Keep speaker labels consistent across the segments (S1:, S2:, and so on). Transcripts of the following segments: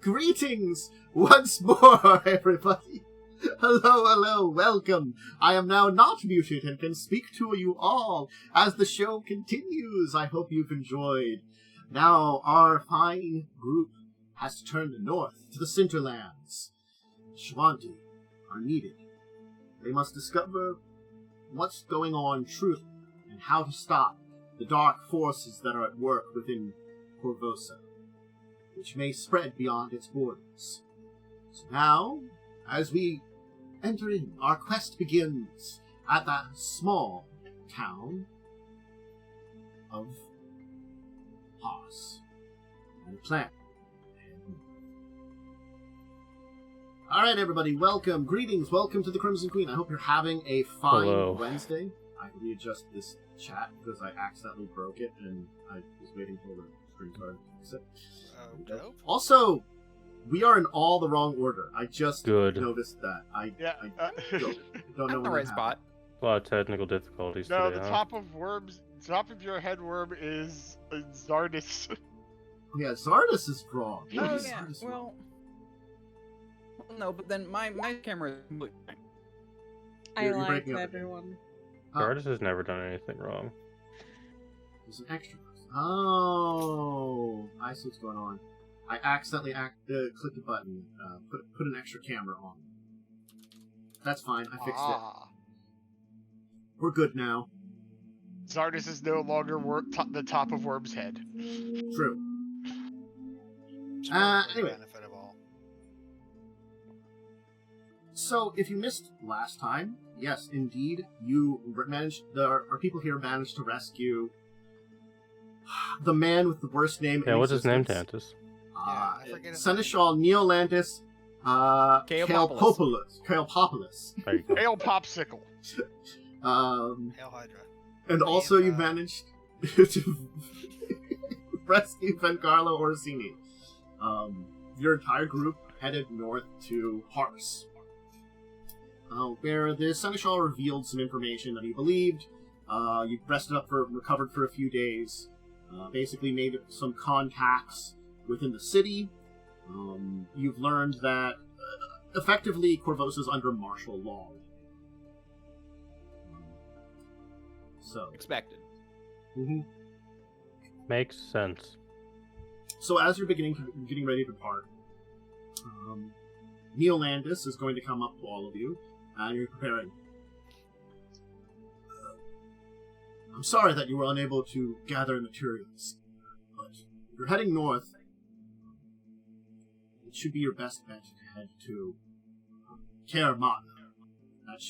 S1: Greetings once more, everybody. Hello, welcome. I am now not muted and can speak to you all as the show continues. I hope you've enjoyed. Now, our fine group has to turn north to the Cinderlands. Shoanti are needed. They must discover what's going on truly and how to stop the dark forces that are at work within Korvosa, which may spread beyond its borders. So now, as we enter in, our quest begins at that small town of Haas and a plan. Alright, everybody, welcome, greetings, welcome to the Crimson Queen. I hope you're having a fine Wednesday. I can readjust this chat because I accidentally broke it and I was waiting for the screen card to fix it. Also, we are in all the wrong order. I just noticed that. I don't know
S2: the right spot.
S3: A lot of technical difficulties
S4: No,
S3: today,
S4: the top of your head worm is Zardris.
S1: Yeah, Zardris is wrong.
S2: Oh, yeah, well, no, but then my camera is completely fine.
S5: I lied to everyone.
S3: Zardris has never done anything wrong.
S1: There's an extra person. Oh, I see what's going on. I accidentally clicked a button, put an extra camera on. That's fine, I fixed it. We're good now.
S4: Zardris is no longer the top of Worm's head.
S1: True. Anyway. So, if you missed last time, yes, indeed, our people here managed to rescue the man with the worst name.
S3: Yeah, what's his name, Tantus?
S1: Seneschal Neolandis Kaelpopoulos.
S4: Hail Popsicle.
S6: Hail Hydra.
S1: And also you managed to rescue Vencarlo Orsini. Your entire group headed north to Hars, where the Seneschal revealed some information that he believed. You recovered for a few days, basically made some contacts within the city. You've learned that effectively Korvosa is under martial law. So
S2: expected.
S1: Mm-hmm.
S3: Makes sense.
S1: So as you're getting ready to depart, Neolandis is going to come up to all of you, and you're preparing. I'm sorry that you were unable to gather materials, but you're heading north. It should be your best bet to head to Kaer Mata.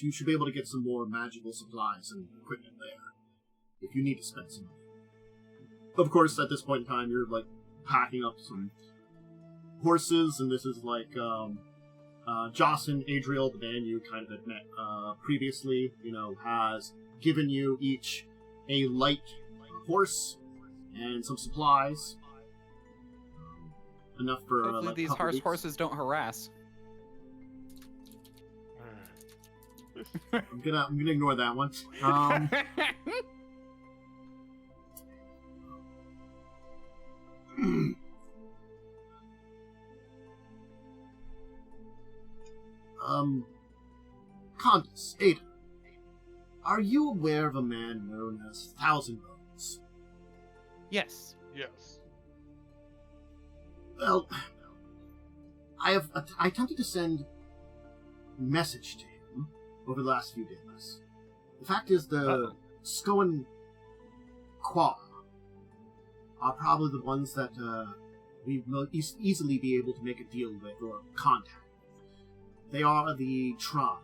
S1: You should be able to get some more magical supplies and equipment there, if you need to spend some money. Of course, at this point in time, you're, packing up some horses, and this is, Jocelyn Adriel, the man you kind of had met previously, has given you each a light horse and some supplies. Enough for
S2: hopefully these horses don't harass.
S1: I'm gonna ignore that one. Khandes, Ada, are you aware of a man known as Thousand Bones?
S2: Yes.
S4: Yes.
S1: Well, I attempted to send a message to him over the last few days. The fact is, the Skoan Qua are probably the ones that we will easily be able to make a deal with or contact. They are the tribe,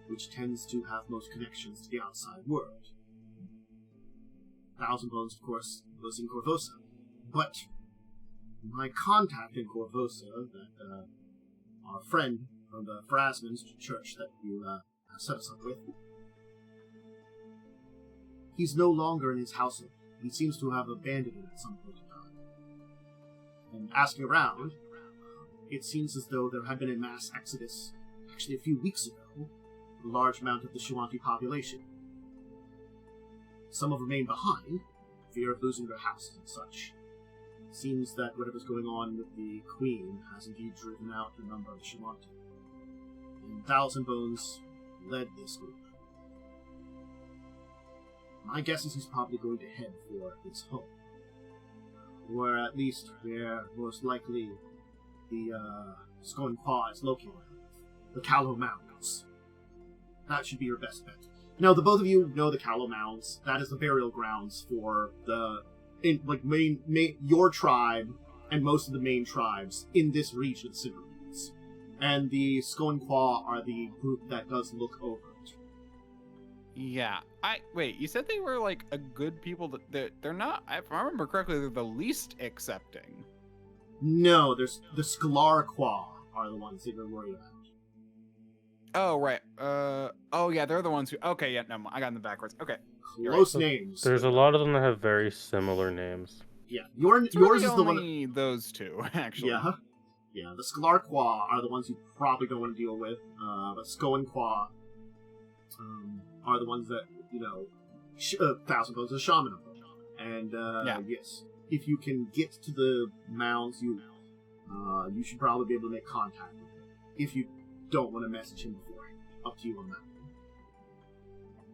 S1: which tends to have most connections to the outside world. Thousand Bones, of course, was in Korvosa. But my contact in Korvosa, that our friend from the Pharasman's church that you set us up with, he's no longer in his household. He seems to have abandoned it at some point in time. And asking around, it seems as though there had been a mass exodus, actually a few weeks ago, of a large amount of the Shoanti population. Some have remained behind, fear of losing their houses and such. seems that whatever's going on with the Queen has indeed driven out a number of the Shoanti. And Thousand Bones led this group. My guess is he's probably going to head for his home. Or at least where most likely the Shoanti is located. The Callow Mounds. That should be your best bet. Now, the both of you know the Callow Mounds. That is the burial grounds for the your tribe and most of the main tribes in this region of Cinderlands. And the Shoanti are the group that does look over it.
S2: Yeah. Wait, you said they were like a good people they're not, if I remember correctly, they're the least accepting.
S1: No, there's the Sklarqua are the ones that you're worried about.
S2: Oh, right. Oh, yeah, they're the ones who... Okay, yeah, no, I got them backwards. Okay.
S1: Close names.
S3: There's a lot of them that have very similar names.
S1: Yeah, yours is the one...
S2: Only those two, actually.
S1: Yeah. Yeah, the Sklarqua are the ones you probably don't want to deal with. But Shoanti are the ones that, Thousand Bones is a shaman of them. And, yes, if you can get to the mounds, you should probably be able to make contact with them. If you don't want to message him beforehand. Up to you on that.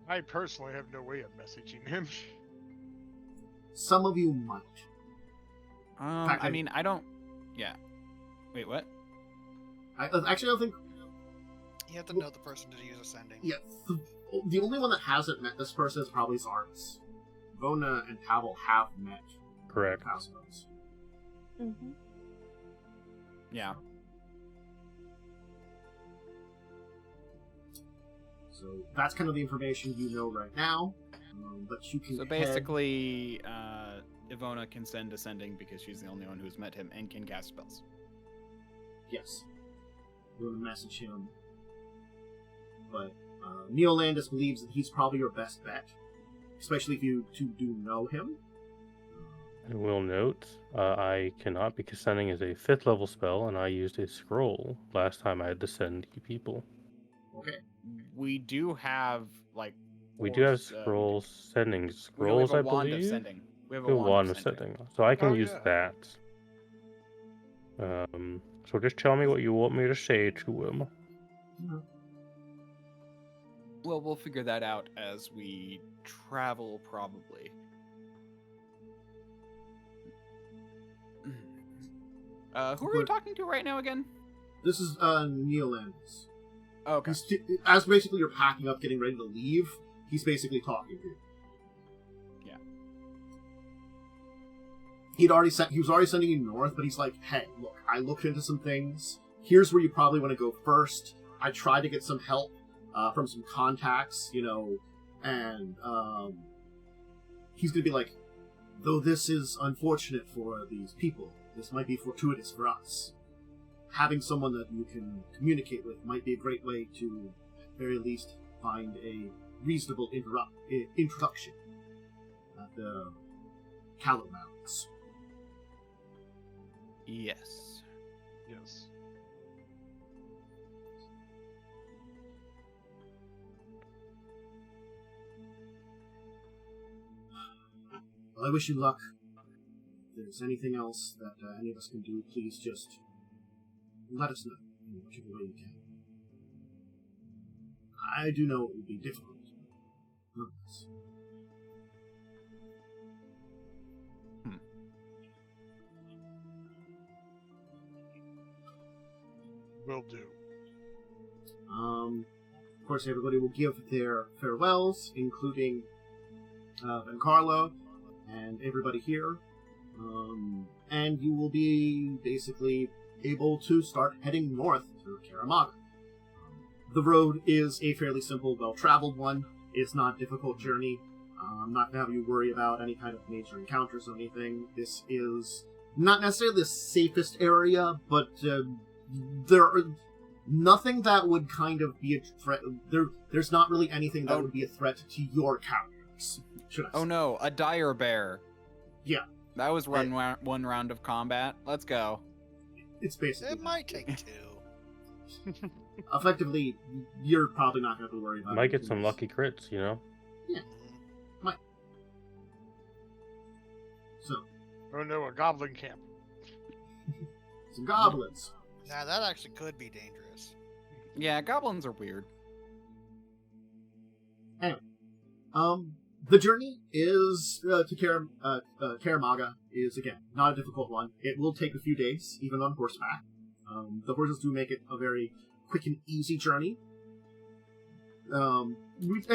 S4: I personally have no way of messaging him.
S1: Some of you might.
S2: I mean, I don't... Yeah. Wait, what?
S1: I don't think...
S6: You have to know the person to use ascending.
S1: Yeah, the only one that hasn't met this person is probably Zardris. Ivona and Tavel have met.
S3: Correct.
S1: Houseboats.
S5: Mm-hmm.
S2: Yeah.
S1: So that's kind of the information you know right now. But you can.
S2: So basically, Ivona can send ascending because she's the only one who's met him and can cast spells.
S1: Yes. You want to message him. But Neolandis believes that he's probably your best bet, especially if you two do know him.
S3: I will note, I cannot because sending is a 5th level spell, and I used a scroll last time I had to send people.
S1: Okay.
S2: We do have,
S3: We do have scrolls, sending scrolls,
S2: we have a
S3: I
S2: wand
S3: believe.
S2: Of sending. We have
S3: a
S2: a
S3: wand of sending. So I can use
S4: yeah.
S3: that. So just tell me what you want me to say to him.
S1: Mm-hmm.
S2: Well, we'll figure that out as we travel, probably. Who are you talking to right now again?
S1: This is Neolandis.
S2: Okay.
S1: As basically you're packing up, getting ready to leave, he's basically talking to you.
S2: Yeah.
S1: He was already sending you north, but he's like, hey, look, I looked into some things. Here's where you probably want to go first. I tried to get some help from some contacts, and he's going to be like, though this is unfortunate for these people, this might be fortuitous for us. Having someone that you can communicate with might be a great way to, at the very least, find a reasonable introduction at the Callow Mounds.
S2: Yes.
S4: Yes.
S1: Well, I wish you luck. If there's anything else that any of us can do, please just let us know in whichever way you can. I do know it will be difficult. Nonetheless.
S4: Will do.
S1: Of course, everybody will give their farewells, including Vencarlo and everybody here. And you will be basically able to start heading north through Karamaga. The road is a fairly simple, well-traveled one. It's not a difficult journey. I'm not going to have you worry about any kind of major encounters or anything. This is not necessarily the safest area, but there are nothing that would kind of be a threat. There's not really anything that would be a threat to your characters. Should I say.
S2: Oh no, a dire bear.
S1: Yeah.
S2: That was one round of combat. Let's go.
S1: It's basically...
S6: It might take 2.
S1: Effectively, you're probably not going to have to worry about it.
S3: Might get some lucky crits,
S1: Yeah. Might. So,
S4: Oh no, a goblin camp.
S1: Some goblins.
S6: Now that actually could be dangerous.
S2: Yeah, goblins are weird.
S1: Anyway, the journey is to Karamaga is again not a difficult one. It will take a few days, even on horseback. The horses do make it a very quick and easy journey. And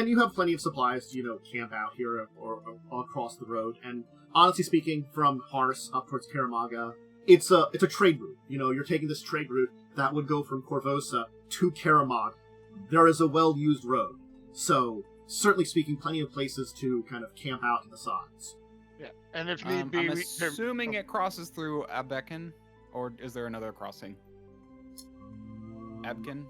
S1: you have plenty of supplies to camp out here or across the road. And honestly speaking, from Hars up towards Karamaga, it's a trade route. You're taking this trade route that would go from Korvosa to Karamaga. There is a well-used road, so certainly speaking, plenty of places to kind of camp out to the sides.
S4: Yeah, and if need be,
S2: I'm assuming it crosses through Abekin, or is there another crossing? Abkin?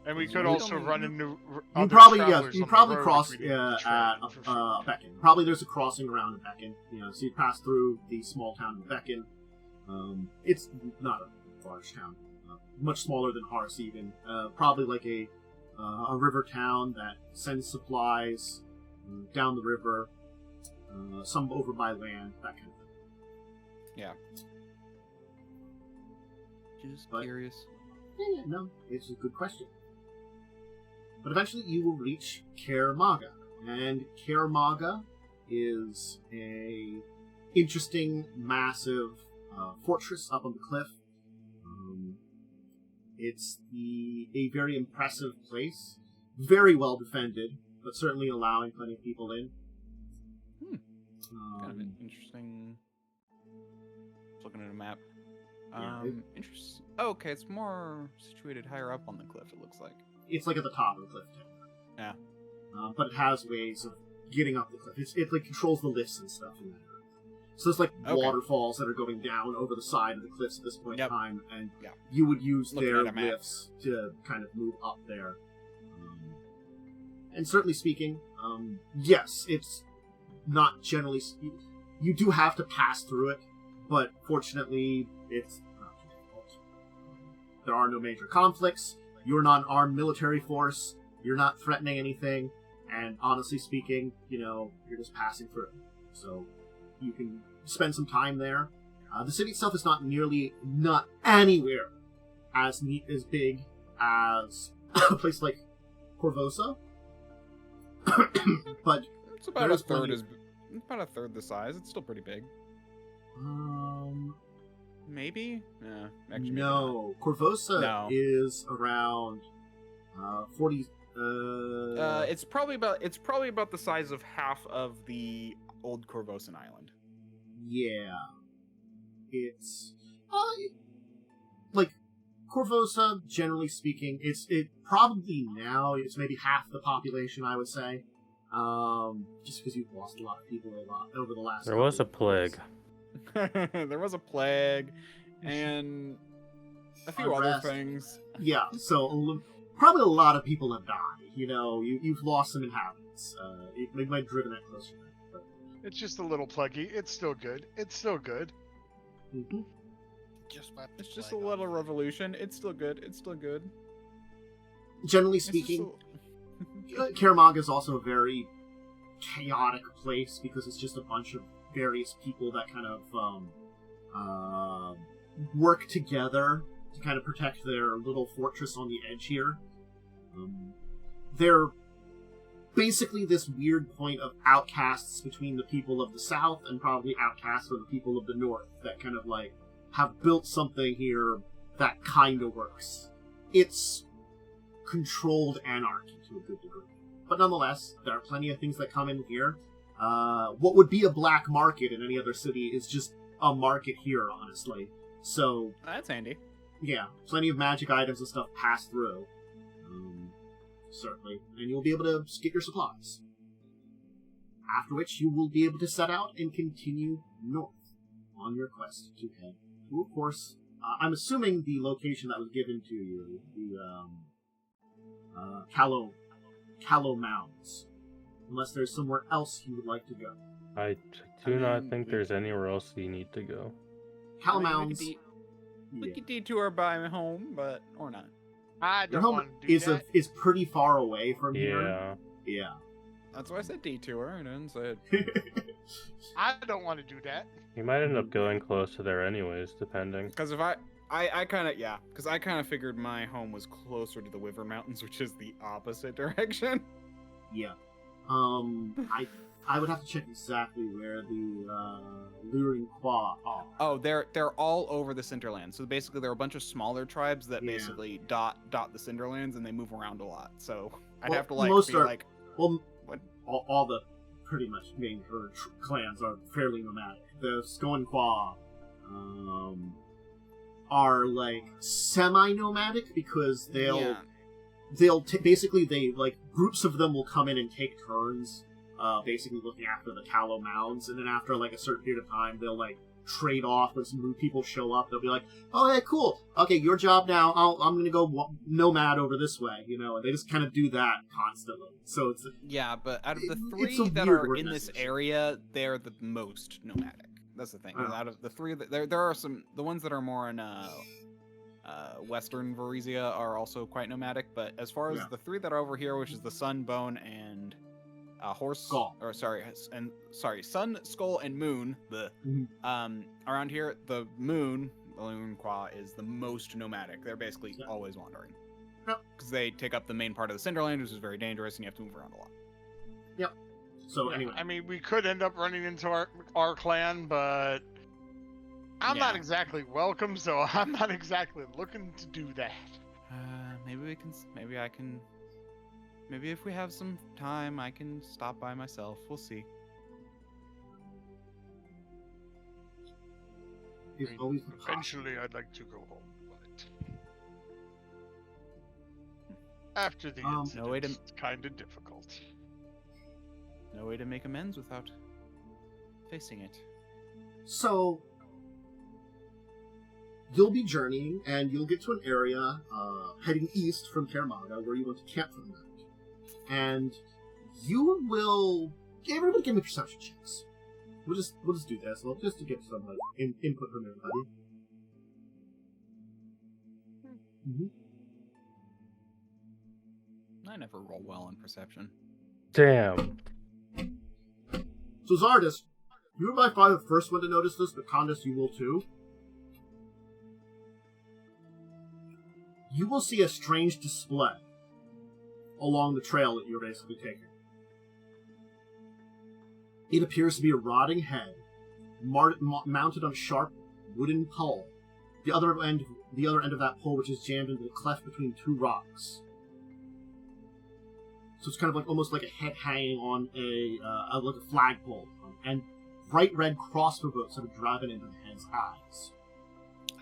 S4: And we could also run into
S1: You
S4: other
S1: probably
S4: travelers
S1: you
S4: on the
S1: probably
S4: road
S1: cross
S4: if we needed to
S1: at
S4: trade, for sure.
S1: Abekin. Probably there's a crossing around Abekin. So you pass through the small town of Abekin. It's not a large town, much smaller than Hars even. Probably like a river town that sends supplies down the river, some over by land, that kind of thing.
S2: Yeah. Just
S1: But-
S2: curious.
S1: Yeah, no, it's a good question. But eventually you will reach Karamaga, and Karamaga is a interesting, massive fortress up on the cliff. It's a very impressive place, very well defended, but certainly allowing plenty of people in.
S2: Kind of an interesting. Just looking at a map.
S1: Yeah,
S2: Interesting. Oh, okay, it's more situated higher up on the cliff. It looks like.
S1: It's like at the top of the cliff.
S2: Yeah.
S1: But it has ways of getting up the cliff. It like controls the lifts and stuff in there. So there's like
S2: Okay.
S1: waterfalls that are going down over the side of the cliffs at this point
S2: Yep.
S1: in time, and
S2: Yeah.
S1: you would use
S2: Looking
S1: their
S2: at a map.
S1: lifts to kind of move up there. And certainly speaking, yes, it's not generally. You do have to pass through it, but fortunately, it's not too difficult. There are no major conflicts. You're not an armed military force. You're not threatening anything. And honestly speaking, you're just passing through. So you can spend some time there. The city itself is not anywhere as big as a place like Korvosa. But
S2: It's about
S1: there
S2: a
S1: is plenty
S2: third. It's about a third the size. It's still pretty big. Maybe. Yeah. Actually, maybe not.
S1: no, Korvosa
S2: No.
S1: is around 40.
S2: It's probably about the size of half of the old Korvosan island.
S1: Yeah, it's like Korvosa. Generally speaking, it probably now it's maybe half the population. I would say, just because you've lost a lot of people over the last.
S3: There was a
S1: couple of years.
S2: There was a plague, and a few other
S1: Unrest.
S2: things.
S1: Yeah, so probably a lot of people have died. You've lost some inhabitants. It might have driven that closer. But...
S4: It's just a little pluggy. It's still good. It's still good.
S1: Mhm.
S6: Just by
S2: It's just a little revolution. It's still good. It's still good.
S1: Generally
S2: It's just
S1: speaking,
S2: a-
S1: Karamaga is also a very chaotic place because it's just a bunch of various people that kind of work together to kind of protect their little fortress on the edge here. They're basically this weird point of outcasts between the people of the south and probably outcasts of the people of the north that kind of like have built something here that kind of works. It's controlled anarchy to a good degree. But nonetheless, there are plenty of things that come in here. What would be a black market in any other city is just a market here, honestly. So,
S2: That's handy.
S1: yeah, plenty of magic items and stuff pass through. Certainly. And you'll be able to get your supplies. After which, you will be able to set out and continue north on your quest to head to, of course, I'm assuming the location that was given to you, the Callow Mounds. Unless there's somewhere else you would like to go.
S3: I do not
S2: mean,
S3: think there's anywhere else you need to go.
S1: Callow
S2: I mean,
S1: Mounds.
S2: we could detour by home, but or not.
S4: I
S1: Your
S4: don't
S1: home
S4: want to do that.
S1: is pretty far away from here.
S3: Yeah.
S1: Yeah.
S2: That's why I said detour. I didn't say it.
S4: I don't want to do that.
S3: You might end up going close to there anyways, depending.
S2: Because if I kind of, yeah, because I kind of figured my home was closer to the Wyvern Mountains, which is the opposite direction.
S1: Yeah. I would have to check exactly where the Luring Qua are.
S2: Oh, they're all over the Cinderlands. So basically, there are a bunch of smaller tribes that basically dot the Cinderlands, and they move around a lot. So I'd have to like
S1: most
S2: be
S1: are,
S2: like,
S1: well,
S2: what?
S1: all the pretty much main clans are fairly nomadic. The Skoan Qua are like semi-nomadic because they'll basically they like groups of them will come in and take turns. Basically looking after the tallow mounds, and then after like a certain period of time, they'll like trade off when some new people show up. They'll be like, "Oh, hey, cool. Okay, your job now. I'm gonna go nomad over this way," and they just kind of do that constantly. So it's
S2: but out of the three that are in this area, they're the most nomadic. That's the thing. Out of the three, there are some the ones that are more in Western Varisia are also quite nomadic. But as far as the three that are over here, which is the Sun, Bone, and Sun, Skull, and Moon. Around here, the Moon, the Luring Qua, is the most nomadic. They're basically always wandering. Because they take up the main part of the Cinderland, which is very dangerous, and you have to move around a lot.
S1: Yep. So anyway,
S4: I mean, we could end up running into our clan, but I'm not exactly welcome, so I'm not exactly looking to do that.
S2: Maybe if we have some time, I can stop by myself. We'll see.
S4: Eventually, I'd like to go home, but after the incident, it's kind of difficult.
S2: No way to make amends without facing it.
S1: So, you'll be journeying, and you'll get to an area heading east from Termaga, where you want to camp for the night. And you will... Everybody give me perception checks. We'll just do this. Well, just to get some input from everybody.
S2: I never roll well on perception.
S3: Damn.
S1: So Zardris, you were by far the first one to notice this, but Khandes, you will too. You will see a strange display along the trail that you're basically taking. It appears to be a rotting head, mounted on a sharp wooden pole. The other end of that pole, which is jammed into the cleft between two rocks. So it's kind of like almost like a head hanging on like a flagpole, and bright red crossbow bolts that are driven into the head's eyes.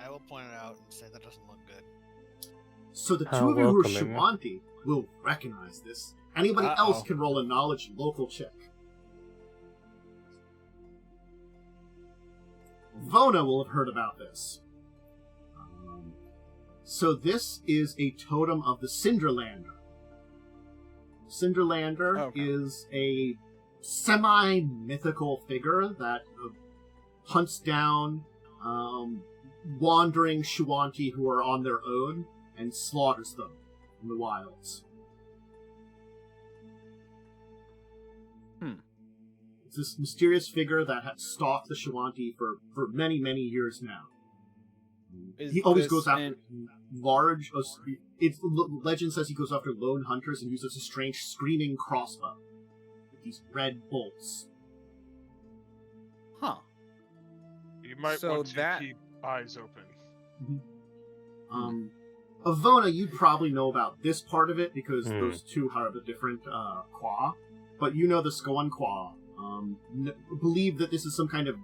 S6: I will point it out and say that doesn't look good.
S1: So the two of you who are Shoanti will recognize this. Anybody else can roll a knowledge local check. Ivona will have heard about this. So this is a totem of the Cinderlander. Cinderlander is a semi-mythical figure that hunts down wandering Shoanti who are on their own and slaughters them in the wilds. It's this mysterious figure that has stalked the Shoanti for many, many years now. He always goes after large... legend says he goes after lone hunters and uses a strange screaming crossbow with these red bolts.
S2: Huh.
S4: You might want to keep eyes open.
S1: Ivona, you'd probably know about this part of it because those two have a different Qua. But you know the Skoan Qua. Believe that this is some kind of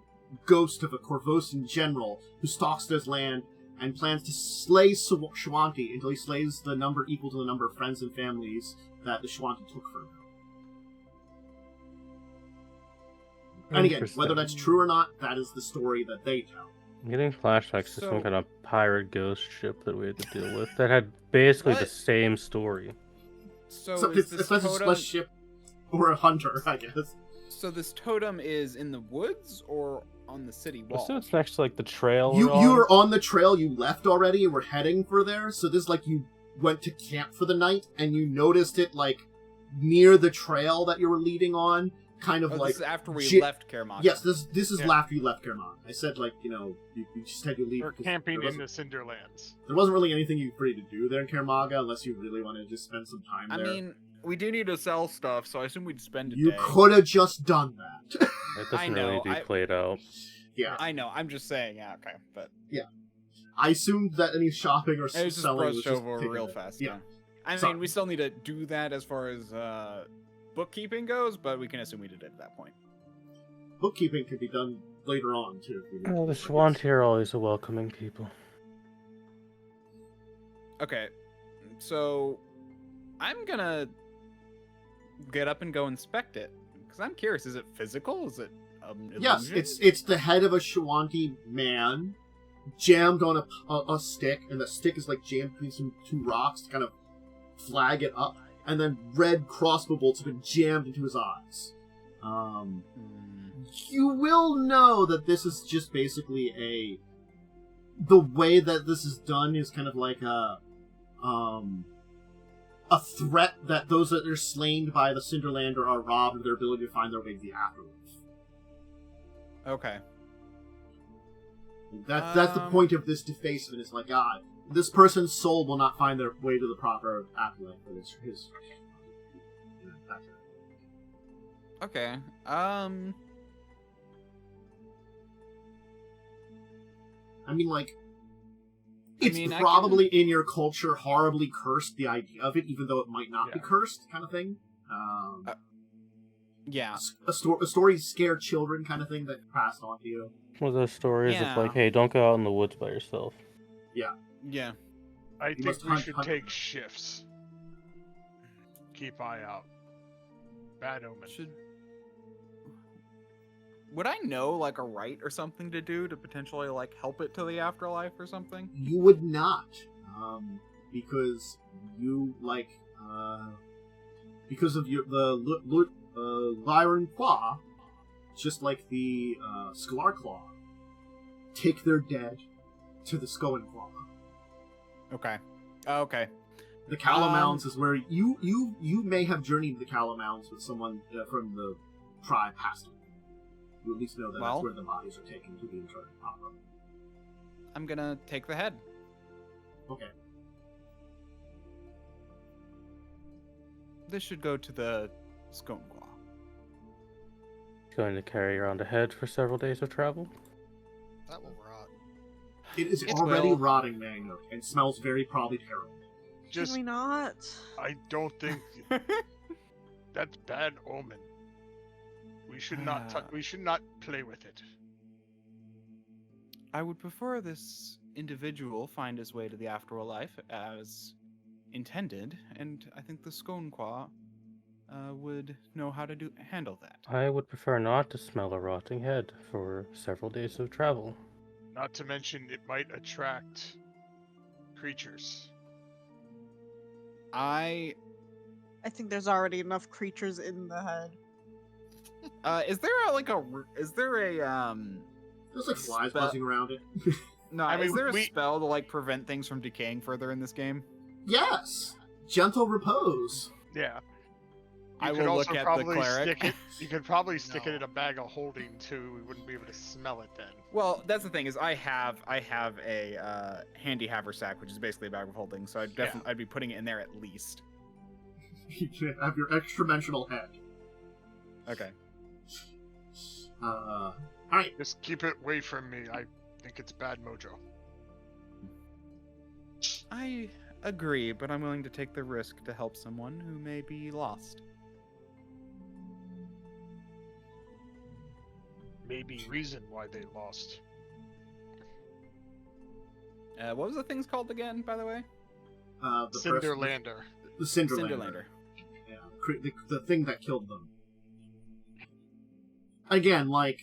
S1: ghost of a Korvosan general who stalks this land and plans to slay Shoanti until he slays the number equal to the number of friends and families that the Shoanti took from him. And again, whether that's true or not, that is the story that they tell.
S3: I'm getting flashbacks to some kind of pirate ghost ship that we had to deal with that had basically the same story.
S2: So
S1: it's a ship or a hunter, I guess.
S2: So this totem is in the woods or on the city wall?
S3: So it's next to like the trail.
S1: You were on the trail, you left already and were heading for there, so this is like you went to camp for the night and you noticed it like near the trail that you were leading on, kind of like...
S2: This is after we left Karamaka.
S1: Yes, this is after you left Karamaka. I said, like, you just had to leave.
S4: We're camping in the Cinderlands.
S1: There wasn't really anything you free to do there in Karamaka, unless you really wanted to just spend some time there.
S2: I mean, we do need to sell stuff, so I assume we'd spend a day.
S1: You could have just done that.
S3: That doesn't really do played out.
S1: Yeah.
S2: I know, I'm just saying, yeah, okay, but...
S1: Yeah. I assumed that any shopping or selling was just
S2: over real fast. Yeah. I mean, we still need to do that as far as bookkeeping goes, but we can assume we did it at that point.
S1: Bookkeeping could be done later on, too.
S3: Well, the Shoanti are always a welcoming people.
S2: Okay, so I'm gonna get up and go inspect it, because I'm curious, is it physical? Is it
S1: yes, it's the head of a Shoanti man, jammed on a stick, and the stick is like jammed between two rocks to kind of flag it up, and then red crossbow bolts have been jammed into his eyes. You will know that this is just basically the way that this is done is kind of like a threat that those that are slain by the Cinderlander are robbed of their ability to find their way to the afterlife.
S2: Okay.
S1: That's the point of this defacement. It's like, this person's soul will not find their way to the proper afterlife for his.
S2: Okay.
S1: I mean, like, it's probably in your culture horribly cursed, the idea of it, even though it might not be cursed, kind of thing.
S2: Yeah.
S1: A story scare children kind of thing that passed on to you.
S3: One of those stories of like, hey, don't go out in the woods by yourself.
S1: Yeah.
S2: Yeah.
S4: I think we should take shifts. Keep eye out. Bad omen.
S2: Would I know, like, a rite or something to do to potentially, like, help it to the afterlife or something?
S1: You would not. Because you, like, because of the Lyran Claw, just like the Scalar Claw, take their dead to the Skoan Claw.
S2: Okay. Okay.
S1: The Calamounds is where you may have journeyed the Calamounds with someone from the tribe past them. You at least know that that's where the bodies are taken to be interred properly.
S2: I'm gonna take the head.
S1: Okay.
S2: This should go to the Skoan Claw.
S3: Going to carry around a head for several days of travel?
S6: That will rot.
S1: It is already rotting, Mango, and smells very probably terrible.
S5: Can we not?
S4: I don't think that's bad omen. We should not. We should not play with it.
S2: I would prefer this individual find his way to the afterlife as intended, and I think the Skoanqua would know how to handle that.
S3: I would prefer not to smell a rotting head for several days of travel.
S4: Not to mention, it might attract creatures.
S5: I think there's already enough creatures in the head.
S2: Is there
S1: There's like flies buzzing around it.
S2: No, is there a spell to like prevent things from decaying further in this game?
S1: Yes, gentle repose.
S4: Yeah.
S2: I will look at the cleric.
S4: You could probably stick it in a bag of holding too. We wouldn't be able to smell it then.
S2: Well, that's the thing is I have a handy haversack, which is basically a bag of holding. So I'd be putting it in there at least.
S1: You can have your extra-dimensional head.
S2: Okay.
S1: All right.
S4: Just keep it away from me. I think it's bad mojo.
S2: I agree, but I'm willing to take the risk to help someone who may be lost.
S4: Maybe reason why they lost.
S2: What was the thing's called again, by the way?
S4: The Cinderlander.
S1: The Cinderlander. Yeah, the thing that killed them. Again, like,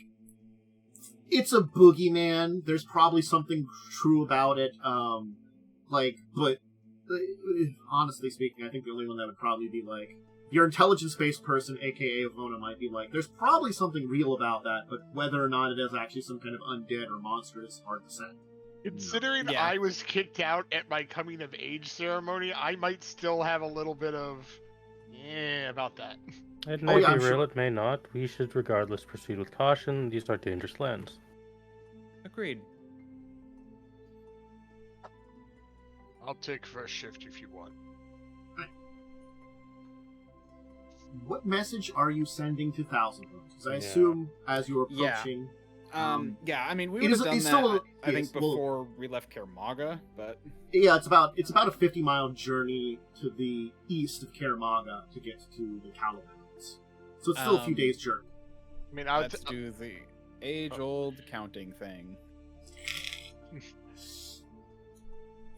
S1: it's a boogeyman. There's probably something true about it. But honestly speaking, I think the only one that would probably be like, your intelligence-based person, aka Ivona, might be like, there's probably something real about that, but whether or not it is actually some kind of undead or monster is hard to say.
S4: Considering I was kicked out at my coming of age ceremony, I might still have a little bit of Yeah, about that.
S3: It may be
S1: I'm
S3: real,
S1: sure.
S3: it may not. We should regardless proceed with caution. These are dangerous lands.
S2: Agreed.
S4: I'll take first shift if you want.
S1: What message are you sending to Thousand Bones? Because I
S3: Yeah.
S1: assume as you're approaching...
S2: Yeah, I mean, we
S1: it
S2: would
S1: is-
S2: have done
S1: it's
S2: that,
S1: still-
S2: I
S1: yes,
S2: think,
S1: well-
S2: before we left Kermaga, but...
S1: Yeah, it's about a 50-mile journey to the east of Karamaga to get to the Calamans. So it's still a few days' journey.
S4: I mean,
S2: Let's do the age-old counting thing.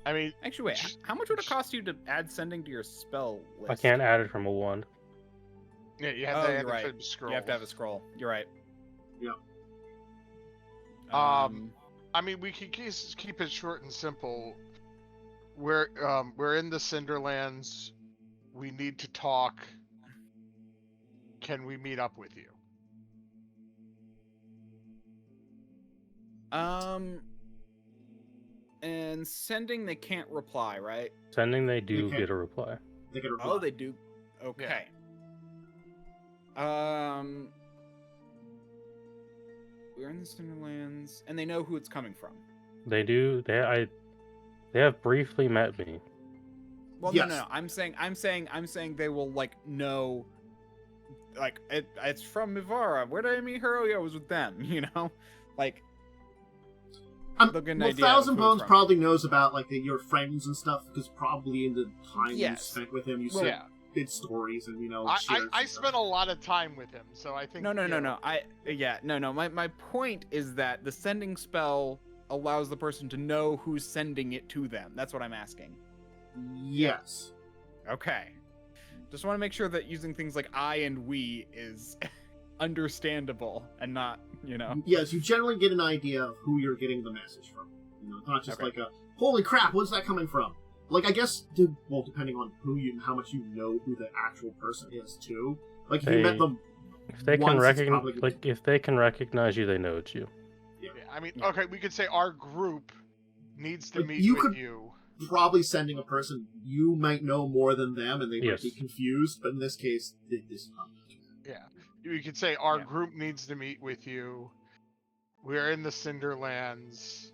S4: I mean,
S2: Actually, wait, how much would it cost you to add sending to your spell list?
S3: I can't add it from a wand.
S4: yeah, you have
S2: Oh,
S4: to
S2: you're
S4: add
S2: right.
S4: the scroll.
S2: You have to have a scroll. You're right.
S1: Yeah.
S4: I mean, we can keep it short and simple. We're in the Cinderlands. We need to talk. Can we meet up with you?
S2: And sending, they can't reply, right?
S3: Sending, they do
S1: Okay.
S3: get a reply.
S1: They get a reply.
S2: Oh, they do. Okay. We're in the Cinderlands, and they know who it's coming from.
S3: They do. They have briefly met me.
S2: Well,
S1: Yes.
S2: no. I'm saying they will know. Like it's from Ivara. Where did I meet her? Oh, yeah, it was with them. You know, like. They'll get an idea of
S1: Thousand
S2: who it's
S1: Bones
S2: from.
S1: probably knows about your friends and stuff because probably in the time you
S2: Yes.
S1: spent with him, you
S2: Well,
S1: said
S4: yeah.
S1: did stories and
S4: I
S1: shared
S4: I
S1: stuff.
S4: spent a lot of time with him, so I think.
S2: No.
S4: you know,
S2: No. My point is that the sending spell allows the person to know who's sending it to them. That's what I'm asking.
S1: Yes.
S2: Okay. Just want to make sure that using things like I and we is understandable and not,
S1: Yes, you generally get an idea of who you're getting the message from. It's not just
S2: Okay.
S1: like a holy crap, what's that coming from? Like I guess, depending on how much you know who the actual person is too. Like if you met them,
S3: If they
S1: once,
S3: can
S1: it's
S3: recognize,
S1: probably-
S3: if they can recognize you, they know it's you.
S4: Yeah, I mean,
S2: Yeah.
S4: okay, we could say our group needs to
S1: Like,
S4: meet
S1: you
S4: with
S1: could-
S4: you.
S1: probably sending a person you might know more than them, and they
S3: Yes.
S1: might be confused. But in this case, this is not.
S4: Yeah, we could say our
S2: Yeah.
S4: group needs to meet with you. We're in the Cinderlands.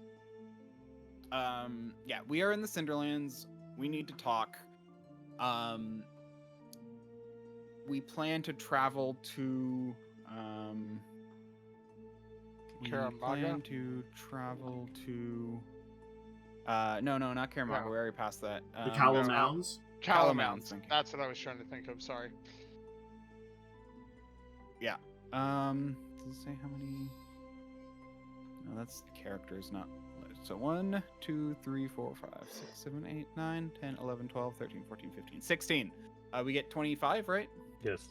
S2: Yeah, we are in the Cinderlands. We need to talk. We plan to travel to, we
S4: Karamaga?
S2: plan to travel to, no, not Karamaga.
S4: No.
S2: We already passed that.
S1: The Calamans.
S2: Calamounts, thank you.
S4: That's what I was trying to think of. Sorry.
S2: Does it say how many? No, that's the characters, not. So 1, 2, 3, 4, 5, 6, 7, 8, 9, 10, 11, 12, 13, 14, 15, 16. We get 25, right?
S3: Yes.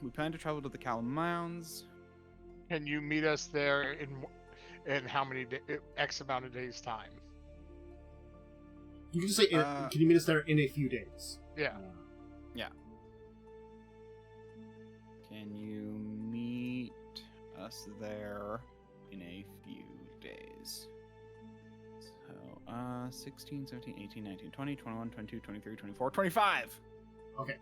S2: We plan to travel to the Calamounts.
S4: Can you meet us there in how many X amount of days time?
S1: You can just say, can you meet us there in a few days?
S4: Yeah.
S2: Can you meet us there in a few days? So, 16, 17, 18, 19, 20, 21, 22, 23, 24, 25!
S1: Okay.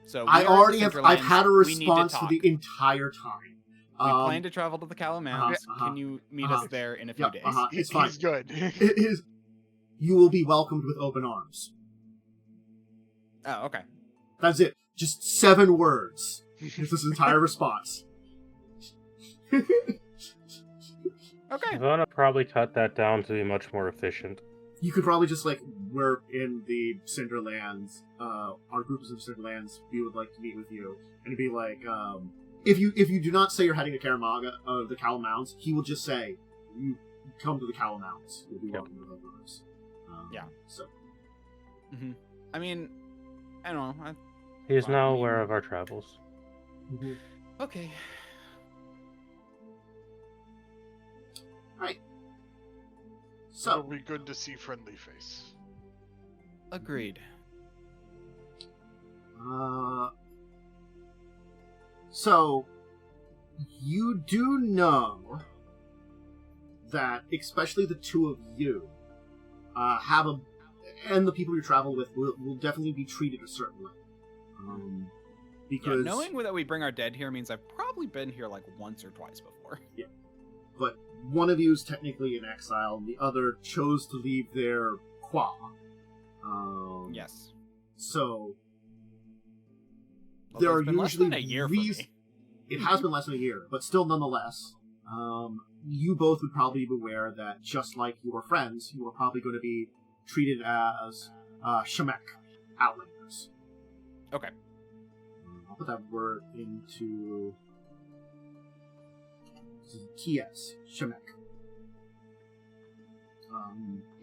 S2: So
S1: I
S2: we are in
S1: already
S2: the
S1: have.
S2: Cinderlands.
S1: I've had a
S2: We need to
S1: response for
S2: talk.
S1: the entire time.
S2: We plan to travel to the Calamounts.
S1: uh-huh,
S2: Can you meet us there in a few
S1: yeah,
S2: days?
S1: It's fine.
S4: He's good.
S1: It is. You will be welcomed with open arms.
S2: Oh, okay.
S1: That's it. Just 7 words. It's this entire response.
S2: Okay.
S3: Ivona probably cut that down to be much more efficient.
S1: You could probably just we're in the Cinderlands. Our group is in Cinderlands. We would like to meet with you, and it'd be like, if you do not say you're heading to Karamaga, the Calamounts, he will just say, "You come to the Calamounts. You'll be welcome with open arms."
S2: Yeah.
S1: So.
S2: hmm I mean, I don't know.
S3: He is
S2: Fine,
S3: now
S2: I mean-
S3: aware of our travels.
S2: Okay.
S1: Right.
S4: It'll
S1: So.
S4: be good to see friendly face.
S2: Agreed.
S1: So, you do know that, especially the two of you, have and the people you travel with will definitely be treated a certain way. Because
S2: knowing that we bring our dead here means I've probably been here like once or twice before.
S1: Yeah, but one of you is technically in exile, and the other chose to leave their qua.
S2: Yes.
S1: So
S2: Well,
S1: there are
S2: it's been
S1: usually
S2: less than a year for me.
S1: It has been less than a year, but still, nonetheless, you both would probably be aware that just like your friends, you are probably going to be treated as Shemek Outlanders.
S2: Okay.
S1: I'll put that word into Kies, Shemek.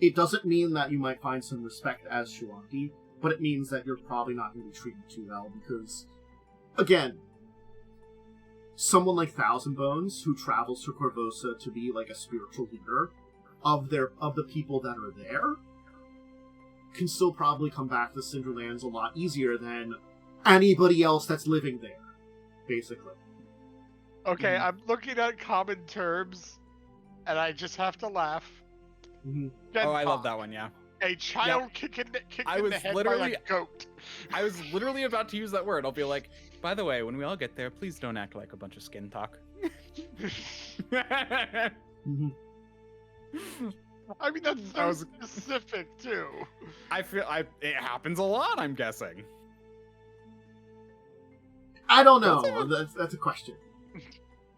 S1: It doesn't mean that you might find some respect as Shoanti, but it means that you're probably not going to be treated too well because, again, someone like Thousand Bones who travels to Korvosa to be like a spiritual leader of the people that are there can still probably come back to Cinderlands a lot easier than anybody else that's living there, basically.
S4: Okay, I'm looking at common terms, and I just have to laugh.
S1: Mm-hmm.
S2: I love that one, yeah.
S4: A child kicked in the head by a goat.
S2: I was literally about to use that word. I'll be like, by the way, when we all get there, please don't act like a bunch of skin talk.
S1: Mm-hmm.
S4: I mean, that's so specific, too.
S2: I feel it happens a lot, I'm guessing.
S1: I don't know. That's a question.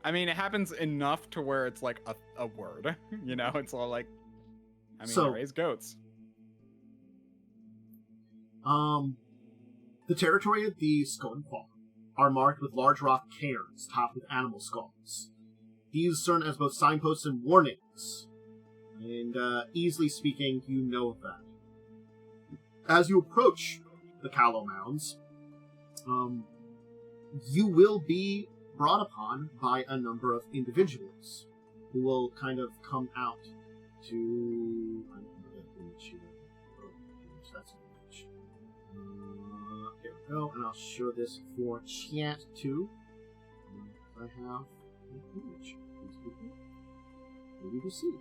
S2: I mean, it happens enough to where it's like a word. You know, it's all like, I mean, I raise goats.
S1: The territory of the Skull and Claw are marked with large rock cairns topped with animal skulls. These serve as both signposts and warnings. And, easily speaking, you know of that. As you approach the Callow Mounds, you will be brought upon by a number of individuals who will kind of come out to... There we go, and I'll show this for chat too. I have an image. Maybe to see.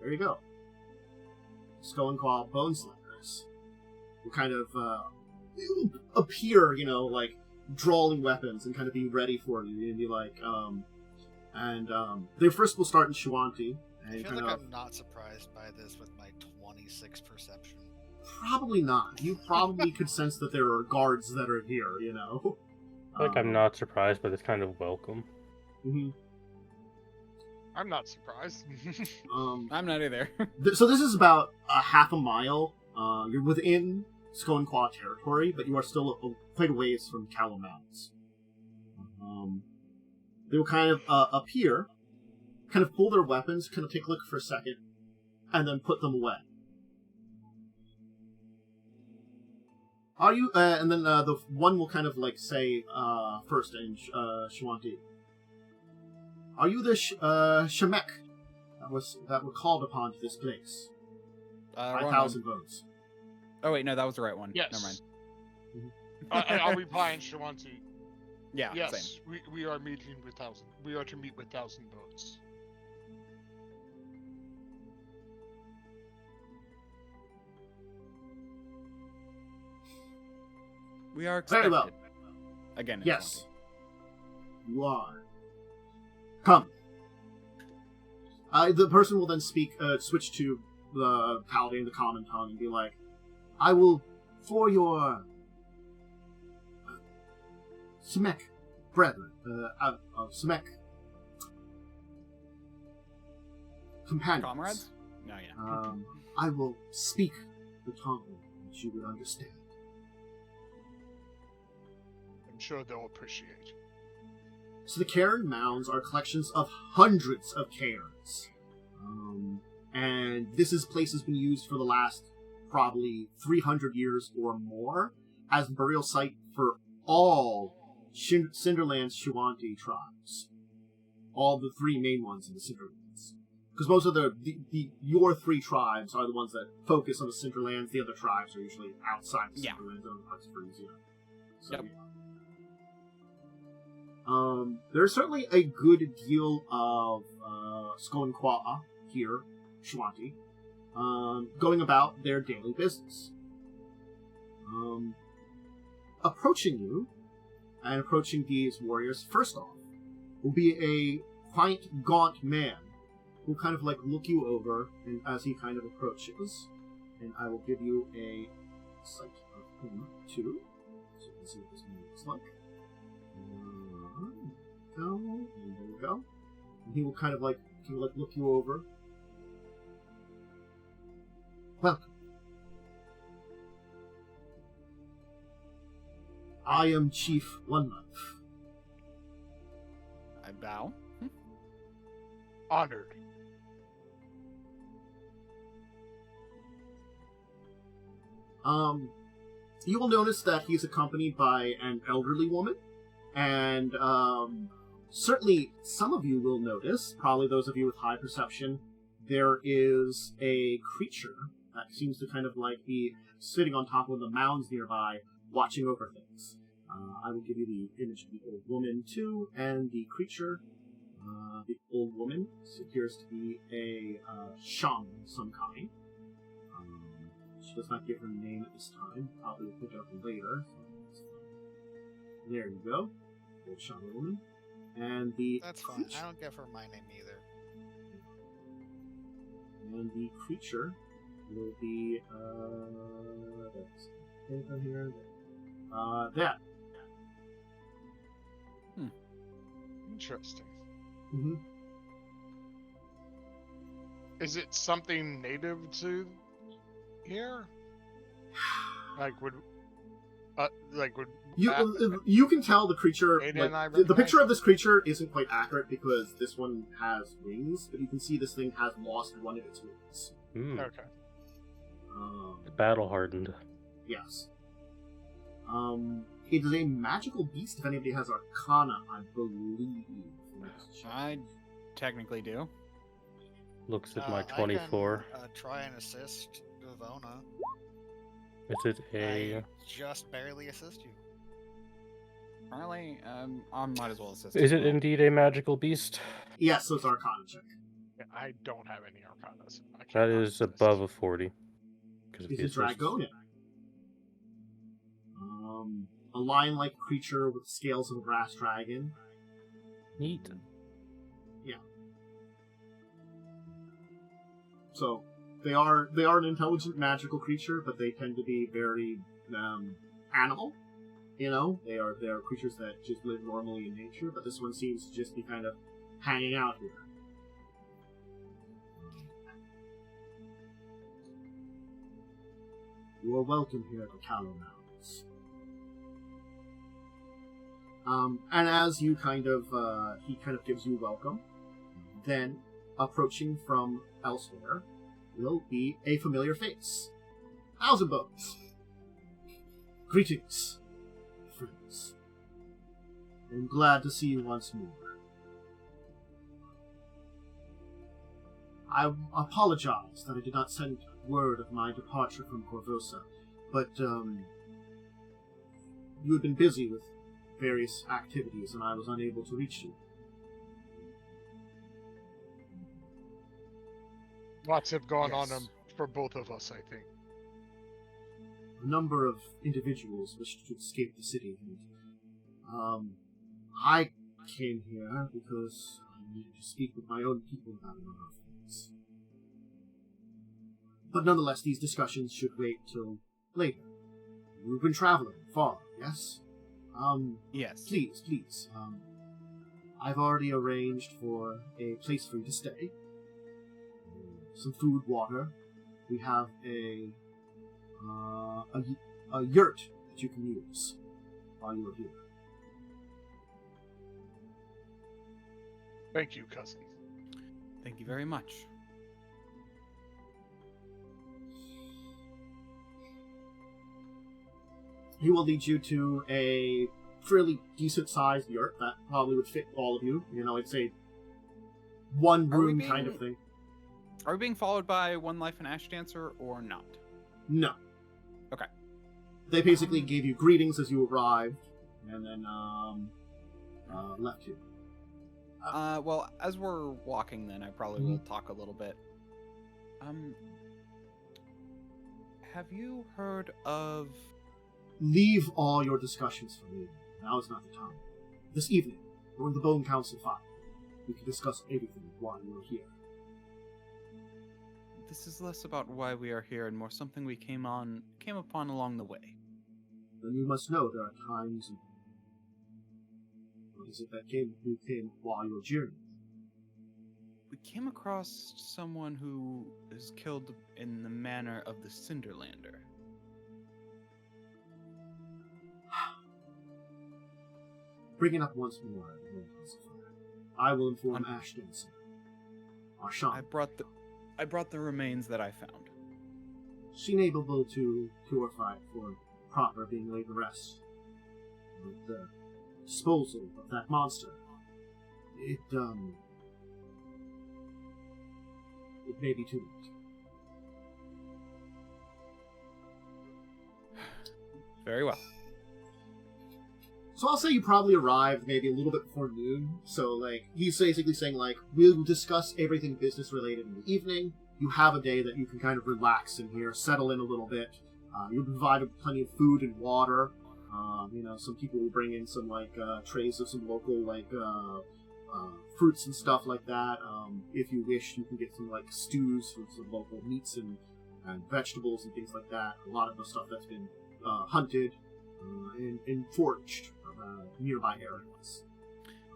S1: There you go. Skull and Claw Bone Slingers will kind of appear, like drawing weapons and kind of be ready for you, and be like, they first will start in Shoanti.
S6: I feel like I'm not surprised by this with my 26 perception.
S1: Probably not. You probably could sense that there are guards that are here,
S3: I'm not surprised, but it's kind of welcome.
S1: Mm-hmm.
S4: I'm not surprised.
S2: I'm not either.
S1: So this is about a half a mile. You're within Skull and Claw territory, but you are still quite a ways from Callow Mounds. They will kind of appear, kind of pull their weapons, kind of take a look for a second, and then put them away. Are you? And then the one will kind of say first in Shoanti. Are you the Shemek that were called upon to this place? 5,000 votes.
S2: Oh wait, no, that was the right one.
S4: Yes.
S2: Never mind.
S4: Mm-hmm. I'll reply in Shoanti.
S2: Yeah.
S4: Yes,
S2: Same.
S4: we are meeting with 1,000. We are to meet with 1,000 votes.
S2: We are expected.
S1: Very well.
S2: Again.
S1: Yes. You are. Come. The person will then switch to the Paladin, the common tongue, and be like, I will, for your Shemek brethren, Shemek companions.
S2: Comrades? No, yeah.
S1: I will speak the tongue that you would understand.
S4: I'm sure they'll appreciate.
S1: So the cairn mounds are collections of hundreds of cairns. And this place has been used for the last probably 300 years or more as burial site for all Cinderlands Shoanti tribes. All the three main ones in the Cinderlands. Because most of your three tribes are the ones that focus on the Cinderlands. The other tribes are usually outside the Cinderlands and parts of Varisian. So,
S2: yep.
S1: There's certainly a good deal of Skull and Claw here, Shoanti, going about their daily business. Approaching you, and approaching these warriors, first off, will be a quite gaunt man who kind of like look you over, and as he kind of approaches, and I will give you a sight of him too, so you can see what this man looks like. Go, and there we go. And he will kind of like look you over. Welcome. I am Chief One Life.
S2: I bow.
S4: Honored.
S1: You will notice that he's accompanied by an elderly woman, and certainly some of you will notice, probably those of you with high perception, there is a creature that seems to kind of like be sitting on top of the mounds nearby, watching over things. I will give you the image of the old woman too, and the creature. The old woman appears to be a shaman of some kind. She does not give her name at this time. Probably will pick it up later. There you go. Old shaman woman. And the
S6: That's fine. I don't give her my name either.
S1: And the creature will be that's paper here. That.
S4: Interesting.
S1: Mm-hmm.
S4: Is it something native to here? Would
S1: you can tell the creature.
S4: Ada
S1: Like,
S4: and I
S1: the picture
S4: recognize
S1: of this creature isn't quite accurate because this one has wings, but you can see this thing has lost one of its wings.
S4: Okay.
S3: Battle hardened.
S1: Yes. It is a magical beast. If anybody has Arcana, I believe.
S2: I technically do.
S3: Looks at my 24.
S6: I can, try and assist Ivona.
S3: Is it a...
S6: I just barely assist you.
S2: Apparently, I might as well assist.
S3: Is
S2: as
S3: it
S2: well.
S3: indeed a magical beast?
S1: Yes, so it's Arcana check.
S4: Yeah, I don't have any Arcana. So I
S3: That
S4: cannot
S3: is
S4: assist.
S3: above a 40.
S1: It's a Dragonin. A lion-like creature with scales of a brass dragon.
S3: Neat.
S1: Yeah. So they are an intelligent magical creature, but they tend to be very animal. You know, they are creatures that just live normally in nature, but this one seems to just be kind of hanging out here. You are welcome here at the Callow Mounds. And as you he kind of gives you welcome, then approaching from elsewhere will be a familiar face. Thousand Bones. Greetings, friends. I'm glad to see you once more. I apologize that I did not send word of my departure from Korvosa, but you had been busy with various activities and I was unable to reach you.
S4: Lots have gone on
S1: Yes.
S4: for both of us, I think.
S1: A number of individuals wished to escape the city, and I came here because I needed to speak with my own people about a number of things. But nonetheless, these discussions should wait till later. You've been traveling far, yes?
S2: Yes.
S1: Please. I've already arranged for a place for you to stay. Some food, water. We have a yurt that you can use while you are here.
S4: Thank you, cousin.
S2: Thank you very much.
S1: He will lead you to a fairly decent-sized yurt that probably would fit all of you. You know, it's a one-room kind of thing.
S2: Are we being followed by One Life and Ash Dancer or not?
S1: No.
S2: Okay.
S1: They basically gave you greetings as you arrived, and then left you.
S2: Well, as we're walking, then I probably will talk a little bit. Have you heard of?
S1: Leave all your discussions for me. Now is not the time. This evening, during the Bone Council fire, we can discuss everything while you're here.
S2: This is less about why we are here and more something we came upon along the way.
S1: Then you must know there are times. What is it that you came while you were journeying?
S2: We came across someone who is killed in the manner of the Cinderlander.
S1: Bring it up once more. I will inform Ashton. Arshan.
S2: I brought the remains that I found.
S1: She able to purify it for proper being laid to rest. With the disposal of that monster, it may be too late.
S2: Very well.
S1: So I'll say you probably arrived maybe a little bit before noon. So, like, he's basically saying, like, we'll discuss everything business-related in the evening. You have a day that you can kind of relax in here, settle in a little bit. You'll be provided plenty of food and water. Some people will bring in some, like, trays of some local, like, fruits and stuff like that. If you wish, you can get some, like, stews with some local meats and vegetables and things like that. A lot of the stuff that's been hunted and foraged nearby areas.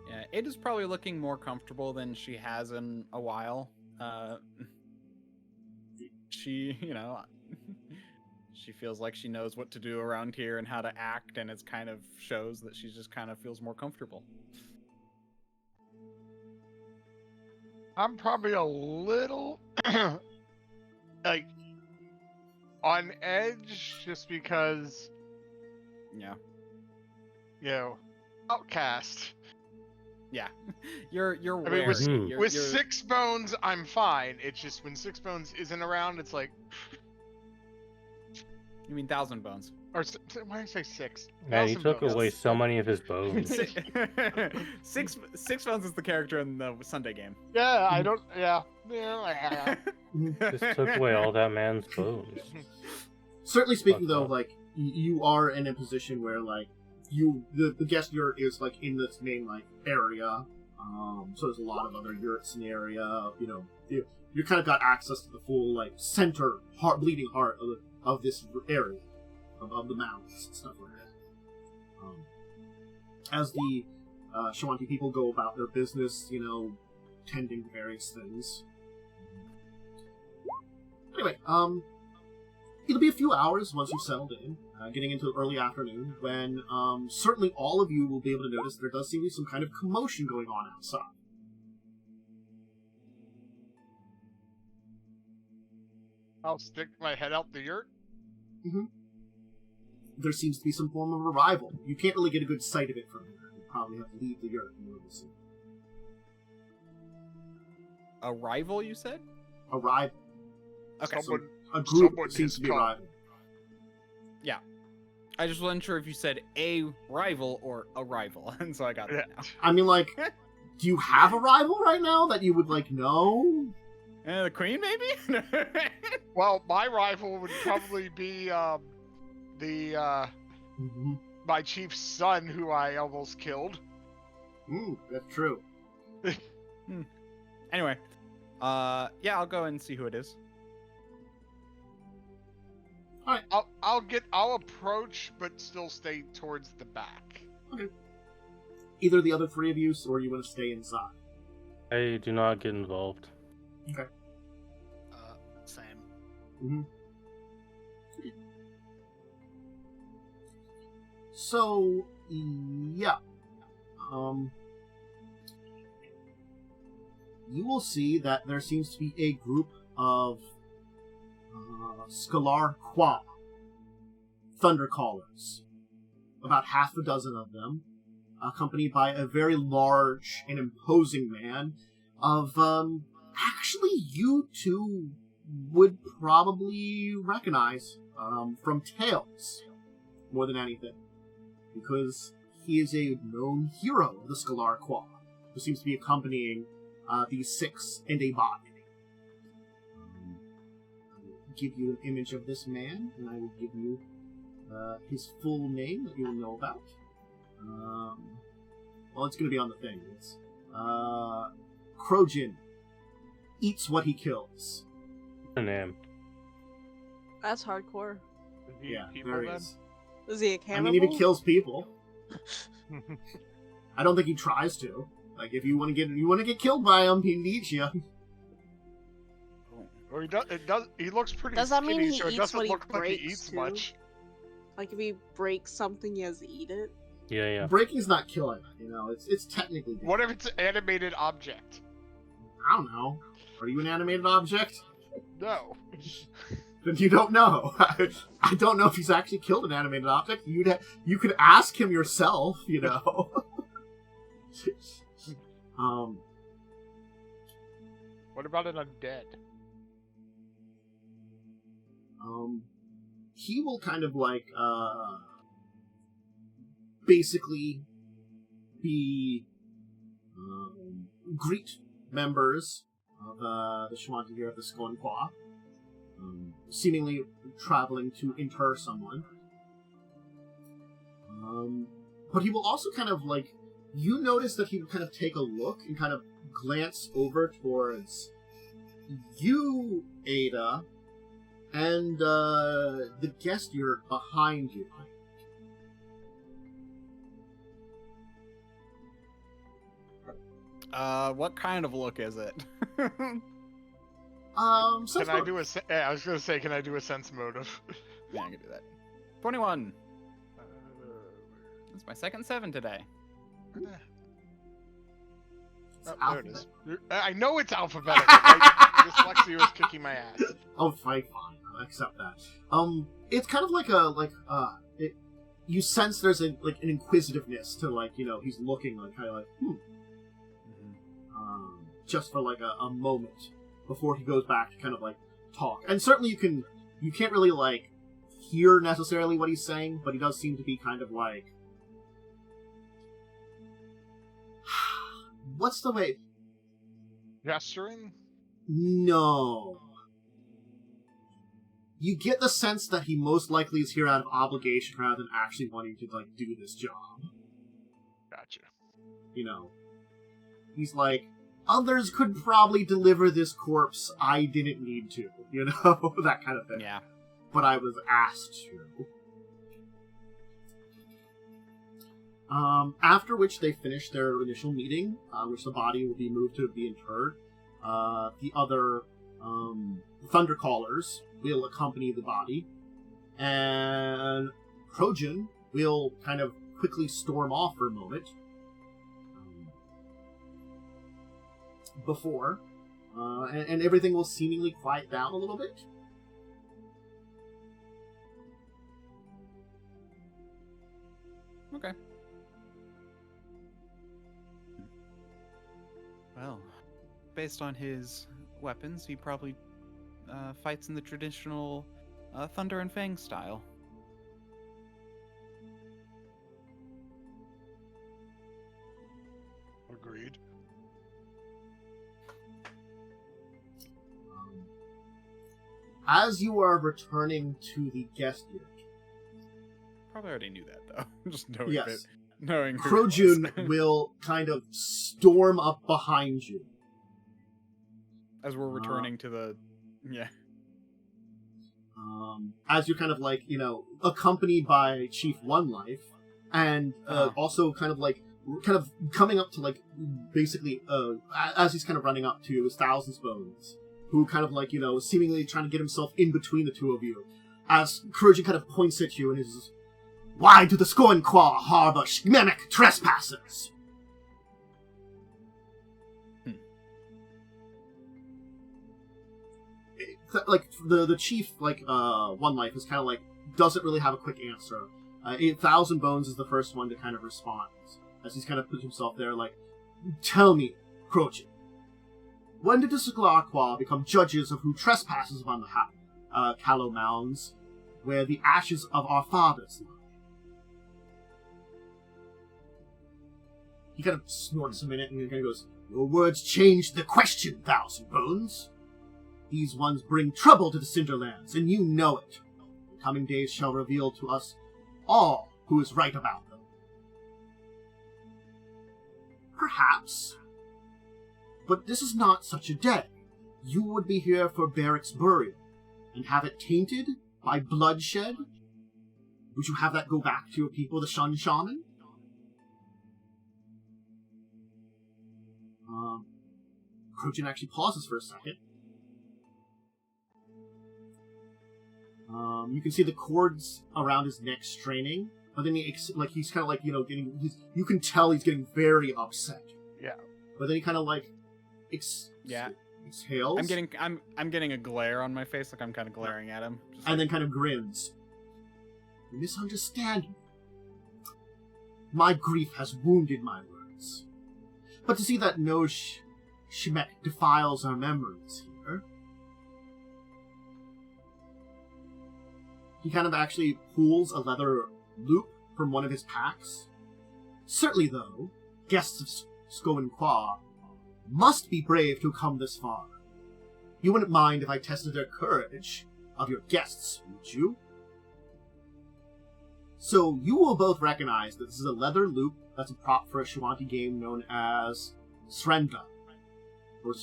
S2: Yeah, Ada's probably looking more comfortable than she has in a while. She, she feels like she knows what to do around here and how to act, and it kind of shows that she just kind of feels more comfortable.
S4: I'm probably a little like on edge just because outcast.
S2: Yeah. You're
S4: I mean,
S2: wary.
S4: with Six Bones I'm fine. It's just when Six Bones isn't around, it's like
S2: You mean 1,000 Bones?
S4: Or why did I say six?
S3: Man, he took away so many of his bones.
S2: Six Bones is the character in the Sunday game.
S4: Yeah, I don't. Yeah.
S3: Just took away all that man's bones.
S1: Certainly speaking, though, like, you are in a position where, like, the guest yurt is, like, in this main, like, area. So there's a lot of other yurts in the area. You kind of got access to the full, like, center, bleeding heart of this area. Of the mountains and stuff like that. As the Shoanti people go about their business, tending to various things. Anyway, it'll be a few hours once you've settled in, getting into early afternoon, when certainly all of you will be able to notice there does seem to be some kind of commotion going on outside.
S4: I'll stick my head out the yurt.
S1: Mm-hmm. There seems to be some form of arrival. You can't really get a good sight of it from here. You probably have to leave the yurt in order to see.
S2: Arrival, you said?
S1: Arrival.
S2: Okay.
S1: A group seems to be arriving.
S2: Yeah. I just wasn't sure if you said a rival or arrival, and so I got that now.
S1: I mean, like, do you have a rival right now that you would, like, know?
S2: The Queen, maybe?
S4: Well, my rival would probably be, my chief's son, who I almost killed.
S1: That's true.
S2: Anyway, I'll go and see who it is.
S1: All right.
S4: I'll approach, but still stay towards the back.
S1: Okay. Either the other three of you, or you want to stay inside.
S3: I do not get involved.
S1: Okay.
S6: Same.
S1: Mm-hmm. So, yeah. You will see that there seems to be a group of Scalar Qua Thundercallers. About half a dozen of them, accompanied by a very large and imposing man of, actually you two would probably recognize from Tales more than anything. Because he is a known hero of the Scalar Qua. who seems to be accompanying these 6 and a body. I'll give you an image of this man, and I will give you his full name that you will know about. Well, it's going to be on the thing. It's Krojin eats what he kills.
S3: A name.
S5: That's hardcore.
S1: Yeah, there he is.
S5: Is he a cannibal?
S1: I mean, he kills people. I don't think he tries to. Like, if you want to get killed by him, he needs you.
S4: Or he looks pretty
S5: Does that mean
S4: skinny,
S5: he
S4: so it
S5: eats
S4: doesn't
S5: what he
S4: look like he
S5: breaks,
S4: eats
S5: too?
S4: much.
S5: Like, if he breaks something, he has to eat it?
S3: Yeah.
S1: Breaking's not killing, it's technically...
S4: What if it's an animated object?
S1: I don't know. Are you an animated object?
S4: No.
S1: Then you don't know. I don't know if he's actually killed an animated object. You could ask him yourself,
S4: What about an undead?
S1: He will kind of like basically be greet members of the Shoanti here at the Skonqua, seemingly traveling to inter someone. But he will also kind of like, you notice that he would kind of take a look and kind of glance over towards you, Ada, and the guest you're behind you.
S2: What kind of look is it?
S4: Can I do a? I was gonna say, can I do a sense motive?
S2: Yeah, I can do that. 21. That's my second 7 today.
S4: Oh, there it is. I know it's alphabetical. Dyslexia was kicking my ass.
S1: Oh, fine. I'll accept that. It's kind of like you sense there's an inquisitiveness to, like, he's looking like kind of like, just for like a moment before he goes back to kind of like talk. And certainly you can't really like hear necessarily what he's saying, but he does seem to be kind of like, what's the way?
S4: Gesturing?
S1: No. You get the sense that he most likely is here out of obligation rather than actually wanting to, like, do this job.
S4: Gotcha.
S1: He's like, others could probably deliver this corpse, I didn't need to, that kind of thing.
S2: Yeah.
S1: But I was asked to. After which they finish their initial meeting, which the body will be moved to be interred. The other Thundercallers will accompany the body, and Krojin will kind of quickly storm off for a moment before, and everything will seemingly quiet down a little bit.
S2: Okay. Well, based on his weapons, he probably fights in the traditional Thunder and Fang style.
S4: Agreed.
S1: As you are returning to the guest unit,
S2: Probably already knew that, though. Just knowing
S1: yes,
S2: it. Knowing who it
S1: Krojin
S2: was.
S1: will kind of storm up behind you.
S2: As we're returning to the... Yeah.
S1: As you're kind of like, accompanied by Chief One Life, and also kind of coming up to like, basically, as he's kind of running up to his Thousand Bones, who kind of like, seemingly trying to get himself in between the two of you, as Krojin kind of points at you and is, "Why do the Skonqua harbor mimic trespassers?" Like the chief, like One Life is kind of like doesn't really have a quick answer. 1,000 Bones is the first one to kind of respond as he's kind of put himself there, like, "Tell me, Krojin, when did the Skonqua become judges of who trespasses upon the Callow Mounds, where the ashes of our fathers lie?" he kind of snorts a minute and kind of goes, "Your words change the question, Thousand Bones. These ones bring trouble to the Cinderlands, and you know it. The coming days shall reveal to us all who is right about them." "Perhaps. But this is not such a day. You would be here for Barrick's burial, and have it tainted by bloodshed? Would you have that go back to your people, the Shun Shaman?" Krojan actually pauses for a second. You can see the cords around his neck straining, but then he's kind of like, getting. You can tell he's getting very upset.
S4: Yeah.
S1: But then he kind of like, exhales.
S2: I'm getting a glare on my face, like I'm kind of glaring at him,
S1: and then kind of grins. "You misunderstand me. My grief has wounded my words. But to see that no Shemek defiles our memories here..." He kind of actually pulls a leather loop from one of his packs. "Certainly, though, guests of Skoenqua must be brave to come this far. You wouldn't mind if I tested their courage of your guests, would you?" So you will both recognize that this is a leather loop that's a prop for a Shoanti game known as Srenda. Or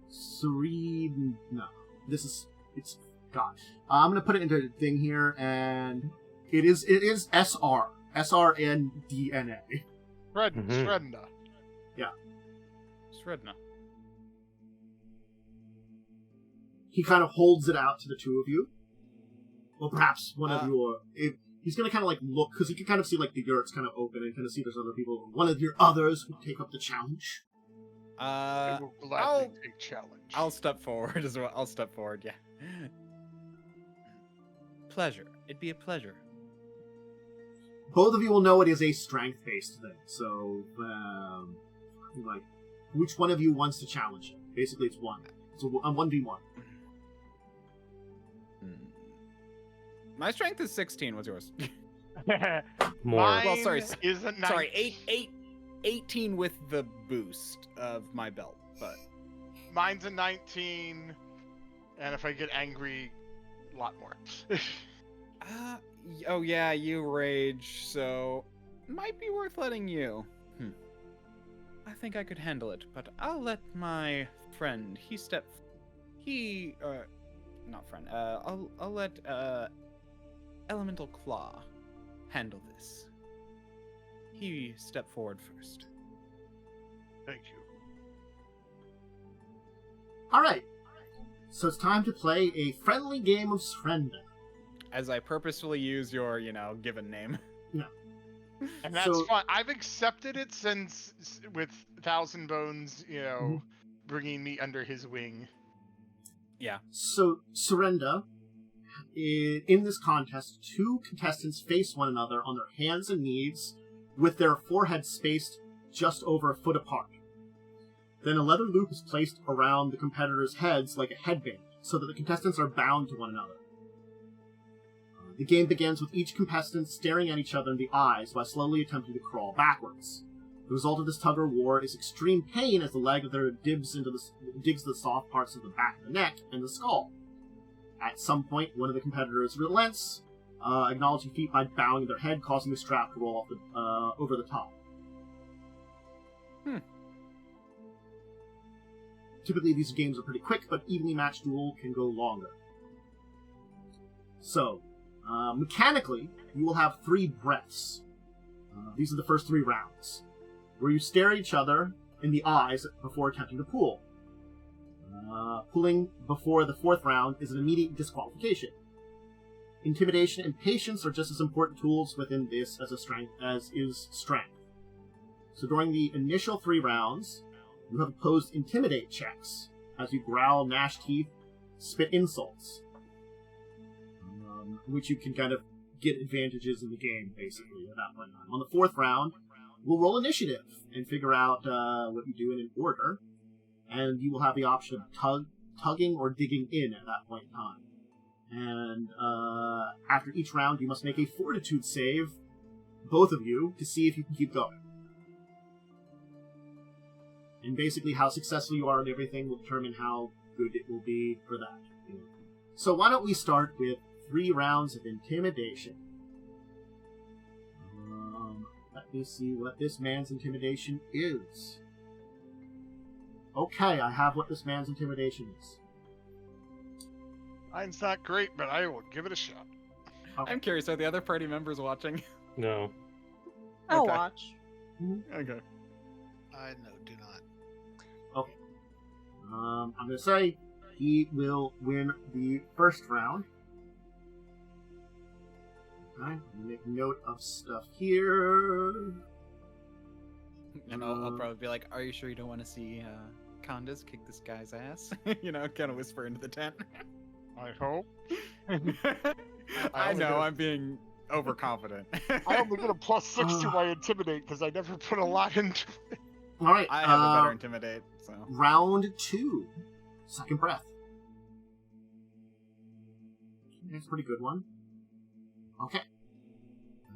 S1: Serena. It's God. I'm gonna put it into a thing here, and it is SR. SRNDNA.
S4: Srenda.
S1: Yeah.
S2: Sredna.
S1: He kind of holds it out to the two of you. Well, perhaps one of you, he's going to kind of like look, because he can kind of see like the yurts kind of open and kind of see there's other people. One of your others would take up the challenge.
S4: I will gladly take challenge.
S2: I'll step forward as well. I'll step forward, yeah. Pleasure. It'd be a pleasure.
S1: Both of you will know it is a strength-based thing, so, like, which one of you wants to challenge him? Basically, it's one. It's a 1v1.
S2: My strength is 16. What's yours?
S3: More.
S2: Well, sorry.
S4: Is it 19?
S2: Sorry, 18 with the boost of my belt, but...
S4: Mine's a 19, and if I get angry, a lot more.
S2: Oh yeah, you rage, so... Might be worth letting you. I think I could handle it, but I'll let my friend, not friend, I'll let, Elemental Claw handle this. He step forward first.
S4: Thank you.
S1: Alright. So it's time to play a friendly game of Srenda.
S2: As I purposefully use your, given name.
S1: Yeah.
S4: And that's fine. I've accepted it since, with Thousand Bones, bringing me under his wing.
S2: Yeah.
S1: So, Srenda, in this contest, two contestants face one another on their hands and knees, with their foreheads spaced just over a foot apart. Then a leather loop is placed around the competitors' heads like a headband, so that the contestants are bound to one another. The game begins with each contestant staring at each other in the eyes while slowly attempting to crawl backwards. The result of this tug-of-war is extreme pain as the leg of their digs the soft parts of the back of the neck and the skull. At some point, one of the competitors relents, acknowledging defeat by bowing their head, causing the strap to roll off over the top. Typically, these games are pretty quick, but evenly matched duel can go longer. So, mechanically, you will have 3 breaths. These are the first 3 rounds, where you stare at each other in the eyes before attempting to pull. Pulling before the 4th round is an immediate disqualification. Intimidation and patience are just as important tools within this as is strength. So during the initial 3 rounds, you have opposed intimidate checks as you growl, gnash teeth, spit insults, which you can kind of get advantages in the game, basically, at that point in time. On the 4th round, we'll roll initiative and figure out what you do in an order, and you will have the option of tugging or digging in at that point in time. And after each round, you must make a fortitude save, both of you, to see if you can keep going. And basically how successful you are in everything will determine how good it will be for that. So why don't we start with 3 rounds of intimidation. Let me see what this man's intimidation is. Okay, I have what this man's intimidation is.
S4: Mine's not great, but I will give it a shot.
S1: Okay.
S2: I'm curious, are the other party members watching?
S3: No.
S5: I'll
S2: Okay.
S5: watch.
S2: Okay.
S6: No, do not.
S1: Okay. I'm going to say he will win the first round. Okay, I'm going to make note of stuff here.
S2: And I'll probably be like, are you sure you don't want to see Khandes kick this guy's ass? Kind of whisper into the tent.
S4: I hope.
S2: I know, I'm being overconfident.
S4: I only get a +6 to my intimidate because I never put a lot into it.
S1: All right.
S2: I have a better intimidate, so.
S1: Round 2. Second breath. That's a pretty good one. Okay.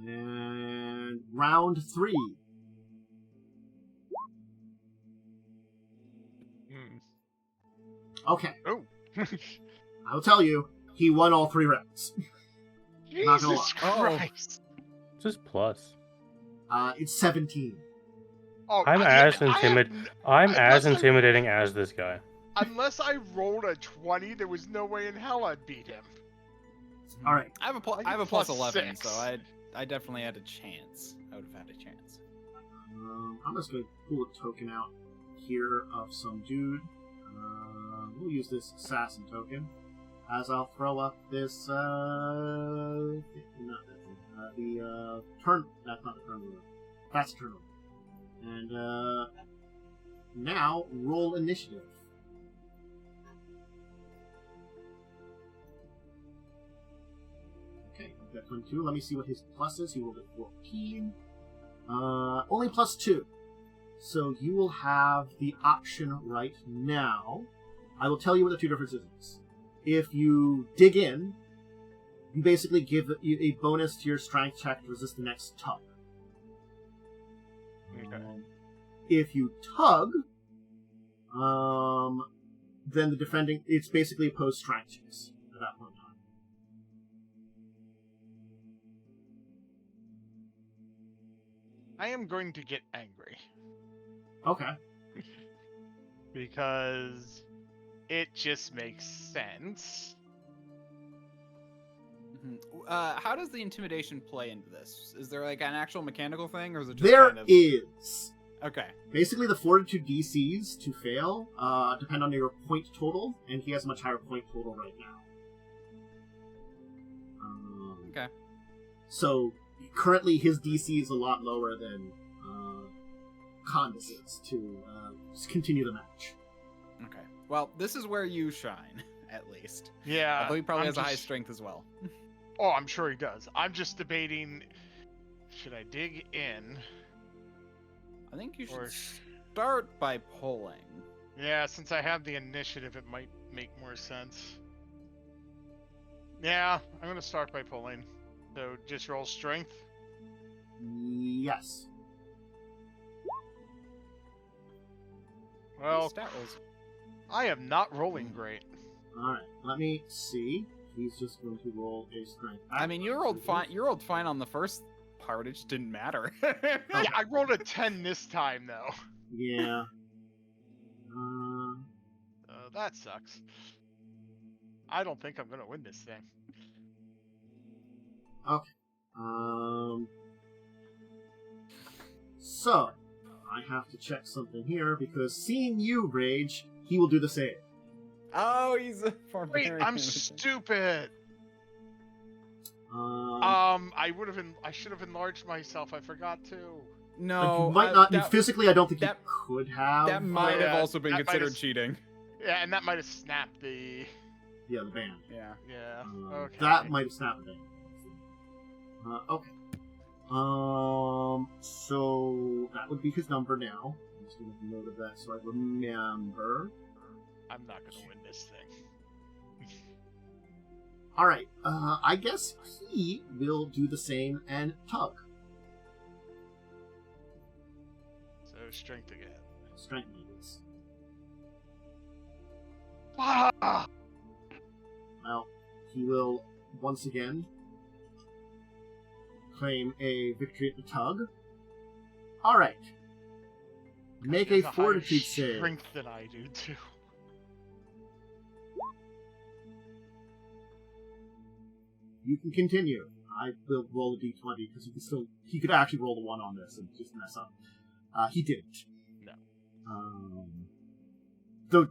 S1: And round 3. Okay.
S4: Oh.
S1: I will tell you, he won all 3 rounds. Not gonna
S4: Jesus
S2: lie.
S4: Christ.
S3: Just plus.
S1: It's 17.
S4: Oh,
S3: I'm as intimidating as this guy.
S4: Unless I rolled a 20, there was no way in hell I'd beat him.
S1: All right.
S2: I have a
S4: I get
S2: plus 11,
S4: +6.
S2: so I definitely had a chance. I would have had a chance.
S1: I'm just going to pull a token out here of some dude. We'll use this assassin token. As I'll throw up this, not that thing. The turn. That's not the turn order. That's turn order. And now roll initiative. Okay, I've got 22. Let me see what his plus is. He rolled at 14. Only +2. So you will have the option right now. I will tell you what the 2 differences is. If you dig in, you basically give a bonus to your strength check to resist the next tug.
S4: Okay.
S1: If you tug, then the defending, it's basically opposed strength checks at that point in time.
S4: I am going to get angry.
S1: Okay.
S4: Because it just makes sense.
S2: How does the intimidation play into this? Is there like an actual mechanical thing, or is it just
S1: There
S2: kind of...
S1: is.
S2: Okay.
S1: Basically, the fortitude DCs to fail depend on your point total, and he has a much higher point total right now.
S2: Okay.
S1: So, currently his DC is a lot lower than Khandes's to continue the match.
S2: Okay. Well, this is where you shine, at least.
S4: Yeah.
S2: Although he probably
S4: I'm
S2: has a high
S4: just-
S2: strength as well.
S4: Oh, I'm sure he does. I'm just debating, should I dig in?
S2: I think you should
S4: Or-
S2: start by pulling.
S4: Yeah, since I have the initiative, it might make more sense. Yeah, I'm gonna start by pulling. So just roll strength.
S1: Yes.
S4: Well,
S2: Stat rolls.
S4: I am not rolling great.
S1: Alright, let me see. He's just going to roll a strength.
S2: I mean, you rolled fine. You rolled fine on the first part. It just didn't matter.
S4: Yeah, I rolled a 10 this time though.
S1: Yeah.
S4: That sucks. I don't think I'm gonna win this thing.
S1: Okay. So, I have to check something here, because seeing you rage, he will do the same.
S2: Oh, he's a
S4: Wait,
S2: barbarian.
S4: I'm stupid. I should have enlarged myself. I forgot to.
S2: No,
S1: you might not.
S2: That,
S1: physically, I don't think
S2: that-
S1: you could have.
S2: that might have
S4: Yeah,
S2: also been
S4: that might
S2: considered
S4: have-
S2: cheating.
S4: Yeah, and that might have snapped the.
S1: Yeah, the band.
S2: Yeah.
S4: Yeah. Okay.
S1: That might have snapped the band. Okay. So that would be his number now. I'm just gonna make a note of that so I remember.
S4: I'm not gonna win this thing.
S1: All right. I guess he will do the same and tug.
S4: So strength again.
S1: Strength needs.
S4: Ah!
S1: Well, he will once again claim a victory at the tug. Alright. Make
S4: He
S1: a
S4: has
S1: fortitude
S4: higher
S1: save.
S4: strength than I do, too.
S1: You can continue. I will roll a d20 because he could actually roll the 1 on this and just mess up. He didn't.
S4: No.
S1: Though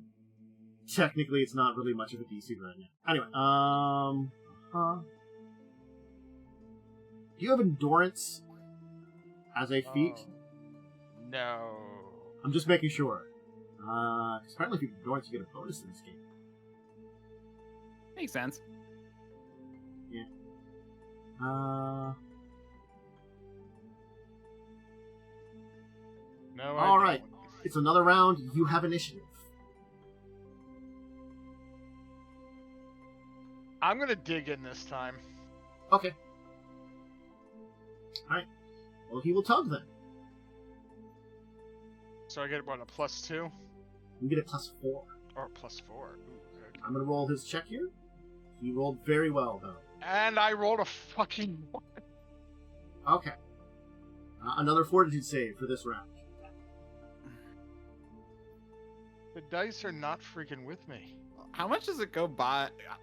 S1: technically it's not really much of a DC right now. Anyway, do you have endurance as a feat?
S4: No.
S1: I'm just making sure. 'Cause apparently if you have endurance, you get a bonus in this game.
S2: Makes sense.
S1: Yeah.
S4: No,
S1: All
S4: I
S1: right.
S4: don't.
S1: It's another round. You have initiative.
S4: I'm gonna dig in this time.
S1: Okay. Alright. Well, he will tug then.
S4: So I get, what, a +2?
S1: You get a +4.
S4: Or +4. Ooh, good.
S1: I'm going to roll his check here. He rolled very well, though.
S4: And I rolled a fucking 1.
S1: Okay. Another fortitude save for this round.
S4: The dice are not freaking with me.
S2: How much does it go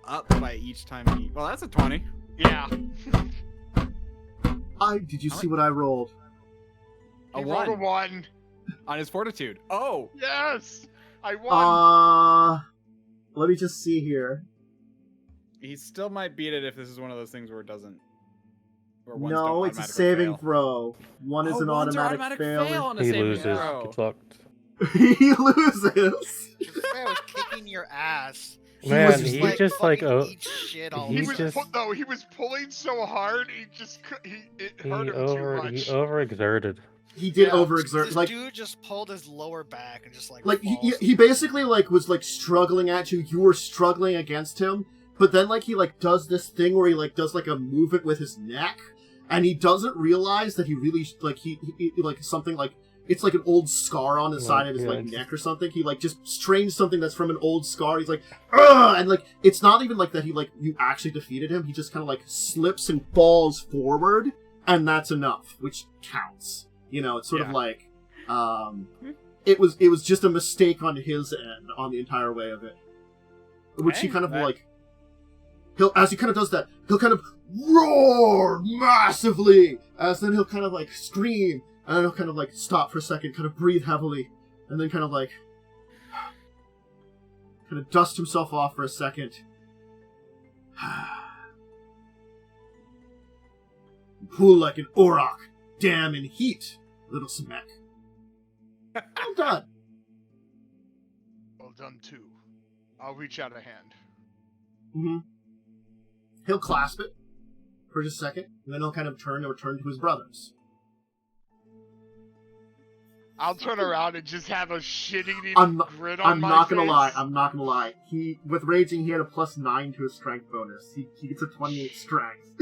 S2: up by each time he... Well, that's a 20.
S4: Yeah.
S1: Did you see what I rolled?
S2: A
S4: He rolled a
S2: 1
S4: 1.
S2: on his fortitude. Oh!
S4: Yes! I won!
S1: Let me just see here.
S2: He still might beat it if this is one of those things where it doesn't... Where ones
S1: No,
S2: don't
S1: it's a
S2: automatically
S1: saving
S2: fail.
S1: throw. One is an
S2: one's
S1: automatic fail.
S2: on a
S3: He
S2: saving
S3: loses.
S2: throw.
S3: Gets fucked.
S1: He loses.
S6: I was kicking your ass.
S3: Man,
S1: was
S3: he
S1: just
S3: just like
S6: fucking
S3: oh,
S6: eat shit all
S3: he
S4: He
S6: the
S4: was
S3: just-
S6: time.
S4: he was pulling so hard, it
S3: he
S4: hurt him too much.
S3: overexerted.
S1: He did
S4: Yeah.
S1: overexert.
S6: This
S1: Like,
S6: dude just pulled his lower back and just like
S1: he
S6: falls.
S1: basically was struggling at you. You were struggling against him, but then he does this thing where he does a movement with his neck, and he doesn't realize that he really he something it's like an old scar on the side of his neck or something. He just strains something that's from an old scar. He's like, ugh! And it's not even that he you actually defeated him. He just kind of slips and falls forward, and that's enough, which counts. It's sort of it was just a mistake on his end on the entire way of it. Which he kind of as he kind of does that, he'll kind of roar massively, as then he'll kind of scream, and then he'll kind of stop for a second, kind of breathe heavily, and then kind of dust himself off for a second. Pull like an auroch, damn in heat, little smack. Well done.
S4: Well done too. I'll reach out a hand.
S1: Mm-hmm. He'll clasp it for just a second, and then he'll kind of return to his brothers.
S4: I'll turn around and just have a shit-eating grin on
S1: I'm
S4: my
S1: not
S4: face.
S1: gonna lie. I'm not gonna lie. With raging, he had a +9 to his strength bonus. He gets a 28 strength.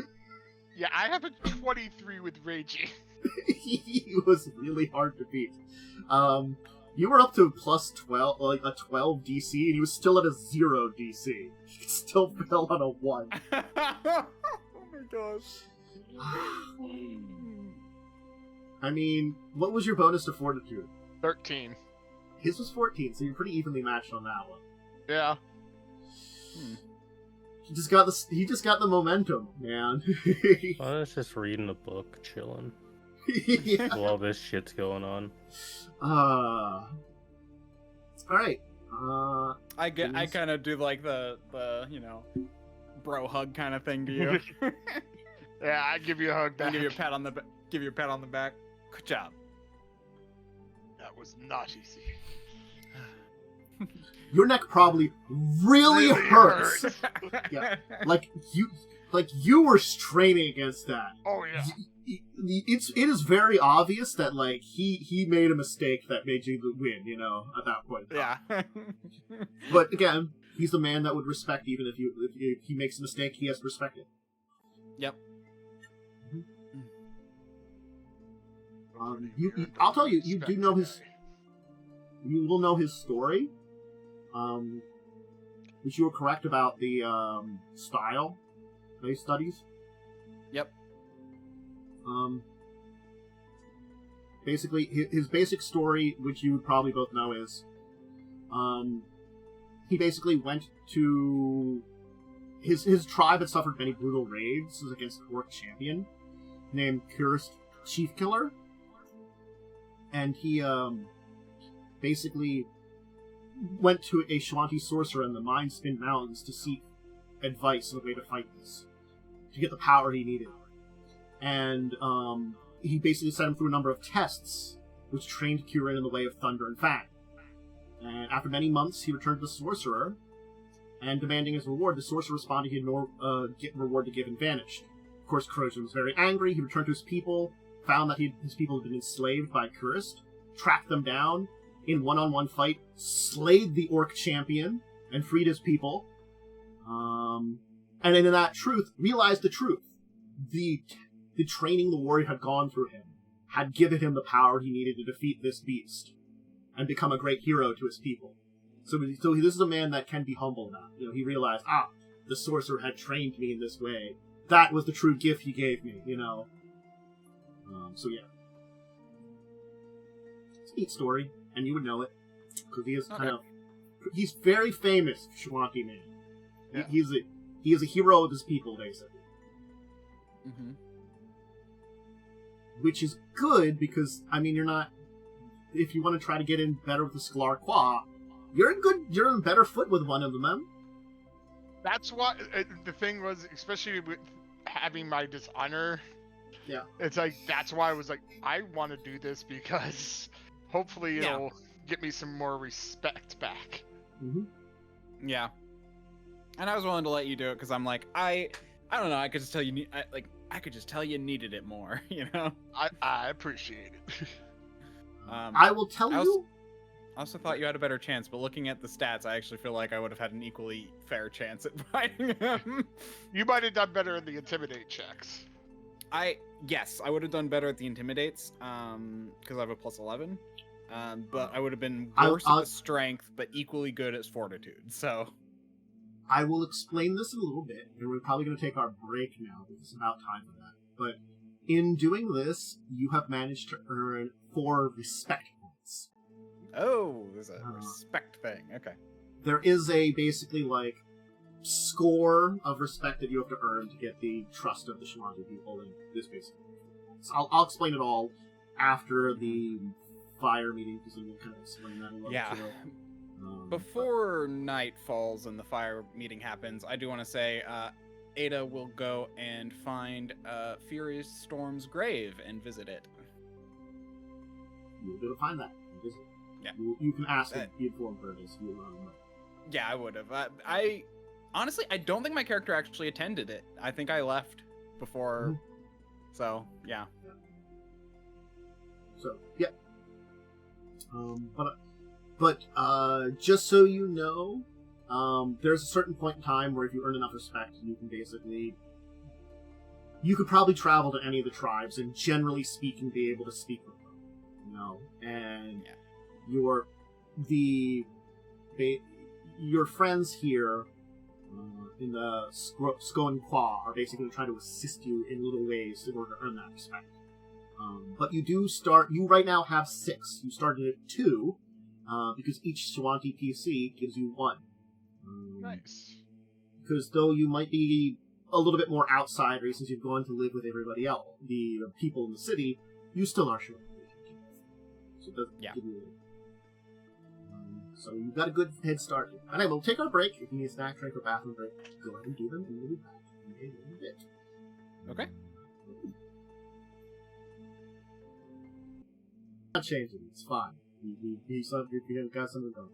S4: Yeah, I have a 23 with raging.
S1: He was really hard to beat. You were up to +12, a 12 DC, and he was still at a 0 DC. He still fell on a 1.
S2: Oh my gosh.
S1: I mean, what was your bonus to fortitude?
S4: 13.
S1: His was 14, so you're pretty evenly matched on that one.
S4: Yeah.
S1: He just got the momentum, man.
S3: I was just reading a book, chilling.
S1: Yeah.
S3: While this shit's going on.
S1: All right.
S2: I kind of do the bro hug kind of thing to you.
S4: Yeah, I give you a hug back.
S2: Give you a pat on the back. Good job.
S4: That was not easy.
S1: Your neck probably really hurts. Yeah, you were straining against that.
S4: Oh yeah.
S1: It is very obvious that he made a mistake that made you win. At that point.
S2: Yeah.
S1: But again, he's the man that would respect even if he makes a mistake, he has to respect it.
S2: Yep.
S1: I'll tell you, you do know his. You will know his story. which you were correct about the style that he studies.
S2: Yep.
S1: Basically, his basic story, which you probably both know, is he basically went to... His tribe had suffered many brutal raids against an orc champion named Kurist Chief Killer. And he basically went to a Shoanti sorcerer in the Mindspin Mountains to seek advice on the way to fight this, to get the power he needed. And he basically sent him through a number of tests, which trained Kirin in the way of Thunder and Fang. And after many months, he returned to the sorcerer, and demanding his reward, the sorcerer responded he had no reward to give and vanished. Of course, Corrosion was very angry. He returned to his people, found that his people had been enslaved by Kurist, tracked them down, in one-on-one fight, slayed the orc champion, and freed his people. And in that truth, realized the truth. The training the warrior had gone through him had given him the power he needed to defeat this beast and become a great hero to his people. So this is a man that can be humble now. You know, he realized, the sorcerer had trained me in this way. That was the true gift he gave me, you know. So yeah. It's a neat story, and you would know it. Because he is he's very famous, Shoanti man. Yeah. He is a hero of his people, basically.
S2: Mm-hmm.
S1: Which is good, because, I mean, you're not... If you want to try to get in better with the Sklar Qua, you're in better foot with one of them, man.
S4: That's what the thing was, especially with having my dishonor.
S1: Yeah.
S4: It's like, that's why I was like, I want to do this because hopefully it'll get me some more respect back.
S1: Mm-hmm.
S2: Yeah. And I was willing to let you do it because I'm like, I don't know, I could just tell you, I could just tell you needed it more, you know?
S4: I appreciate it.
S1: I will tell you.
S2: I also thought you had a better chance, but looking at the stats, I actually feel like I would have had an equally fair chance at fighting him.
S4: You might have done better in the Intimidate checks.
S2: Yes, I would have done better at the Intimidates, because I have a +11. But I would have been worse at the Strength, but equally good at Fortitude, so...
S1: I will explain this in a little bit, and we're probably going to take our break now, because it's about time for that. But in doing this, you have managed to earn 4 respect points.
S2: Oh, there's a respect thing. Okay.
S1: There is a basically score of respect that you have to earn to get the trust of the Shoanti people in this basically. So I'll explain it all after the fire meeting, because we'll kind of explain that a little bit.
S2: Before night falls and the fire meeting happens, I do want to say Ada will go and find Furious Storm's grave and visit it.
S1: You'll be able to find that and visit.
S2: Yeah.
S1: You can ask him. Be informed for this.
S2: Yeah, I would have. Honestly, I don't think my character actually attended it. I think I left before. Mm-hmm. So, yeah.
S1: So, yeah. But just so you know, there's a certain point in time where if you earn enough respect, you can basically... You could probably travel to any of the tribes and, generally speaking, be able to speak with them. You know? And your friends here in the Skoan Qua are basically trying to assist you in little ways in order to earn that respect. But you right now have 6. You started at 2, because each Shoanti PC gives you 1.
S4: Nice. Because
S1: though you might be a little bit more outsider since you've gone to live with everybody else, the people in the city, you still are Shoanti. So it doesn't give you so you've got a good head start. And we'll take our break. If you need a snack, drink, or bathroom break, go ahead and do them, and we'll be back in a little bit.
S2: Okay.
S1: Not changing. It's fine. He got something going.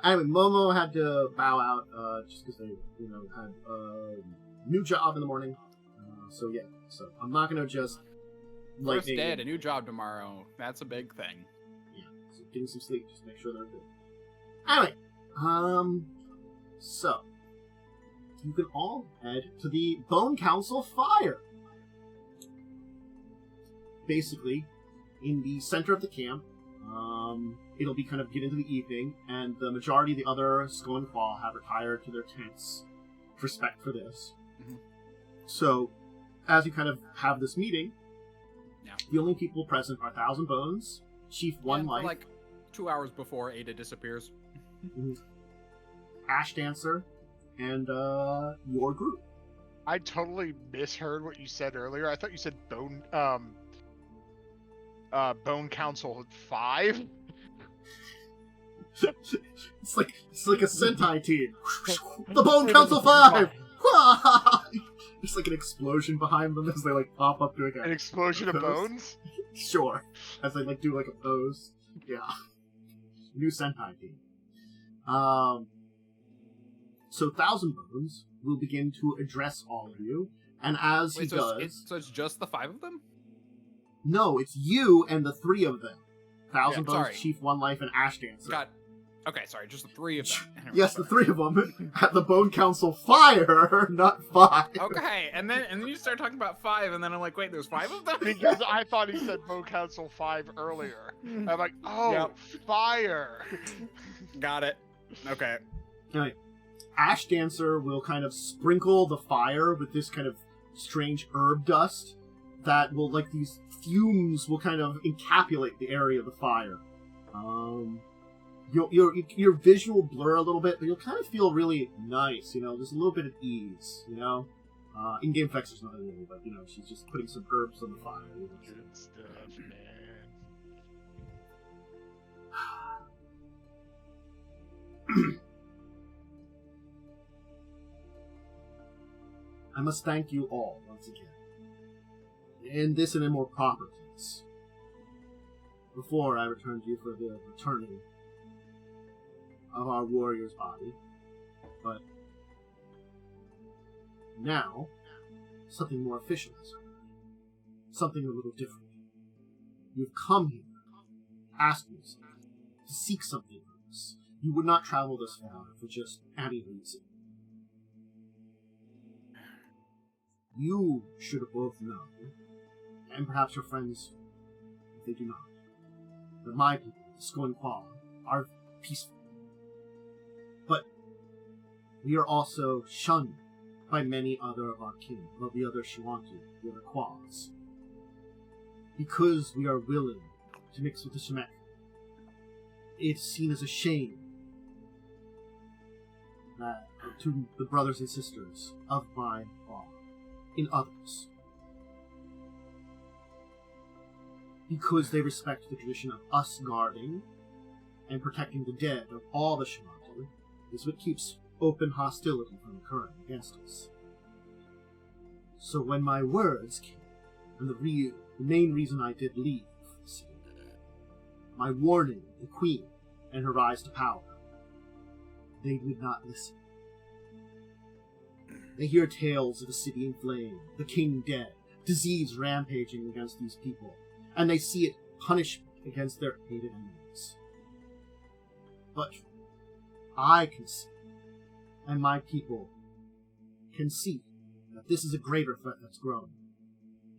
S1: Anyway, Momo had to bow out just because they, had a new job in the morning. So yeah. So I'm not gonna just
S2: first day at a new job tomorrow. That's a big thing.
S1: Yeah. So getting some sleep, just make sure they're good. Anyway, so you can all head to the Bone Council Fire. Basically, in the center of the camp, It'll be kind of get into the evening, and the majority of the other Skull and Claw have retired to their tents. Respect for this.
S2: Mm-hmm.
S1: So, as you kind of have this meeting,
S2: yeah.
S1: The only people present are Thousand Bones, Chief One Life,
S2: like 2 hours before Ada disappears.
S1: Ash Dancer, and your group.
S4: I totally misheard what you said earlier. I thought you said Bone Council had 5.
S1: It's like a Sentai team. The Bone Council 5. There's like an explosion behind them as they like pop up doing
S4: an explosion of bones.
S1: Sure, as they like do like a pose. Yeah, new Sentai team. So Thousand Bones will begin to address all of you, and as he does,
S2: so it's just the 5 of them.
S1: No, it's you and the 3 of them. Thousand Bones,
S2: sorry.
S1: Chief One Life, and Ash Dancer.
S2: Okay, sorry, just the 3 of them.
S1: Yes, the 3 of them at the Bone Council fire, not 5.
S2: Okay, and then you start talking about 5, and then I'm like, wait, there's 5 of them?
S4: Because I thought he said Bone Council 5 earlier. I'm like, oh, yep. Fire.
S2: Got it. Okay.
S1: Anyway, Ash Dancer will kind of sprinkle the fire with this kind of strange herb dust that will, like, these fumes will kind of encapsulate the area of the fire. Your visual blur a little bit, but you'll kind of feel really nice, you know, there's a little bit of ease, you know? In-game effects there's nothing really, but, you know, she's just putting some herbs on the fire. You know?
S4: Good stuff, man.
S1: I must thank you all once again. In this and in more proper case. Before I return to you for the returning of our warrior's body. But now, something more official has happened. Something a little different. You've come here, asked me something, to seek something from us. You would not travel this far for just any reason. You should have both known, and perhaps your friends, if they do not, that my people, the Skull and Claw, are peaceful. But we are also shunned by many other of our kin, of the other Shoanti, the other Quas. Because we are willing to mix with the Shemek, it's seen as a shame that to the brothers and sisters of my Claw in others. Because they respect the tradition of us guarding and protecting the dead of all the Shoanti, is what keeps open hostility from occurring against us. So when my words came, and the main reason I did leave the city, my warning the Queen and her rise to power, they would not listen. They hear tales of the city in flame, the king dead, disease rampaging against these people, and they see it punishment against their hated enemies. But I can see, and my people can see, that this is a greater threat that's growing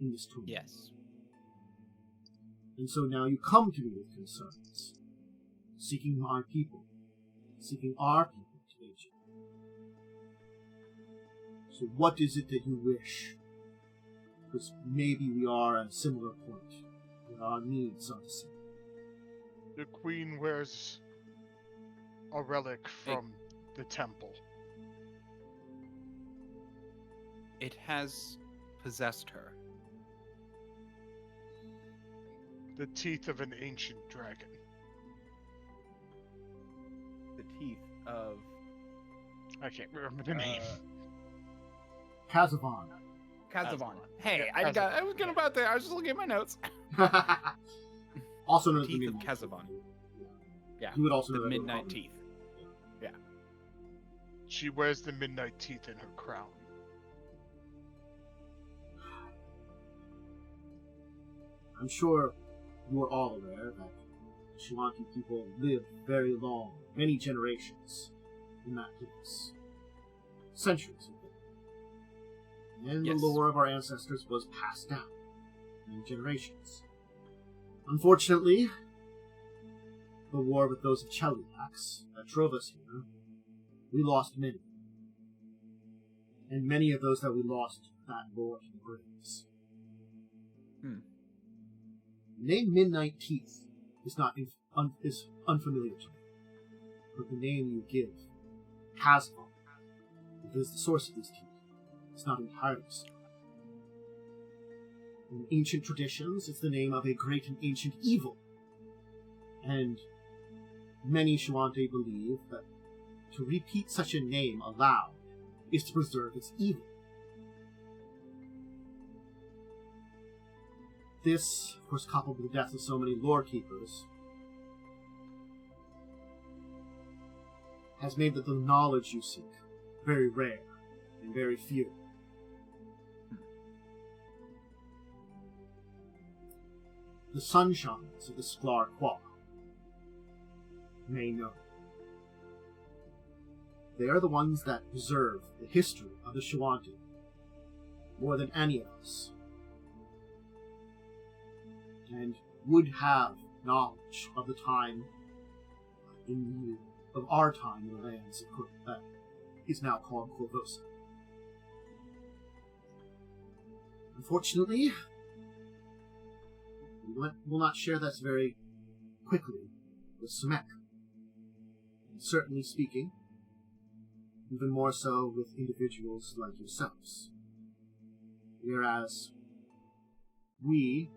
S1: in this tournament.
S2: Yes.
S1: And so now you come to me with concerns, seeking my people, seeking our people to aid you. So what is it that you wish? Because maybe we are at a similar point, where our needs are the same.
S4: The Queen wears a relic from the temple.
S2: It has possessed her.
S4: The teeth of an ancient dragon.
S2: The teeth of...
S4: I can't remember the name.
S1: Kazavan.
S2: Kazavan. Hey,
S4: Yeah,
S2: I was going about there. I was just looking at my notes.
S1: Also known as the
S2: Teeth of
S1: Midnight
S2: Kazavan.
S1: Teeth.
S2: Yeah.
S1: You would also
S2: The
S1: know that
S2: midnight teeth. Yeah.
S4: She wears the midnight teeth in her crown.
S1: I'm sure you are all aware that Shoanti people live very long, many generations in that place. Centuries of it. And
S2: Yes.
S1: the lore of our ancestors was passed down many generations. Unfortunately, the war with those of Cheliax that drove us here, we lost many. And many of those that we lost that war to the graves. The name Midnight Teeth is unfamiliar to me, but the name you give, Hasval, if it is the source of these teeth, is not entirely so. In ancient traditions, it's the name of a great and ancient evil, and many Shoanti believe that to repeat such a name aloud is to preserve its evil. This, of course, coupled with the death of so many lore keepers, has made the knowledge you seek very rare and very few. The sunshines of the Sklar Qua may know. They are the ones that preserve the history of the Shoanti more than any of us, and would have knowledge of the time of our time in the lands that is now called Korvosa. Unfortunately, we will not share this very quickly with Sumek. And certainly speaking, even more so with individuals like yourselves. Whereas we,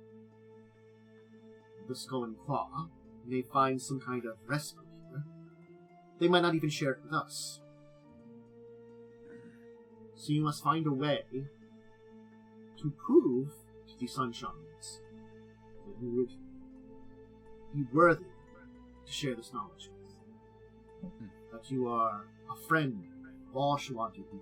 S1: the Skull and Claw, may find some kind of respite here, they might not even share it with us. So you must find a way to prove to the Sunshines that you would be worthy to share this knowledge with. That you are a friend of all Shoanti people.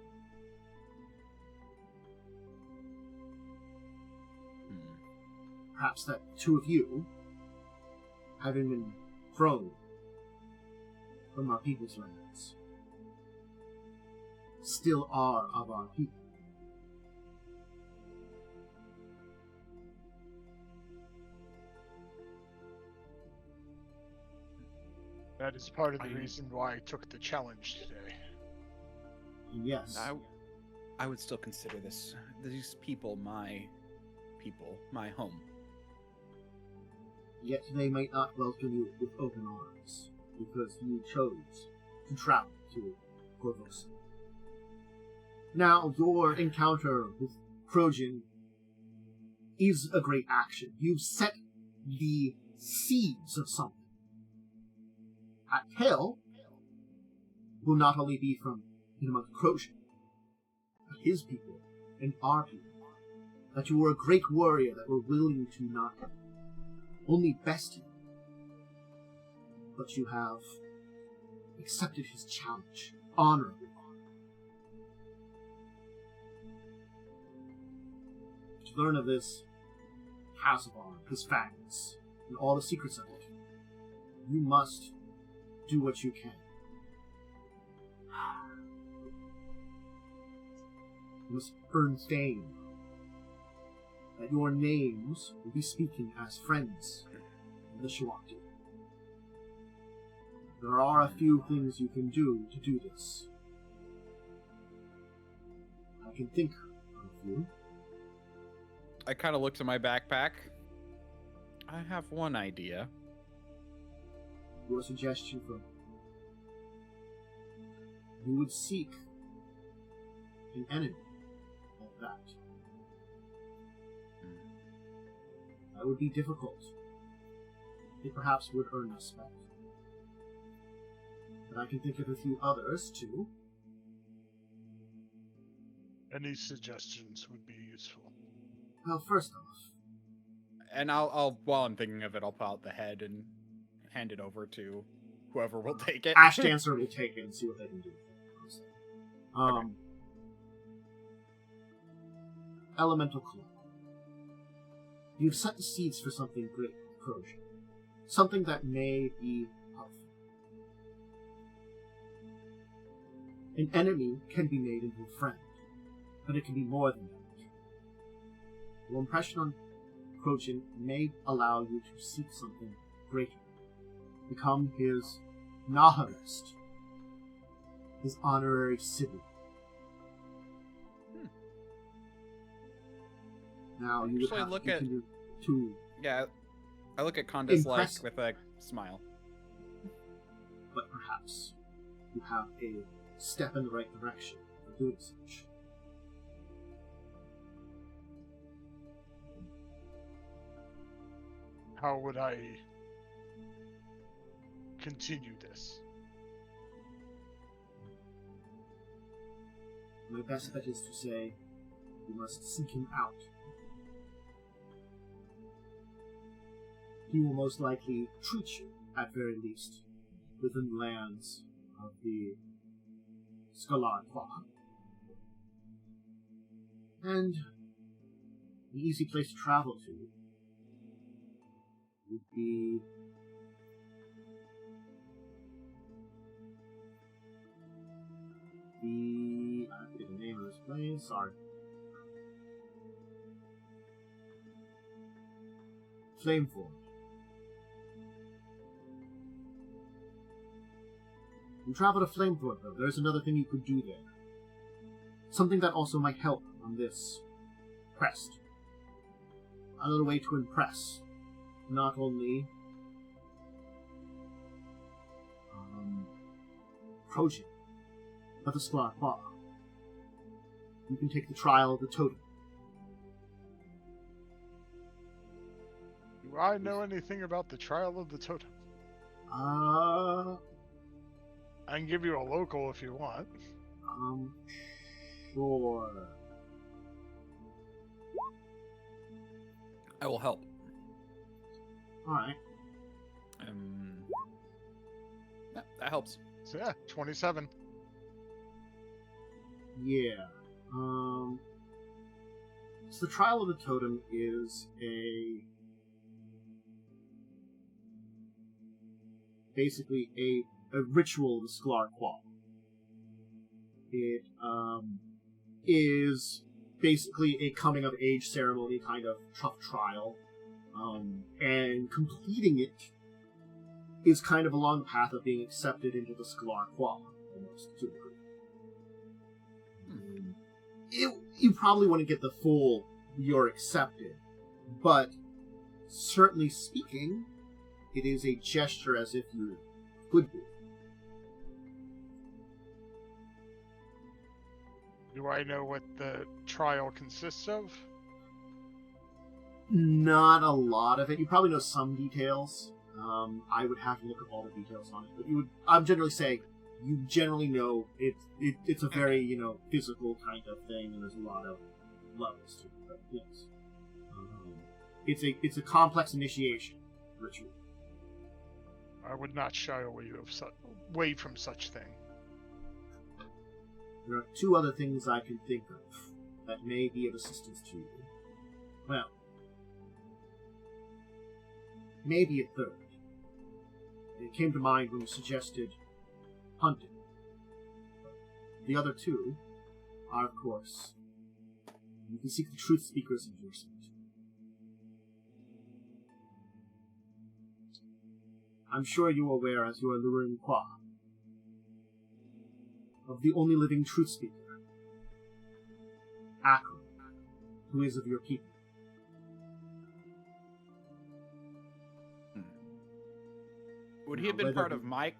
S1: Perhaps that two of you, having been thrown from our people's lands, still are of our people.
S4: That is part of the reason why I took the challenge today.
S1: And yes,
S2: I would still consider these people, my home.
S1: Yet they might not welcome you with open arms, because you chose to travel to Korvosa. Now, your encounter with Krojan is a great action. You've set the seeds of something. At Tail will not only be from among Krojan, but his people and our people. That you were a great warrior that were willing to not only best him, but you have accepted his challenge honorably. To learn of this Aasimar, his fangs, and all the secrets of it, you must do what you can. You must earn fame. That your names will be speaking as friends of the Shoanti. There are a few things you can do to do this. I can think of a few.
S2: I kind of looked at my backpack. I have one idea.
S1: Your suggestion for you would seek an enemy like that. That would be difficult. It perhaps would earn respect. But I can think of a few others, too.
S4: Any suggestions would be useful.
S1: Well, first off...
S2: And I'll while I'm thinking of it, I'll pull out the head and hand it over to whoever will take it.
S1: Ash Dancer will take it and see what they can do.
S2: Okay.
S1: Elemental Claw. You've set the seeds for something great, Krojan. Something that may be helpful. An enemy can be made into a friend, but it can be more than that. Your impression on Krojan may allow you to seek something greater. become his Naharist, his honorary civil. Now you would have to continue to...
S2: Yeah, I look at Khandes
S1: Impress-
S2: with a smile.
S1: But perhaps you have a step in the right direction for doing such.
S4: How would I continue this?
S1: My best bet is to say, you must seek him out. He will most likely treat you, at very least, within the lands of the Scholar Qua. And an easy place to travel to would be I have to get the name of this place, sorry. Flameford. You travel to Flameford, though. There's another thing you could do there. Something that also might help on this quest. A little way to impress not only Trojan, but the Sklar Qua. You can take the trial of the totem.
S4: Do I know anything about the trial of the totem? I can give you a local if you want.
S1: Sure.
S2: I will help.
S1: Alright.
S2: Yeah, that helps.
S4: So yeah, 27.
S1: Yeah. So the trial of the totem is basically a ritual of the Sklar Qua. It is basically a coming of age ceremony kind of tough trial. And completing it is kind of along the path of being accepted into the Sklar Qua, almost to a degree. You probably wouldn't get the full "you're accepted," but certainly speaking, it is a gesture as if you could be.
S4: Do I know what the trial consists of?
S1: Not a lot of it. You probably know some details. I would have to look at all the details on it, but I'm generally saying you generally know it's a very physical kind of thing, and there's a lot of levels to it. But yes, it's a complex initiation ritual.
S4: I would not shy away from such thing.
S1: There are two other things I can think of that may be of assistance to you. Well, maybe a third. It came to mind when you suggested hunting. The other two are, of course, you can seek the Truth Speaker's endorsement. I'm sure you are aware, as you are Lurin Qua, of the only living Truth Speaker, Akron, who is of your people.
S2: Would he have been part of my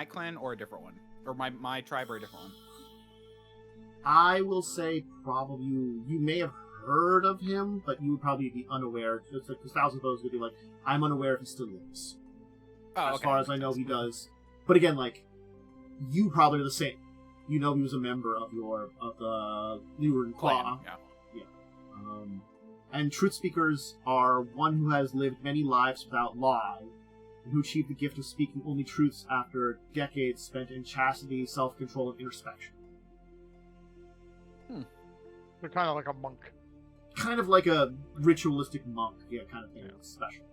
S2: clan or a different one? Or my tribe or a different one?
S1: I will say probably you may have heard of him, but you would probably be unaware. Just like 1,000 of those would be like, I'm unaware if he still lives.
S2: Oh,
S1: as far as I know, he does. But again, you probably are the same. You know he was a member of the Lurin Qua. Yeah. And Truth Speakers are one who has lived many lives without lie, and who achieved the gift of speaking only truths after decades spent in chastity, self-control, and introspection.
S4: They're kind of like a monk.
S1: Kind of like a ritualistic monk, kind of thing. Yeah. It's special.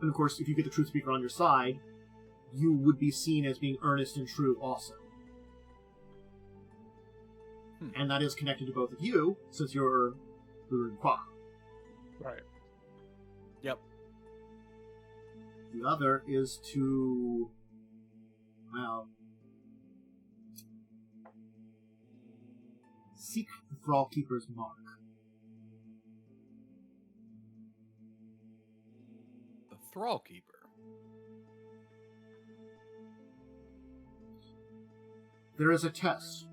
S1: And of course, if you get the Truth Speaker on your side, you would be seen as being earnest and true also. And that is connected to both of you, since you're Lurin Qua.
S4: Right.
S2: Yep.
S1: The other is to, well, seek the Thrall Keeper's mark.
S2: The Thrall Keeper.
S1: There is a test.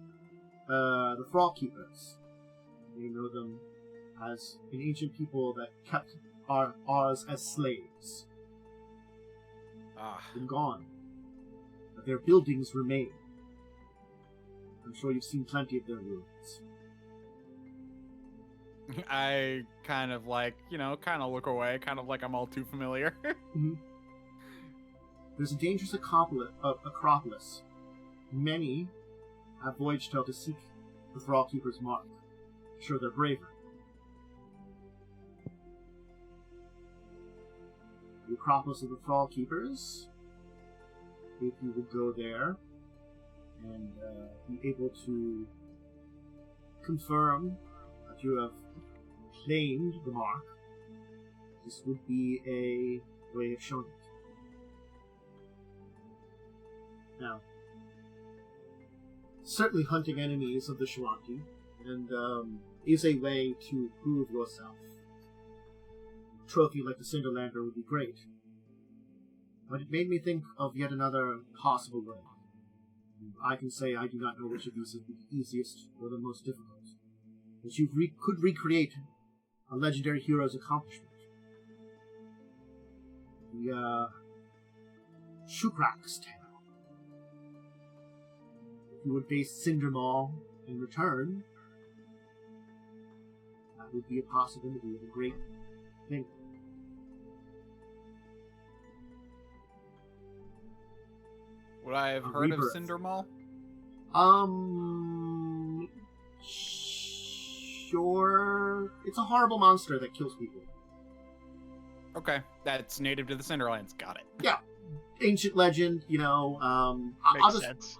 S1: The Thrall Keepers, you know them as an ancient people that kept ours as slaves. Been gone. But their buildings remain. I'm sure you've seen plenty of their ruins.
S2: I kind of look away, kind of like I'm all too familiar.
S1: Mm-hmm. There's a dangerous Acropolis. Many have voyaged out to seek the Thrall Keeper's mark. I'm sure they're braver. The Acropolis of the Thrall Keepers. If you would go there and be able to confirm that you have claimed the mark, this would be a way of showing it. Now, certainly hunting enemies of the Shoanti, and is a way to prove yourself. A trophy like the Cinderlander would be great, but it made me think of yet another possible way. I can say I do not know which of these is the easiest or the most difficult, but you could recreate a legendary hero's accomplishment. The Shukrak's tale. If you would face Cindermaw in return, that would be a possibility of a great thing.
S2: Would I have heard of Cindermaw?
S1: Sure. It's a horrible monster that kills people.
S2: Okay, that's native to the Cinderlands. Got it.
S1: Yeah, ancient legend. You know,
S4: Makes sense.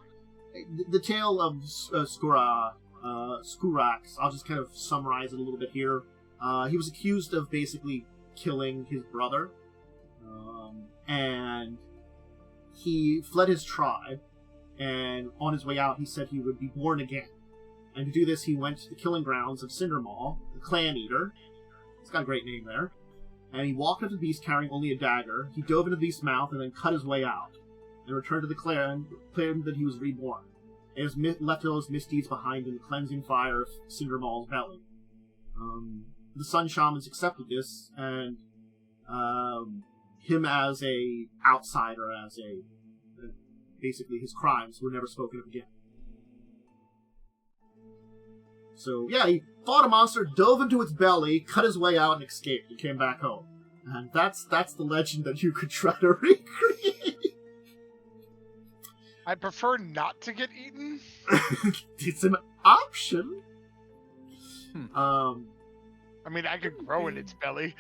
S1: The tale of Skurax. I'll just kind of summarize it a little bit here. He was accused of basically killing his brother, and he fled his tribe. And on his way out, he said he would be born again. And to do this, he went to the killing grounds of Cindermaw, the Clan Eater. It's got a great name there. And he walked up to the beast carrying only a dagger. He dove into the beast's mouth and then cut his way out. And returned to the clan, claimed that he was reborn. And has left all his misdeeds behind in the cleansing fire of Cindermaw's belly. The Sun Shamans accepted this, and him as a outsider, basically his crimes were never spoken of again. So, yeah, he fought a monster, dove into its belly, cut his way out, and escaped, and came back home. And that's the legend that you could try to recreate.
S4: I prefer not to get eaten.
S1: It's an option.
S4: I mean, I could grow in its belly.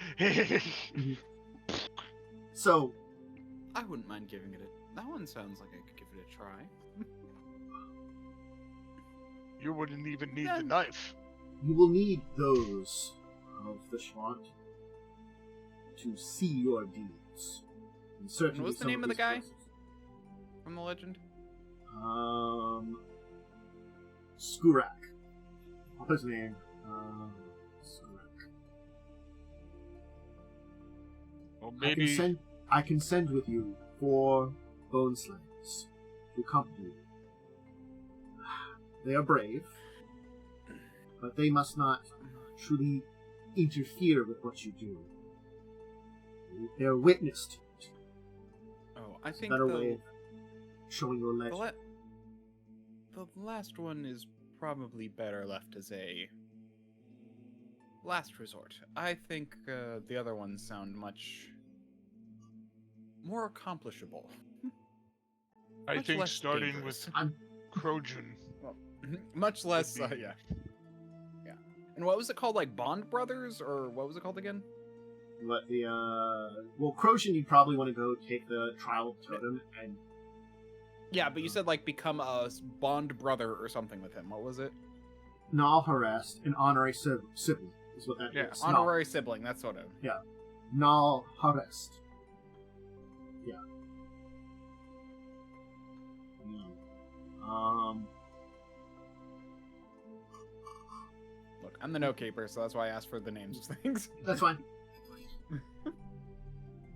S1: So,
S2: I wouldn't mind giving it that one sounds like I could give it a try.
S4: You wouldn't even need the knife.
S1: You will need those of the Shoanti to see your deeds.
S2: And what's the name of the guy from the legend?
S1: Skurak. What's his name? Skurak.
S4: Well, maybe
S1: I can send with you 4 bone slaves to accompany you. They are brave, but they must not truly interfere with what you do. They're witness to it.
S2: Oh, I
S1: It's
S2: think
S1: a better way of showing your legend.
S2: The last one is probably better left as a last resort. I think the other ones sound much more accomplishable.
S4: I think
S2: less
S4: starting
S2: dangerous.
S4: with Krojan.
S2: Much less, yeah. And what was it called, like Bond Brothers, or what was it called again?
S1: What well, Krojan, you'd probably want to go take the trial totem and.
S2: Yeah, but you said like become a Bond brother or something with him. What was it?
S1: Nal Harest, an honorary sibling, is what that
S2: Yeah,
S1: is.
S2: honorary sibling. That's what it.
S1: Yeah, Nal Harest.
S2: Look, I'm the note keeper, so that's why I asked for the names of things.
S1: That's fine.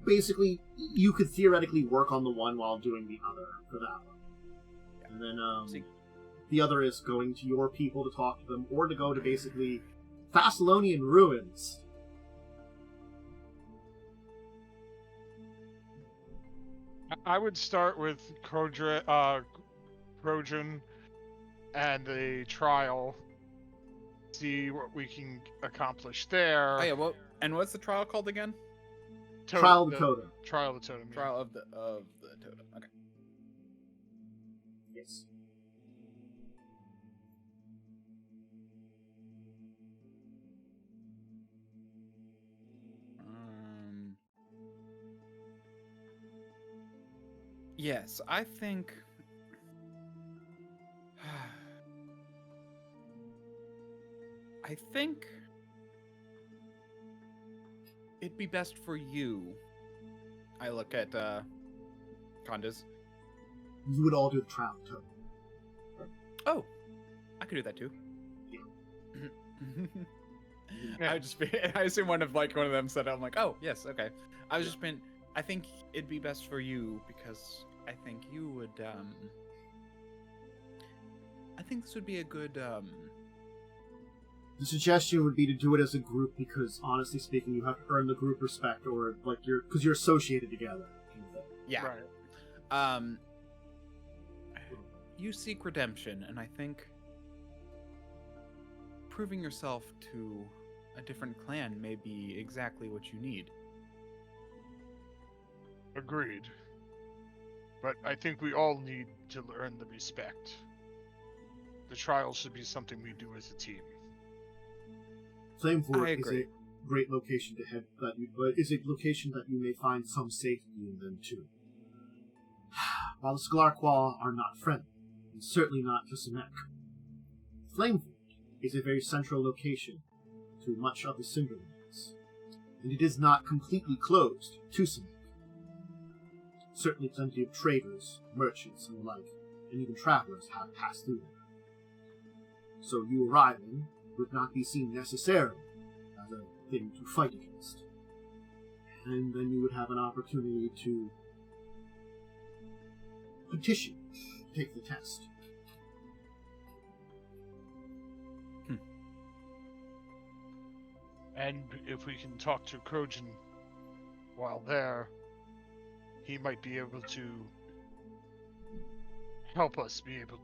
S1: Basically, you could theoretically work on the one while doing the other for that one.
S2: Yeah.
S1: And then the other is going to your people to talk to them, or to go to basically Thessalonian ruins.
S4: I would start with Trojan and the trial. See what we can accomplish there.
S2: Oh yeah, and what's the trial called again?
S1: Trial of the Totem.
S4: Trial of the Totem.
S2: Trial of the Totem. Okay.
S1: Yes.
S2: Yes, I think. I think it'd be best for you. I look at Khandes.
S1: You would all do the trial of the Totem.
S2: Oh, I could do that too.
S4: Yeah.
S2: I assume one of them said it. I'm like, oh yes, okay. I think it'd be best for you because I think you would. I think this would be a good.
S1: The suggestion would be to do it as a group because, honestly speaking, you have to earn the group respect, or because you're associated together.
S2: Yeah.
S4: Right.
S2: You seek redemption, and I think proving yourself to a different clan may be exactly what you need.
S4: Agreed. But I think we all need to earn the respect. The trial should be something we do as a team.
S1: Flamefort is a great location to head, but is a location that you may find some safety in them too. While the Sklarquaw are not friendly, and certainly not to Semek, Flamefort is a very central location to much of the Cinderlands, and it is not completely closed to Semek. Certainly plenty of traders, merchants, and the like, and even travelers have passed through there. So you arriving would not be seen necessarily as a thing to fight against. And then you would have an opportunity to petition to take the test.
S4: And if we can talk to Trojan while there, he might be able to help us be able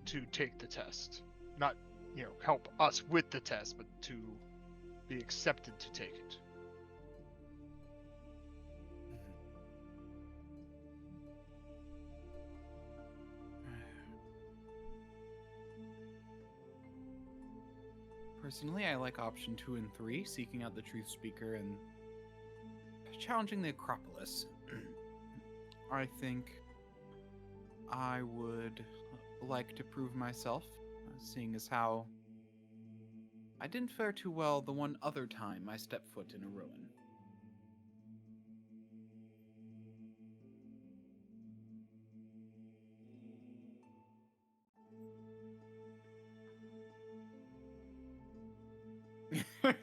S4: to take the test. Not, help us with the test, but to be accepted to take it.
S2: Personally, I like option 2 and 3, seeking out the truth speaker and challenging the Acropolis. I think I would like to prove myself, seeing as how I didn't fare too well the one other time I stepped foot in a ruin.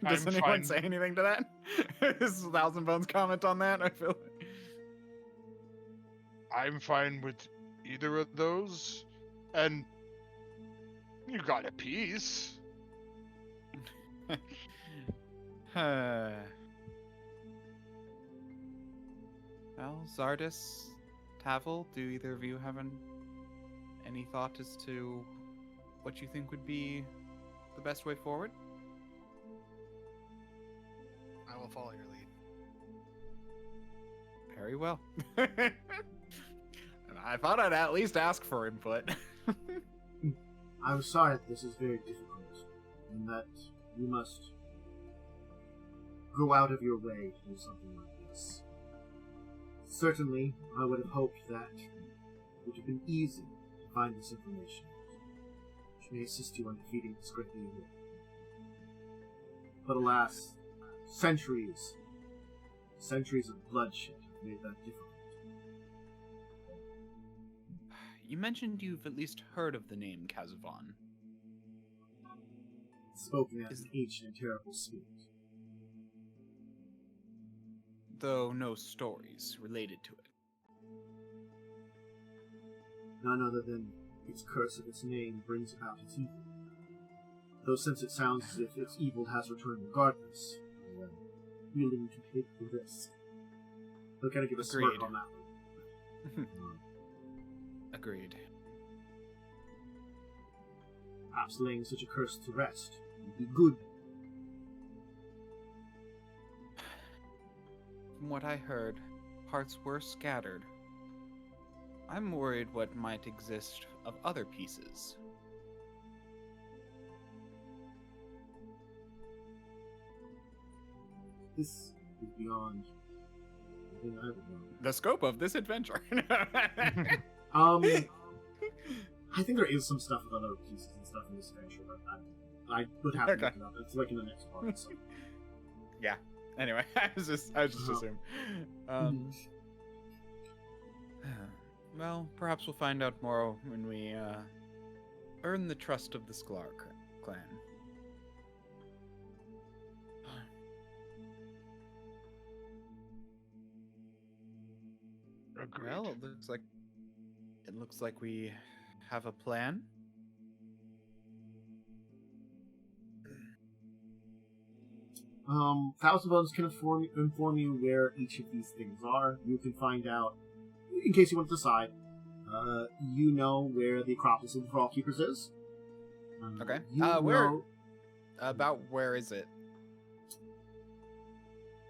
S2: Does anyone say anything to that? Is Thousand Bones comment on that? I feel like
S4: I'm fine with either of those, and you got a piece.
S2: Well, Zardris, Tavel, do either of you have any thought as to what you think would be the best way forward?
S6: I will follow your lead.
S2: Very well. I thought I'd at least ask for input.
S1: I'm sorry that this is very difficult, and that you must go out of your way to do something like this. Certainly, I would have hoped that it would have been easy to find this information, which may assist you in defeating this great evil. But alas, centuries of bloodshed have made that difficult.
S2: you mentioned you've at least heard of the name Kazavan.
S1: Spoken as an ancient and terrible spirit.
S2: Though no stories related to it.
S1: None other than its curse of its name brings about its evil. Though since it sounds as if its evil has returned regardless, I am willing to take the risk. They'll kind of give a smirk on that one.
S2: Agreed.
S1: Perhaps laying such a curse to rest would be good.
S2: From what I heard, parts were scattered. I'm worried what might exist of other pieces.
S1: This is beyond anything I would know.
S2: The scope of this adventure.
S1: I think there is some stuff with other pieces and stuff in this adventure, but I would have to look it up. It's like in the next part. So.
S2: Yeah. Anyway, I was just assuming. Well, perhaps we'll find out more when we earn the trust of the Sklar clan.
S4: Agreed.
S2: Well, it looks like we have a plan.
S1: Thousand Bones can inform you where each of these things are. You can find out, in case you want to decide, you know where the Acropolis of the Thrall Keepers is.
S2: Okay.
S1: Where?
S2: Where is it?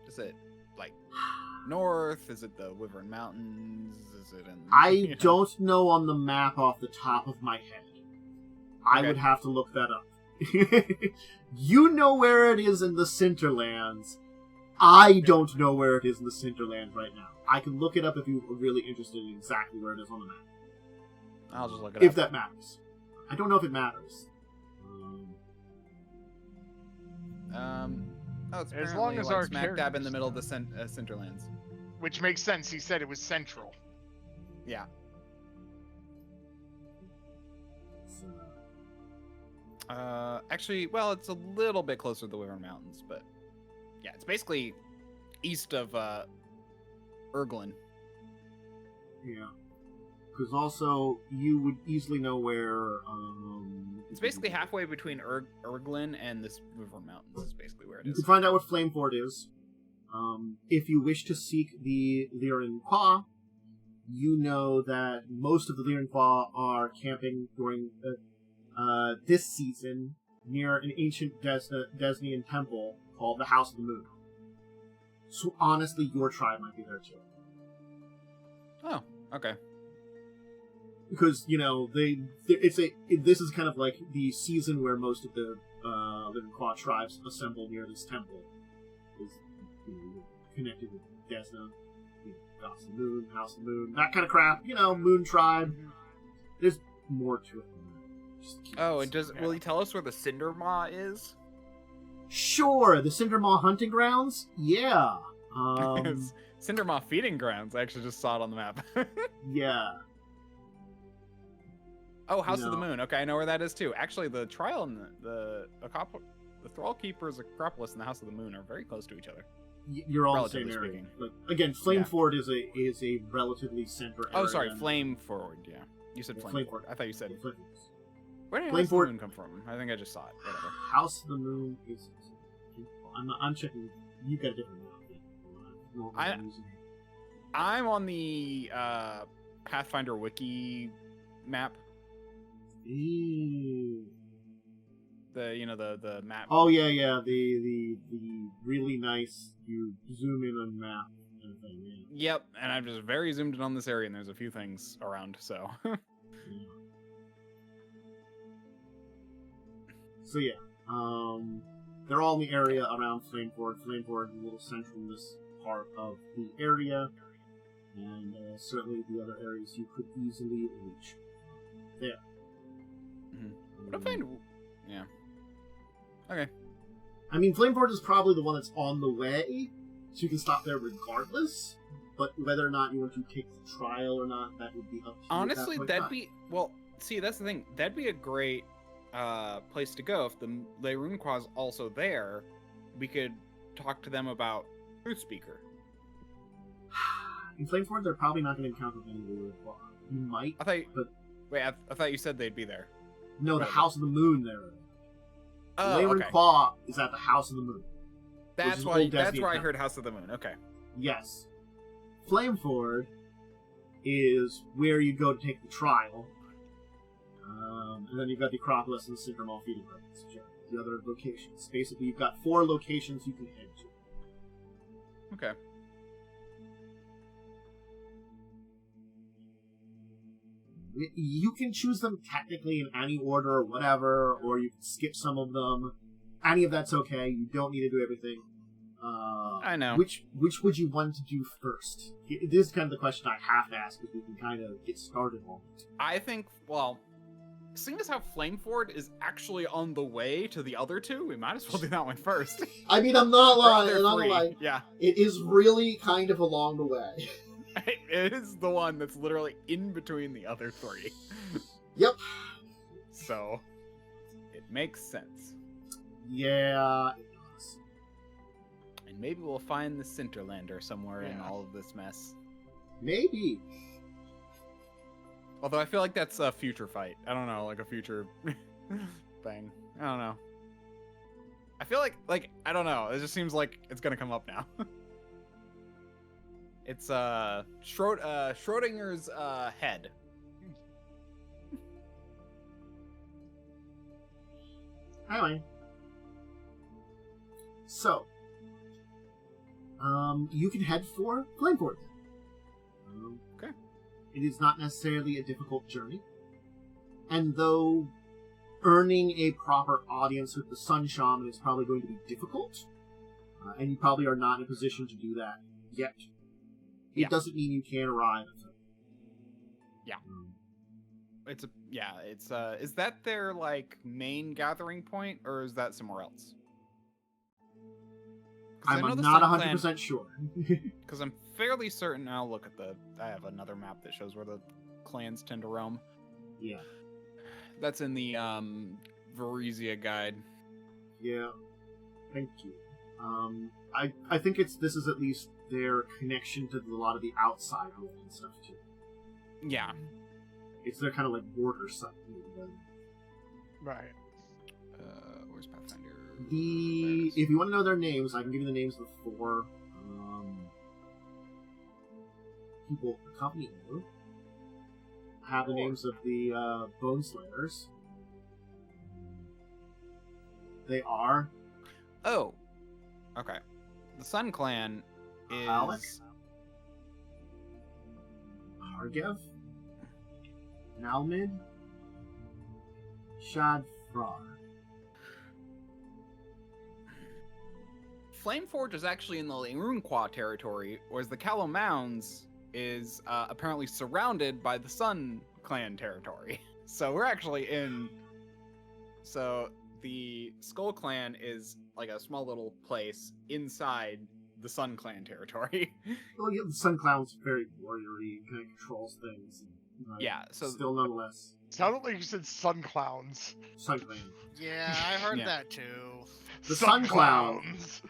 S2: Is it, like, north? Is it the Wyvern Mountains? Is it in...
S1: I don't know on the map off the top of my head. I would have to look that up. You know where it is in the Cinderlands. I don't know where it is in the Cinderlands right now. I can look it up if you are really interested in exactly where it is on the map.
S2: I'll just look it up.
S1: If that matters. I don't know if it matters.
S2: It's
S4: as long as our
S2: smack dab in the middle of the Cinderlands.
S4: Which makes sense. He said it was central.
S2: Yeah. Actually, well, it's a little bit closer to the Wyvern Mountains, but yeah, it's basically east of Erglin.
S1: Yeah. Because also, you would easily know where...
S2: it's basically halfway between Erglin and this Wyvern Mountains is basically where it
S1: you
S2: is.
S1: can find out what Flamefort is. If you wish to seek the Lirin Qua, you know that most of the Lirin Qua are camping during this season near an ancient Desnian temple called the House of the Moon. So honestly, your tribe might be there too.
S2: Oh, okay.
S1: Because, you know, this is kind of like the season where most of the Living Claw tribes assemble near this temple. Is, you know, connected with Desna, you know, Gods of the Moon, House of the Moon, that kind of crap. You know, Moon Tribe. There's more to it than that. Just
S2: will he tell us where the Cindermaw is?
S1: Sure, the Cindermaw hunting grounds? Yeah.
S2: Cindermaw feeding grounds. I actually just saw it on the map.
S1: Yeah.
S2: Oh, House of the Moon. Okay, I know where that is too. Actually, the trial and the Thrall Keeper's Acropolis and the House of the Moon are very close to each other.
S1: You're all in the same area. Like, again, Flamefort is a relatively center area.
S2: Oh, sorry, Flamefort. Yeah, you said Flamefort. I thought you said. Where did House of the Moon come from? I think I just saw it. Whatever.
S1: House of the Moon is. I'm checking. You got a different map.
S2: I'm on the Pathfinder wiki map.
S1: Ooh.
S2: The map.
S1: Oh yeah, the really nice. You zoom in on map kind of thing. Yeah.
S2: Yep, and I'm just very zoomed in on this area, and there's a few things around. So.
S1: Yeah. So yeah, they're all in the area around Flamefort. Flamefort is a little centralist part of the area, and certainly the other areas you could easily reach. There.
S2: Yeah. Okay.
S1: I mean, Flamefort is probably the one that's on the way, so you can stop there regardless. but whether or not you want to take the trial or not, that would be up to you.
S2: Honestly, that'd be... Well, see, that's the thing. That'd be a great place to go. If the Leirunqua's also there, we could talk to them about Truthspeaker.
S1: In Flameford, they're probably not going to encounter any Leirunqua. You might,
S2: Wait, I thought you said they'd be there.
S1: No, the House of the Moon there.
S2: Oh,
S1: Leirunqua is at the House of the Moon.
S2: That's where I heard House of the Moon. Okay.
S1: Yes. Flameford is where you go to take the trial. And then you've got the Acropolis and the Cinderlands feeding grounds, which are the other locations. Basically, you've got 4 locations you can head to.
S2: Okay.
S1: You can choose them technically in any order or whatever, or you can skip some of them. Any of that's okay. You don't need to do everything.
S2: I know.
S1: Which would you want to do first? This is kind of the question I have to ask, because we can kind of get started on it.
S2: I think, well, seeing as how Flameford is actually on the way to the other 2, we might as well do that one first.
S1: I mean, I'm not lying.
S2: Yeah.
S1: It is really kind of along the way.
S2: It is the one that's literally in between the other 3.
S1: Yep.
S2: So, it makes sense.
S1: Yeah, it does.
S2: And maybe we'll find the Cinderlander somewhere in all of this mess.
S1: Maybe.
S2: Although I feel like that's a future fight. I don't know, like a future thing. I don't know. I feel like I don't know. It just seems like it's gonna come up now. It's Schrodinger's head.
S1: Anyway. So, you can head for Flameford.
S2: Okay.
S1: It is not necessarily a difficult journey. And though earning a proper audience with the Sun Shaman is probably going to be difficult, and you probably are not in a position to do that yet, it doesn't mean you can't arrive at them.
S2: Yeah. Is that their, like, main gathering point, or is that somewhere else?
S1: I'm not 100% sure.
S2: Because I'm fairly certain, I'll look at I have another map that shows where the clans tend to roam.
S1: Yeah.
S2: That's in the, Varisia guide.
S1: Yeah. Thank you. I think this is at least their connection to a lot of the outside world and stuff, too.
S2: Yeah.
S1: It's their kind of, like, border site.
S4: Right.
S2: Where's Pathfinder?
S1: If you want to know their names, I can give you the names of the 4 people accompanying you. I have the names of the Bone Slayers. They are...
S2: Oh. Okay. The Sun Clan is...
S1: Alex? Hargev? Nalmid? Shadfrar.
S2: Flameforge is actually in the Leirunqua territory, whereas the Callow Mounds is apparently surrounded by the Sun Clan territory. So we're actually in... So the Skull Clan is like a small little place inside the Sun Clan territory.
S1: Well, yeah, the Sun Clan's very warrior-y, kind of controls things.
S2: Yeah, so...
S1: Still nonetheless.
S4: Sounded like you said sun clowns.
S1: Sun Clan.
S6: Yeah, I heard that too.
S1: The Sun Clowns.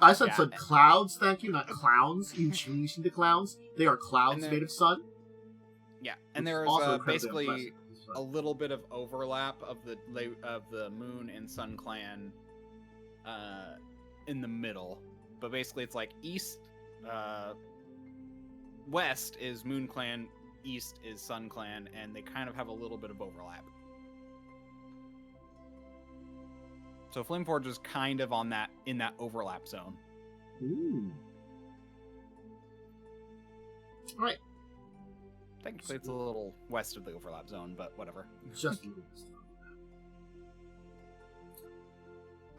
S1: I said sun clouds, thank you, not clowns. You changed into clowns. They are clouds made of sun.
S2: Yeah, and there's basically a little bit of overlap of the Moon and Sun Clan in the middle. But basically it's like east, west is Moon Clan, east is Sun Clan, and they kind of have a little bit of overlap. So Flameforge is kind of in that overlap zone.
S1: Ooh. All right.
S2: Technically, it's a little west of the overlap zone, but whatever.
S1: Just a little bit.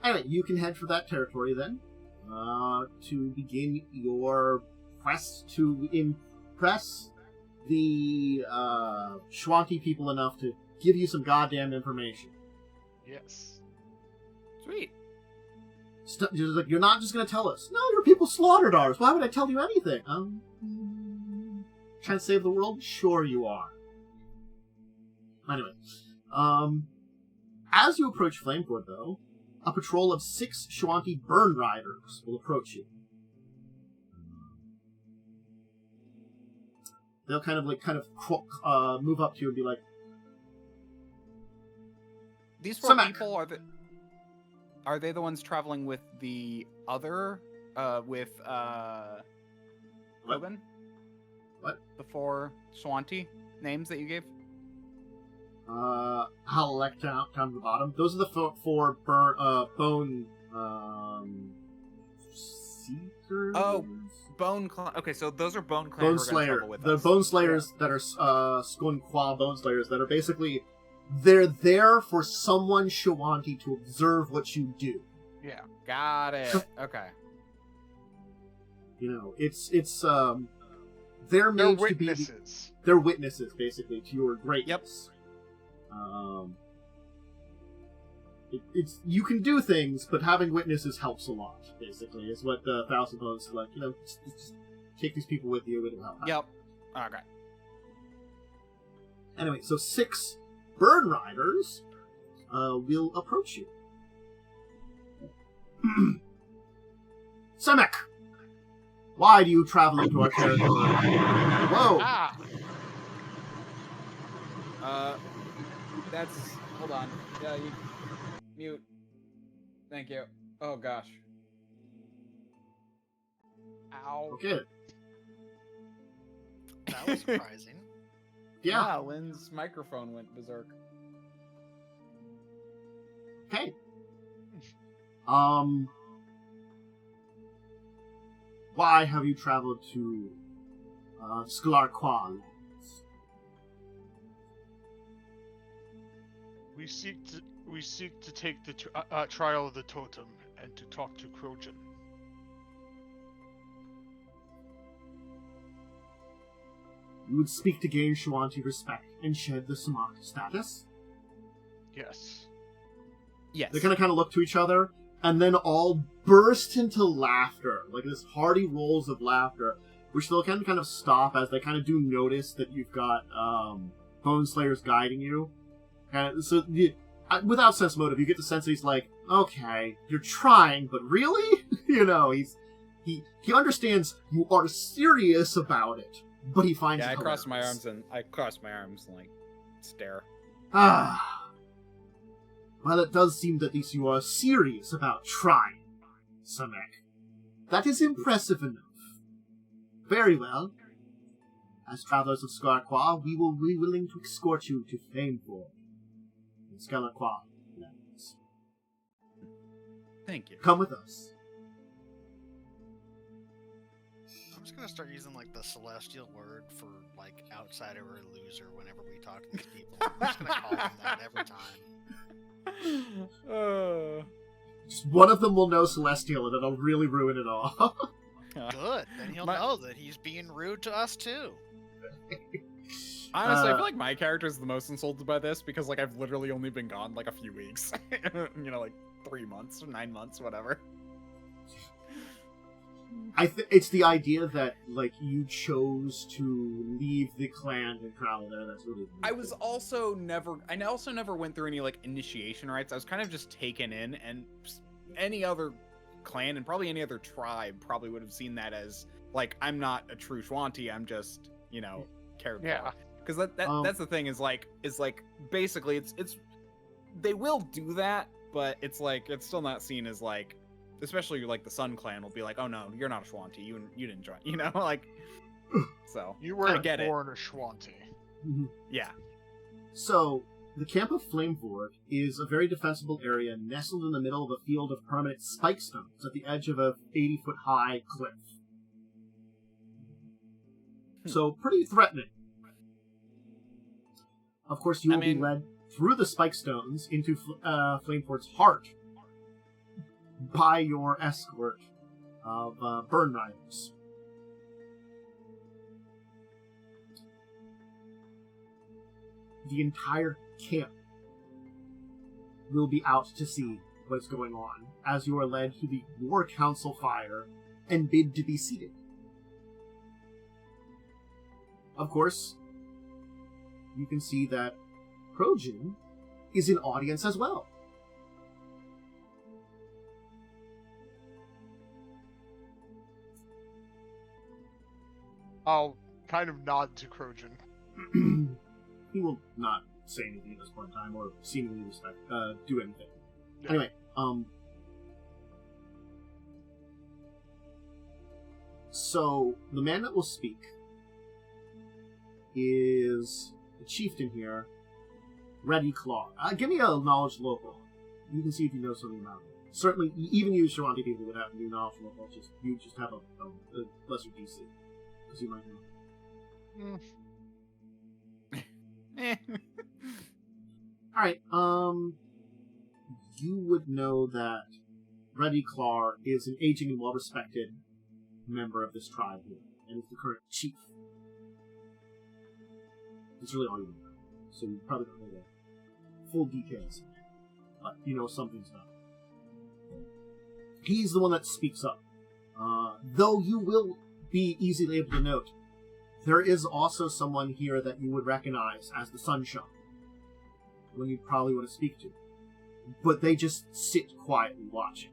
S1: Anyway, you can head for that territory then, to begin your quest to impress the Shoanti people enough to give you some goddamn information.
S4: Yes.
S2: Sweet.
S1: You're not just going to tell us. No, your people slaughtered ours. Why would I tell you anything? Trying to save the world? Sure you are. Anyway, as you approach Flameport, though, a patrol of 6 Shoanti Burn Riders will approach you. They'll kind of move up to you and be like,
S2: "These 4 people are they the ones traveling with the other with Logan?
S1: What?
S2: The 4 Shoanti names that you gave?
S1: I'll elect down to the bottom. Those are the 4 bone seekers.
S2: Oh, bone. Okay, so those are bone clan.
S1: Bone Slayer. The Bone Slayers that are Skunqua Bone Slayers that are basically they're there for someone Shoanti to observe what you do.
S2: Yeah, got it. Okay.
S1: You know, it's they're made to be. They're witnesses, basically, to your greatness. Yep. It's you can do things, but having witnesses helps a lot. Basically, is what the Thousand Bones like. You know, just take these people with you; it'll help.
S2: Yep. Okay.
S1: Anyway, so 6 Burn Riders will approach you. Semek, why do you travel into our territory? Whoa!
S4: Ah!
S2: That's... Hold on. Yeah, you... Mute. Thank you. Oh, gosh. Ow.
S1: Okay.
S6: That was surprising.
S1: Yeah.
S2: Lynn's microphone went berserk.
S1: Okay. Why have you traveled to Sklarqual?
S4: We seek to take the trial of the totem and to talk to Krojan.
S1: You would speak to gain Shoanti respect and shed the Samak status?
S4: Yes.
S2: Yes.
S1: They're gonna kind of look to each other and then all burst into laughter, like this hearty rolls of laughter, which they'll kind of stop as they kind of do notice that you've got Bone Slayers guiding you. And so, without sense motive, you get the sense that he's like, okay, you're trying, but really? You know, he understands you are serious about it, but he finds it
S2: I
S1: hilarious.
S2: cross my arms and like stare.
S1: Ah. Well, it does seem that at least you are serious about trying, Samek. That is impressive enough. Very well. As travelers of Skarqua, we will be willing to escort you to Flameford in Skarqua lands.
S2: Thank you.
S1: Come with us.
S6: I'm just gonna start using like the celestial word for like outsider or loser whenever we talk to these people. I'm just gonna call them that every time.
S1: Just one of them will know Celestial, and it'll really ruin it all.
S6: Good. Then he'll know that he's being rude to us too.
S2: Honestly, I feel like my character is the most insulted by this because like I've literally only been gone like a few weeks. You know, like 3 months or 9 months, whatever.
S1: It's the idea that like you chose to leave the clan and travel there. That's really.
S2: I also never went through any like initiation rites. I was kind of just taken in, and any other clan and probably any other tribe probably would have seen that as like I'm not a true Shoanti. I'm just cared for. Because that's the thing is like basically it's they will do that, but it's like it's still not seen as like. Especially like the Sun Clan will be like, oh no, you're not a Shoanti. You didn't join. You know, like. So
S4: you weren't
S2: born
S4: a Shoanti.
S1: Mm-hmm.
S2: Yeah.
S1: So the camp of Flameford is a very defensible area nestled in the middle of a field of permanent spike stones at the edge of a 80-foot high cliff. So pretty threatening. Of course, you will be led through the spike stones into Flameford's heart. By your escort of Burn Riders. The entire camp will be out to sea what's going on as you are led to the War Council fire and bid to be seated. Of course, you can see that Krojan is in audience as well.
S4: I'll kind of nod to Krojan.
S1: He will not say anything at this point in time, or seemingly do anything.
S4: Yeah.
S1: Anyway, so the man that will speak is the chieftain here, Ready Claw. Give me a knowledge local. You can see if you know something about it. Certainly, even you Shoanti people would have to do knowledge local. You just have a lesser DC, because you might know. Alright, you would know that Ready Claw is an aging and well-respected member of this tribe here, and is the current chief. That's really all you know. So you probably don't know the full details, but you know something's up. He's the one that speaks up. Though you will be easily able to note, there is also someone here that you would recognize as the Sunshine, one you probably want to speak to. But they just sit quietly watching,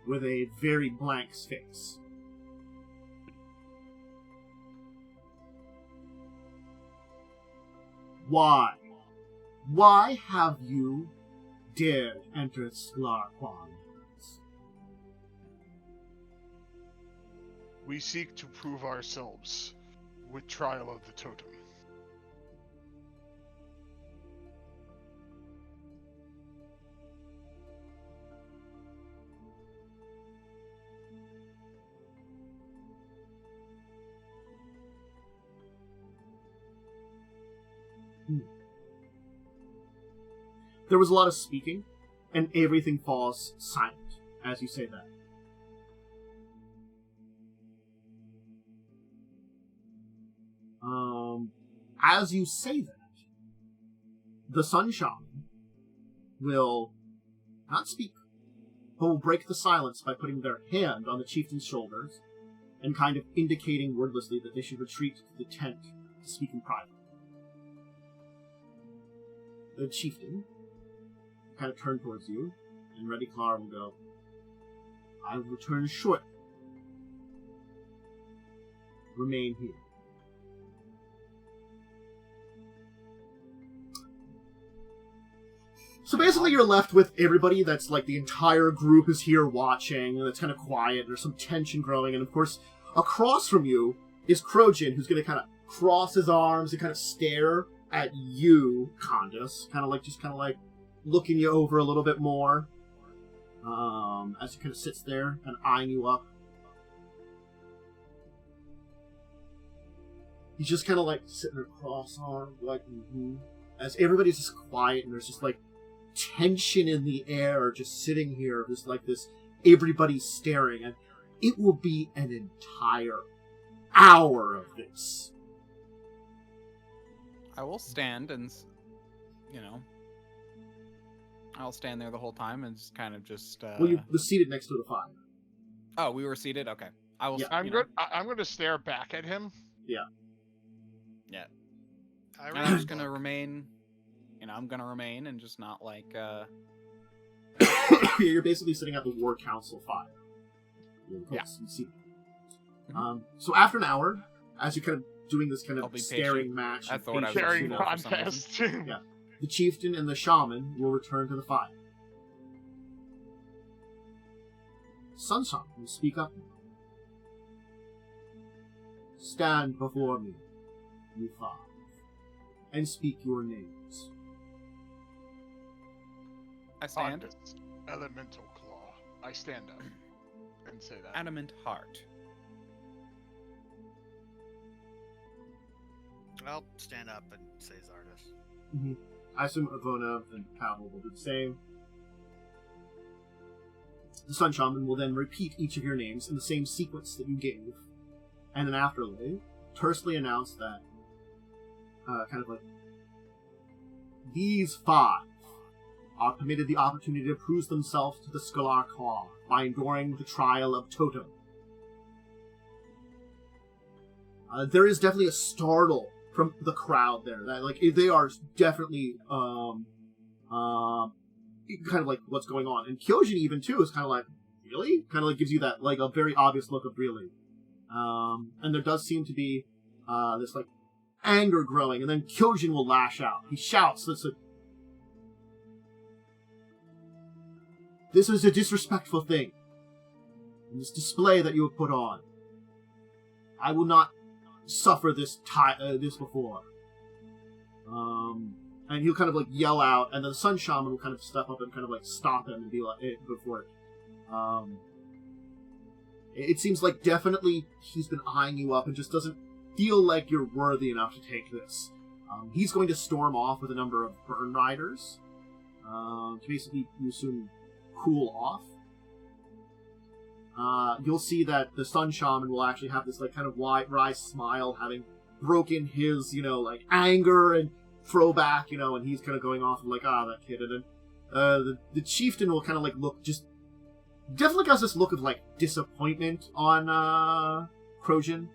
S1: with a very blank face. Why? Why have you dared enter Sklarquan?
S4: We seek to prove ourselves with Trial of the Totem.
S1: There was a lot of speaking, and everything falls silent as you say that. As you say that, the Sunshine will not speak, but will break the silence by putting their hand on the chieftain's shoulders and kind of indicating wordlessly that they should retreat to the tent to speak in private. The chieftain kind of turn towards you, and Ready Claw will go, I will return shortly. Remain here. So basically you're left with everybody that's like the entire group is here watching, and it's kind of quiet, and there's some tension growing, and of course, across from you is Krojan, who's going to kind of cross his arms and kind of stare at you, Khandes, kind of like looking you over a little bit more, as he kind of sits there and eyeing you up. He's just kind of like sitting there cross-armed, like, as everybody's just quiet, and there's just like tension in the air, just sitting here, just like this, everybody's staring, and it will be an entire hour of this.
S2: I will stand and, I'll stand there the whole time and just kind of just.
S1: Well, you were seated next to the fire.
S2: Oh, we were seated. Okay, I will.
S1: Yeah.
S4: I'm going to stare back at him.
S1: Yeah.
S2: Yeah. I'm just gonna remain. I'm gonna remain and just not like.
S1: You're basically sitting at the War Council fire.
S2: Yeah.
S1: So after an hour, as you're kind of doing this kind of staring
S2: patient.
S1: match,
S2: I thought I was
S4: Staring
S2: for some
S4: contest.
S1: Yeah. The chieftain and the shaman will return to the fire. Sunshine will speak up now. Stand before me, you five, and speak your names.
S2: I stand.
S4: Khandes, Elemental Claw. I stand up and say that.
S2: Adamant Heart.
S6: I'll stand up and say Zardris.
S1: Mm-hmm. I assume Ivona and Tavel will do the same. The Sun Shaman will then repeat each of your names in the same sequence that you gave, and then afterward, tersely announce that, kind of like, these five are permitted the opportunity to prove themselves to the Scholar Claw by enduring the trial of Totem. There is definitely a startle from the crowd there. That, like, they are definitely kind of like, what's going on? And Kyojin even too is kind of like, really? Kind of like gives you that like a very obvious look of really. And there does seem to be this like anger growing, and then Kyojin will lash out. He shouts, "This is a disrespectful thing. And this display that you have put on. I will not suffer this before." And he'll kind of like yell out, and then the Sun Shaman will kind of step up and kind of like stop him and be like, before it. It seems like definitely he's been eyeing you up and just doesn't feel like you're worthy enough to take this. He's going to storm off with a number of Burn Riders to basically, you assume, cool off. You'll see that the Sun Shaman will actually have this like kind of wry smile, having broken his, like anger and throwback, and he's kind of going off and like, that kid. And then the chieftain will kind of like look, just definitely has this look of like disappointment on Krojin.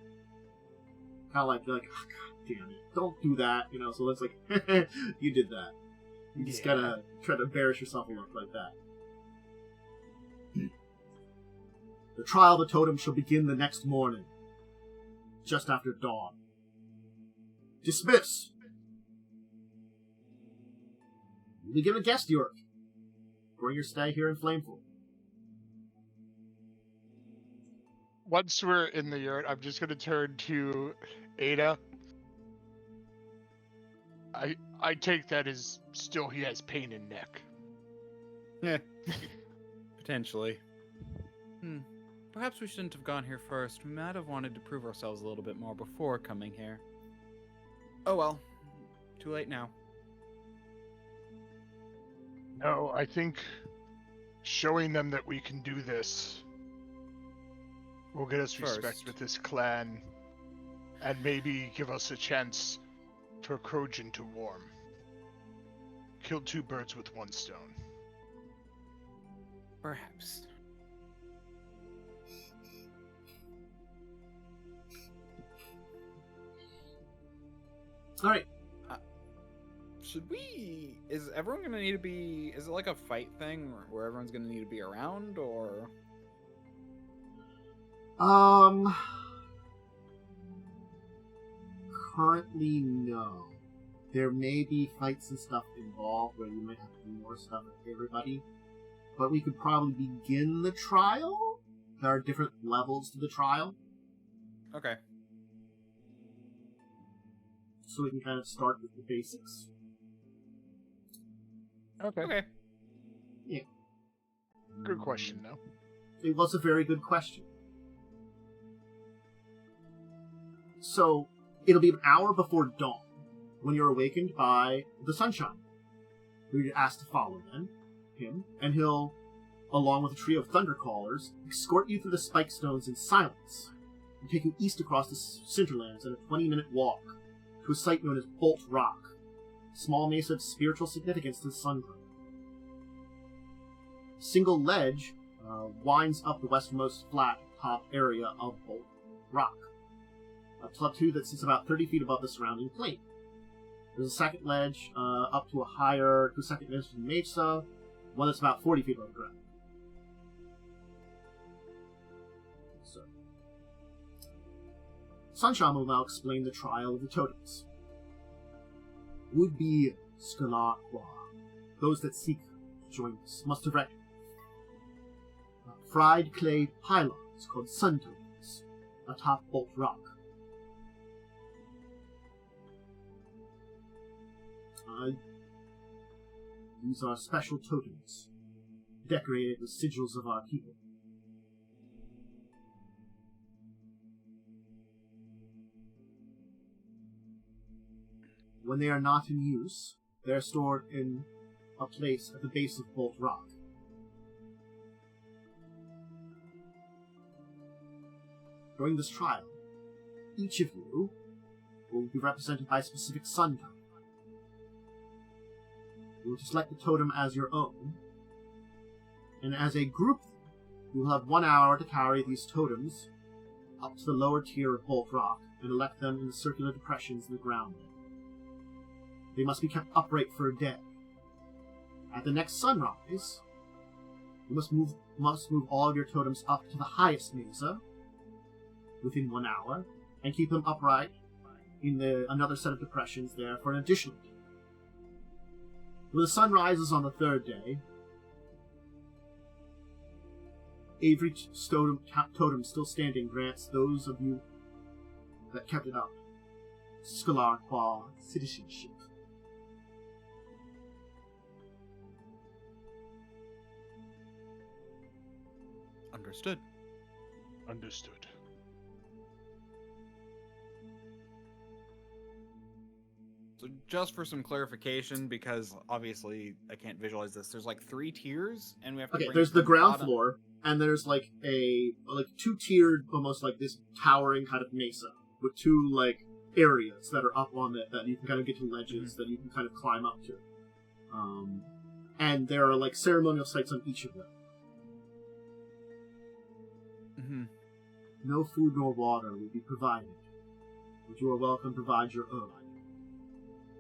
S1: Kind of like, oh, God damn it, don't do that, So it's like, you did that. You just gotta try to embarrass yourself a look like that. The trial of the totem shall begin the next morning, just after dawn. Dismiss. You'll be given a guest yurt during your stay here in Flameful.
S4: Once we're in the yurt, I'm just going to turn to Ada. I take that as still he has pain in neck.
S2: Yeah, potentially. Perhaps we shouldn't have gone here first. We might have wanted to prove ourselves a little bit more before coming here. Oh well, too late now.
S4: No, I think showing them that we can do this will get us respect with this clan, and maybe give us a chance for Krojin to warm. Kill two birds with one stone.
S2: Perhaps.
S1: Alright.
S2: Should we... Is everyone going to need to be... Is it like a fight thing where everyone's going to need to be around, or...
S1: Currently, no. There may be fights and stuff involved where you might have to do more stuff with everybody. But we could probably begin the trial? There are different levels to the trial.
S2: Okay.
S1: So we can kind of start with the basics.
S2: Okay.
S1: Yeah.
S4: Good question, though.
S1: It was a very good question. So, it'll be an hour before dawn when you're awakened by the Sunshine, who you're asked to follow him, and he'll, along with a trio of Thundercallers, escort you through the spike stones in silence, and take you east across the Cinderlands in a 20-minute walk to a site known as Bolt Rock, a small mesa of spiritual significance to the Sungrim. A single ledge winds up the westernmost flat top area of Bolt Rock, a plateau that sits about 30 feet above the surrounding plain. There's a second ledge up to a second mesa, one that's about 40 feet above the ground. So, Sunshine will now explain the trial of the totems. Would-be Scholar, those that seek to join us, must erect fried clay pylons called sun totems atop Bolt Rock. These are special totems, decorated with sigils of our people. When they are not in use, they are stored in a place at the base of Bolt Rock. During this trial, each of you will be represented by a specific sun totem. You will select the totem as your own, and as a group, you will have 1 hour to carry these totems up to the lower tier of Bolt Rock and elect them in the circular depressions in the ground. They must be kept upright for a day. At the next sunrise, you must move all of your totems up to the highest mesa within 1 hour, and keep them upright in another set of depressions there for an additional day. When the sun rises on the third day, every totem still standing grants those of you that kept it up Scholar Qua citizenship.
S2: Understood.
S4: Understood.
S2: So just for some clarification, because obviously I can't visualize this, there's like 3 tiers, and we have to.
S1: Okay, there's the ground floor, and there's like a 2-tiered, almost like this towering kind of mesa with 2 like areas that are up on it that you can kind of get to ledges that you can kind of climb up to, and there are like ceremonial sites on each of them. No food nor water will be provided, but you are welcome to provide your own.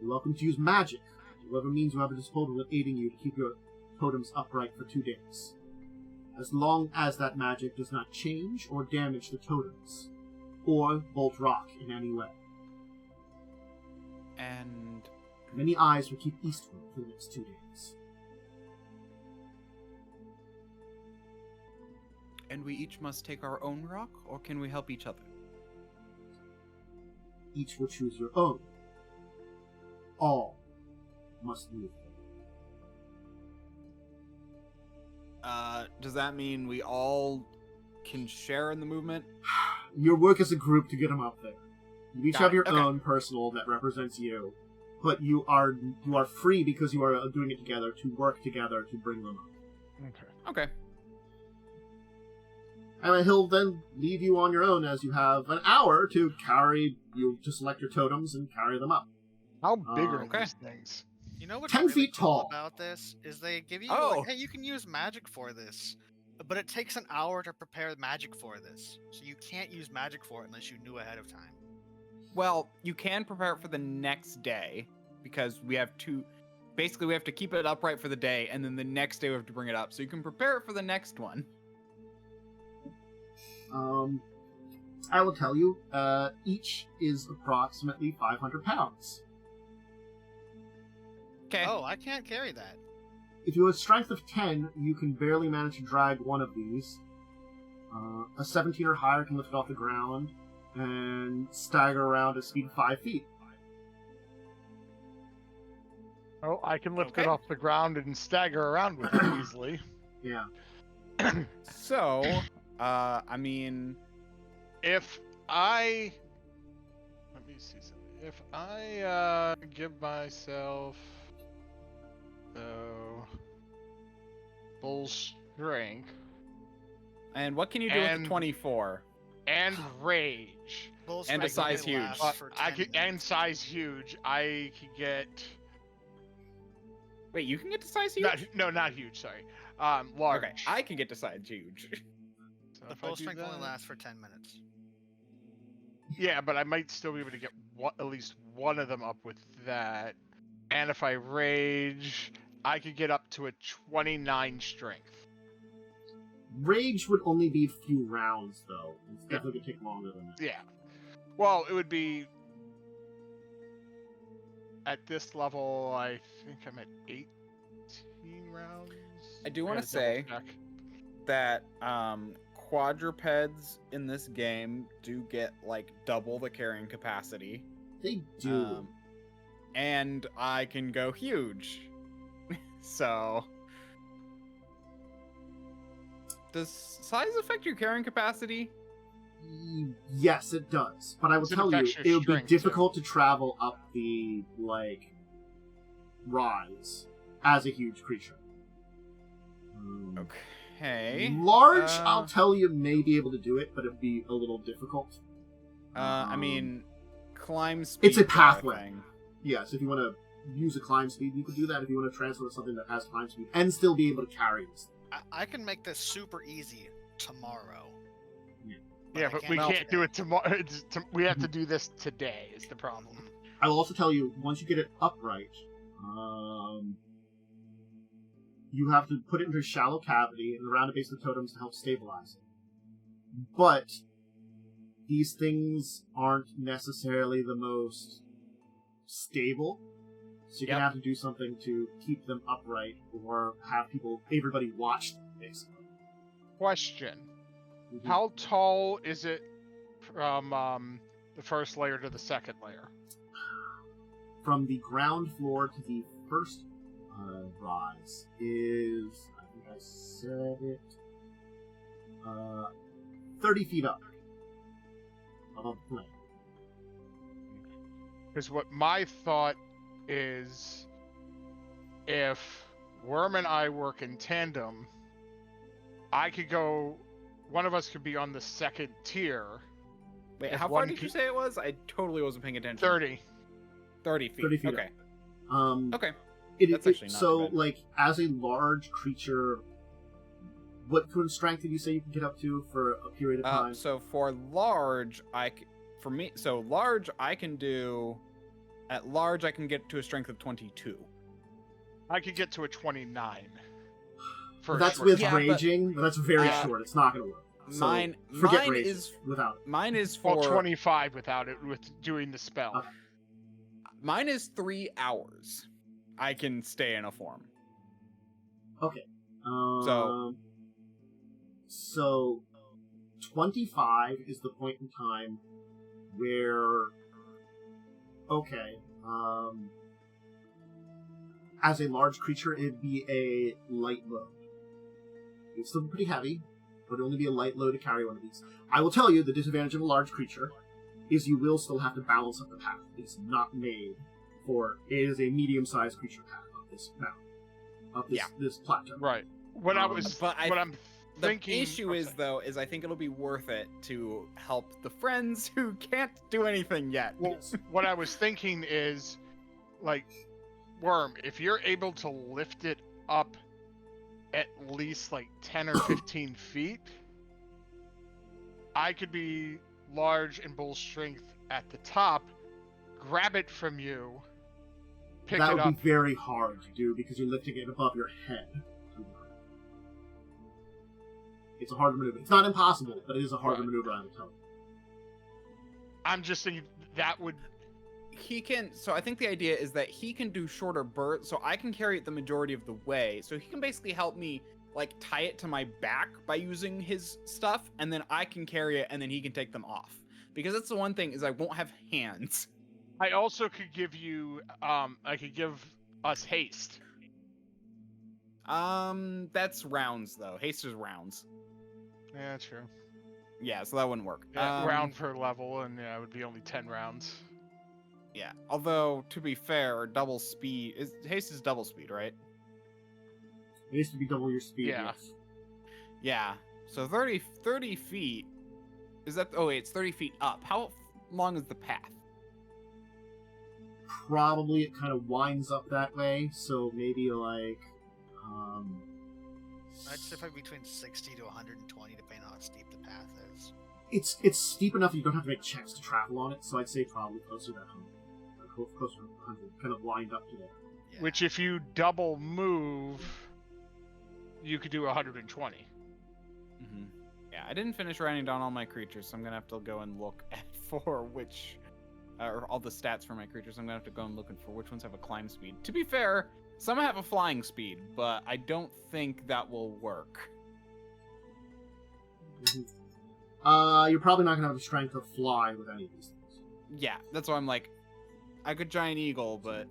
S1: You're welcome to use magic, whatever means you have at disposal of aiding you to keep your totems upright for 2 days, as long as that magic does not change or damage the totems, or Bolt Rock in any way.
S2: And
S1: many eyes will keep eastward for the next 2 days.
S2: And we each must take our own rock, or can we help each other?
S1: Each will choose your own. All must move.
S2: Does that mean we all can share in the movement?
S1: Your work as a group to get them up there. You each have your
S2: Okay.
S1: own personal that represents you, but you are free because you are doing it together to work together to bring them up.
S2: Okay.
S1: And he'll then leave you on your own as you have an hour to select your totems and carry them up.
S4: How big are
S2: Okay.
S4: these things?
S6: You know what's
S1: 10
S6: really
S1: feet
S6: cool
S1: tall.
S6: about this is they give you
S2: Oh.
S6: like, hey, you can use magic for this, but it takes an hour to prepare magic for this, so you can't use magic for it unless you knew ahead of time.
S2: Well, you can prepare it for the next day, because we have to... Basically, we have to keep it upright for the day, and then the next day we have to bring it up. So you can prepare it for the next one.
S1: I will tell you, each is approximately 500 pounds.
S2: Okay.
S6: Oh, I can't carry that.
S1: If you have a strength of 10, you can barely manage to drag one of these. A 17 or higher can lift it off the ground and stagger around at a speed of 5 feet.
S4: Oh, I can lift it
S2: Okay.
S4: off the ground and stagger around with it easily.
S1: Yeah.
S2: So, I mean...
S4: If I... Let me see something. If I give myself... full strength
S2: And what can you do with
S4: And-
S2: the 24?
S4: and rage,
S6: Bull
S2: And a
S6: strength
S2: size
S6: only
S2: huge.
S6: lasts for
S4: I
S6: 10
S4: could, and
S6: minutes.
S4: size huge, I could get
S2: Wait, you can get to size huge?
S4: not huge. Sorry, large.
S2: Okay, I can get to size huge.
S4: So
S6: The
S4: if I
S6: bull
S4: do
S6: strength only
S4: that-
S6: lasts for 10 minutes.
S4: Yeah, but I might still be able to get at least one of them up with that. And if I rage, I could get up to a 29 strength.
S1: Rage would only be a few rounds, though. It's definitely going to take longer than that.
S4: Yeah. Well, it would be... At this level, I think I'm at 18 rounds.
S2: I do want
S4: gotta
S2: to say
S4: double check.
S2: that quadrupeds in this game do get like double the carrying capacity.
S1: They do.
S2: And I can go huge. So does size affect your carrying capacity?
S1: Yes, it does. But I will
S4: Does it
S1: tell you,
S4: affect your
S1: it would be
S4: strength,
S1: difficult to travel up the, rise as a huge creature.
S2: Okay.
S1: Large, I'll tell you, may be able to do it, but it'd be a little difficult.
S2: I mean, climb speed.
S1: It's a
S2: bar
S1: pathway.
S2: thing.
S1: Yes, if you want to use a climb speed, you could do that if you want to transfer to something that has climb speed and still be able to carry this thing.
S6: I can make this super easy tomorrow.
S4: Yeah, but we can't do it tomorrow. We have to do this today, is the problem.
S1: I will also tell you, once you get it upright, you have to put it into a shallow cavity and around the base of the totems to help stabilize it. But these things aren't necessarily the most stable, so you're going to have to do something to keep them upright or have everybody watch them, basically.
S4: Question. How tall is it from the first layer to the second layer?
S1: From the ground floor to the first rise is, I think I said it, 30 feet up above the plane.
S4: Because what my thought is, if Worm and I work in tandem, I could go... One of us could be on the second tier.
S2: Wait, how far did you say it was? I totally wasn't paying attention.
S4: 30.
S2: 30 feet.
S1: 30 feet
S2: okay.
S1: Okay.
S2: Okay. That's actually not
S1: so,
S2: too bad.
S1: like, as a large creature, what kind of strength did you say you can get up to for a period of time?
S2: So for large, large I can do... At large, I can get to a strength of 22.
S4: I could get to a 29.
S1: That's with raging, but that's very short. It's not going to work. So
S2: mine
S1: is without it.
S2: Mine is for
S4: 25 without it, with doing the spell.
S1: Okay.
S2: Mine is 3 hours. I can stay in a form.
S1: Okay. So 25 is the point in time where as a large creature, it'd be a light load. It's still pretty heavy, but it'll only be a light load to carry one of these. I will tell you, the disadvantage of a large creature is you will still have to balance up the path. It's not made for... It is a medium-sized creature path up this mountain. This plateau.
S4: Right. I'm thinking...
S2: The issue is I think it'll be worth it to help the friends who can't do anything yet.
S4: Well, what I was thinking is, like, Worm, if you're able to lift it up at least like 10 or 15 feet, I could be large and bull strength at the top, grab it from you, pick it up.
S1: That would be very hard to do because you're lifting it above your head. It's a hard maneuver. It's not impossible, but it is a harder maneuver on the toe.
S4: I'm just thinking that would...
S2: He can... So I think the idea is that he can do shorter bursts, so I can carry it the majority of the way. So he can basically help me, like, tie it to my back by using his stuff, and then I can carry it, and then he can take them off. Because that's the one thing, is I won't have hands.
S4: I also could give you... I could give us haste.
S2: That's rounds, though. Haste is rounds.
S4: Yeah, true.
S2: Yeah, so that wouldn't work.
S4: Round per level, and it would be only 10 rounds.
S2: Yeah, although, to be fair, double speed... Haste is double speed, right?
S1: It used to be double your speed,
S4: yeah.
S1: Yes.
S2: Yeah, so 30 feet... Is that... Oh, wait, it's 30 feet up. How long is the path?
S1: Probably it kind of winds up that way, so maybe, like...
S6: I'd say probably between 60 to 120, depending on how steep the path is.
S1: It's steep enough that you don't have to make checks to travel on it, so I'd say probably closer to 100. Closer to 100, kind of lined up to there.
S6: Yeah.
S4: Which, if you double move, you could do 120.
S2: Mm-hmm. Yeah, I didn't finish writing down all my creatures, so I'm gonna have to go and look for which... or all the stats for my creatures, I'm gonna have to go and look for which ones have a climb speed. To be fair, some have a flying speed, but I don't think that will work.
S1: Mm-hmm. You're probably not gonna have the strength to fly with any of these things.
S2: Yeah, that's why I'm like, I could Giant Eagle, but...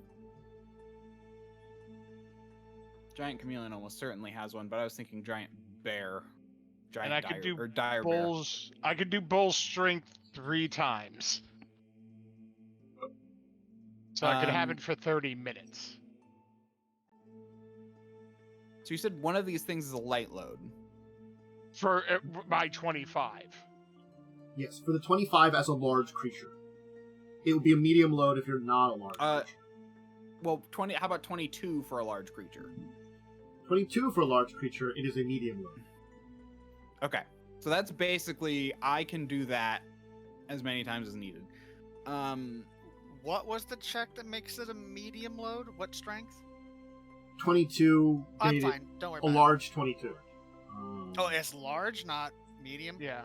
S2: Giant Chameleon almost certainly has one, but I was thinking Giant Bear. Giant
S4: And I could do
S2: Dire
S4: Bull's... I could do Bull Strength 3 times. So I could have it for 30 minutes.
S2: So you said one of these things is a light load.
S4: For my 25.
S1: Yes, for the 25 as a large creature. It would be a medium load if you're not a large creature.
S2: Well, 20. How about 22 for a large creature?
S1: 22 for a large creature. It is a medium load.
S2: Okay, so that's basically I can do that as many times as needed.
S6: What was the check that makes it a medium load? What strength?
S1: 22.
S6: I'm fine. Don't worry
S1: A
S6: about
S1: large 22.
S6: Oh, it's large, not medium?
S4: Yeah.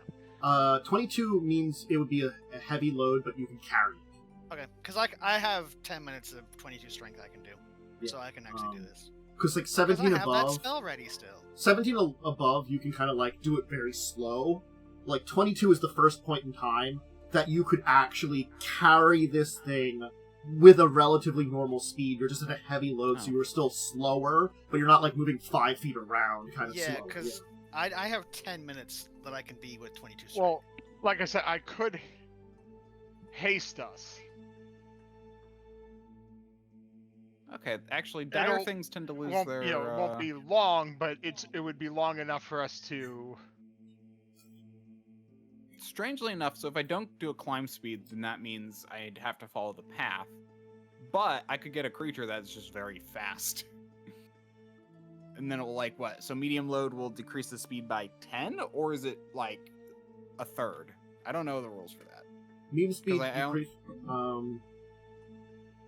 S1: 22 means it would be a heavy load, but you can carry it.
S6: Okay, because I have 10 minutes of 22 strength I can do.
S1: Yeah.
S6: So I can actually do this.
S1: Because like
S6: 'Cause
S1: 17
S6: I have that
S1: above,
S6: spell ready still.
S1: 17 above, you can kind of like do it very slow. Like 22 is the first point in time that you could actually carry this thing with a relatively normal speed. You're just at a heavy load, so you're still slower, but you're not like moving 5 feet around kind of
S6: Yeah,
S1: slow.
S6: because I have 10 minutes that I can be with 22 strength.
S4: Well, like I said, I could haste us.
S2: Okay, actually, dire
S4: It'll-
S2: things tend to lose
S4: Won't,
S2: their.
S4: you know, it won't be long, but it would be long enough for us to.
S2: Strangely enough, so if I don't do a climb speed, then that means I'd have to follow the path. But I could get a creature that's just very fast. And then it will like what? So medium load will decrease the speed by 10, or is it like a third? I don't know the rules for that.
S1: Medium speed
S2: I don't-
S1: decrease.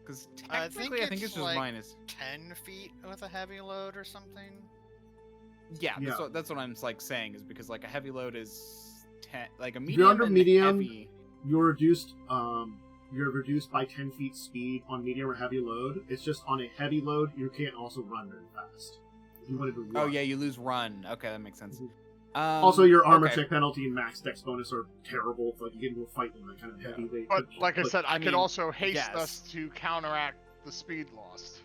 S2: Because
S6: I
S2: technically, I think it's just
S6: like
S2: minus.
S6: 10 feet with a heavy load or something.
S2: Yeah,
S1: Yeah.
S2: that's what I'm like saying is because like a heavy load is 10, like a
S1: If
S2: medium
S1: you're under
S2: and
S1: medium,
S2: heavy.
S1: You're reduced. You're reduced by 10 feet speed on medium or heavy load. It's just on a heavy load, you can't also run very fast. If you wanted to run.
S2: Oh yeah, you lose run. Okay, that makes sense.
S1: Also, your armor
S2: okay.
S1: check penalty and max dex bonus are terrible. If like you get into a fight with a kind of heavy weight.
S4: But like I said, I
S2: I
S4: could
S2: mean,
S4: also haste
S2: yes.
S4: us to counteract the speed lost.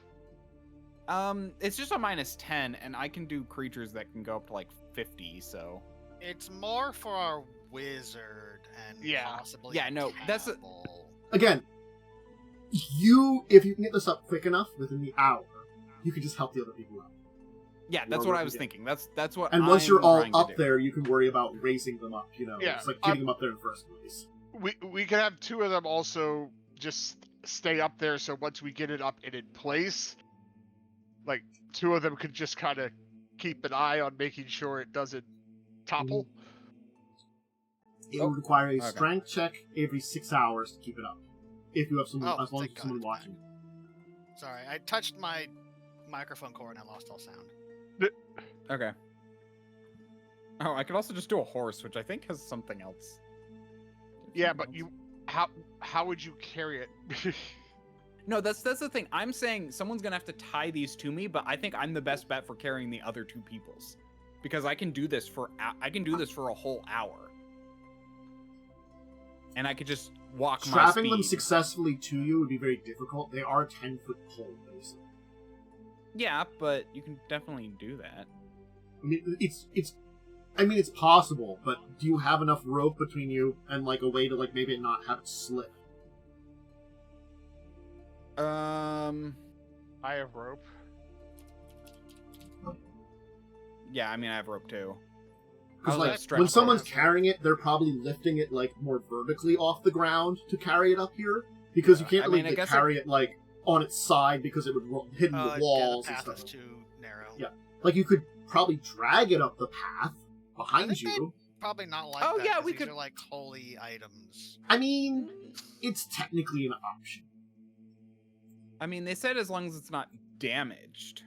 S2: It's just a minus 10, and I can do creatures that can go up to like 50. So
S6: It's more for our wizard and possibly
S2: Yeah, no, that's a-
S6: Tavel.
S1: Again, if you can get this up quick enough within the hour, you can just help the other people out.
S2: yeah, that's
S1: Or
S2: what I was
S1: yeah.
S2: thinking. That's what.
S1: And once
S2: I'm
S1: you're all
S2: trying to
S1: up
S2: do.
S1: there, you can worry about raising them up. You know,
S4: Yeah,
S1: it's like getting them up there in the first place.
S4: We could have two of them also just stay up there, so once we get it up and in place, like two of them could just kind of keep an eye on making sure it doesn't topple.
S1: It will require a
S2: okay.
S1: strength check every 6 hours to keep it up. If you have someone,
S6: Oh,
S1: as long as
S6: thank
S1: there's someone
S6: God.
S1: watching.
S6: Sorry, I touched my microphone cord and I lost all sound.
S2: Okay. Oh, I could also just do a horse, which I think has something else.
S4: Yeah, but how would you carry it?
S2: No, that's the thing. I'm saying someone's gonna have to tie these to me, but I think I'm the best bet for carrying the other two people's, because I can do this for a whole hour, and I could just walk my
S1: Strapping
S2: speed.
S1: them successfully to you would be very difficult. They are 10-foot pole, basically.
S2: Yeah, but you can definitely do that.
S1: I mean, it's possible, but do you have enough rope between you and like a way to like maybe not have it slip?
S4: I have rope.
S2: Yeah, I mean I have rope too.
S1: Because
S2: How's
S1: like
S2: that stretch
S1: when someone's
S6: cord?
S1: carrying it, they're probably lifting it like more vertically off the ground to carry it up here. Because you can't
S2: I
S1: really
S2: mean, I
S1: like,
S2: guess
S1: carry it like on its side because it would hit in the walls
S6: the
S1: and
S6: path
S1: stuff.
S6: is too narrow.
S1: Yeah. Like you could probably drag it up the path
S6: I
S1: behind
S6: think
S1: you.
S6: Probably not like
S2: Oh,
S6: that.
S2: yeah,
S6: 'cause
S2: we
S6: these
S2: could-
S6: are like holy items.
S1: I mean, it's technically an option.
S2: I mean, they said as long as it's not damaged.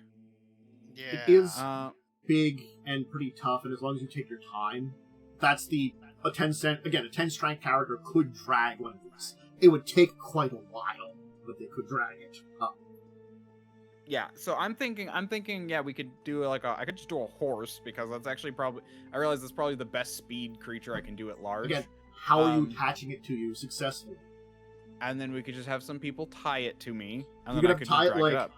S6: Yeah.
S1: It is
S2: Uh,
S1: big and pretty tough, and as long as you take your time, that's a 10 strength character could drag one of these. It would take quite a while, but they could drag it up.
S2: yeah. So I'm thinking, yeah, we could do I could just do a horse because that's actually I realize that's probably the best speed creature I can do at large.
S1: Again, how are you
S2: Um,
S1: attaching it to you successfully?
S2: And then we could just have some people tie it to me, and
S1: You're
S2: then I
S1: gonna
S2: could
S1: tie
S2: just
S1: it
S2: drag
S1: like
S2: it up.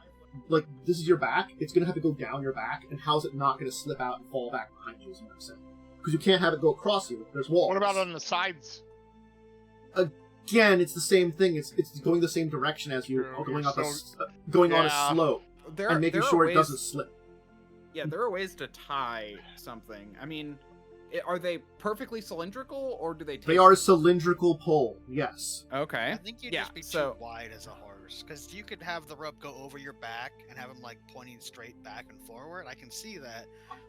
S1: like this is your back. It's gonna have to go down your back, and how's it not gonna slip out and fall back behind you? Is what I'm saying. Because you can't have it go across you. There's walls.
S4: What about on the sides?
S1: Again, it's the same thing. It's going the same direction as you
S4: True,
S1: going
S4: you're
S1: up
S4: so-
S1: going on a
S4: Yeah.
S1: slope and making
S2: there are
S1: sure it
S2: ways-
S1: doesn't slip.
S2: Yeah, there are ways to tie something. I mean, are they perfectly cylindrical or do they? Take...
S1: They are cylindrical pole. Yes.
S2: Okay.
S6: I think you'd
S2: yeah,
S6: just be
S2: so-
S6: too wide as a horse. first, because you could have the rope go over your back and have him like pointing straight back and forward. I can see that,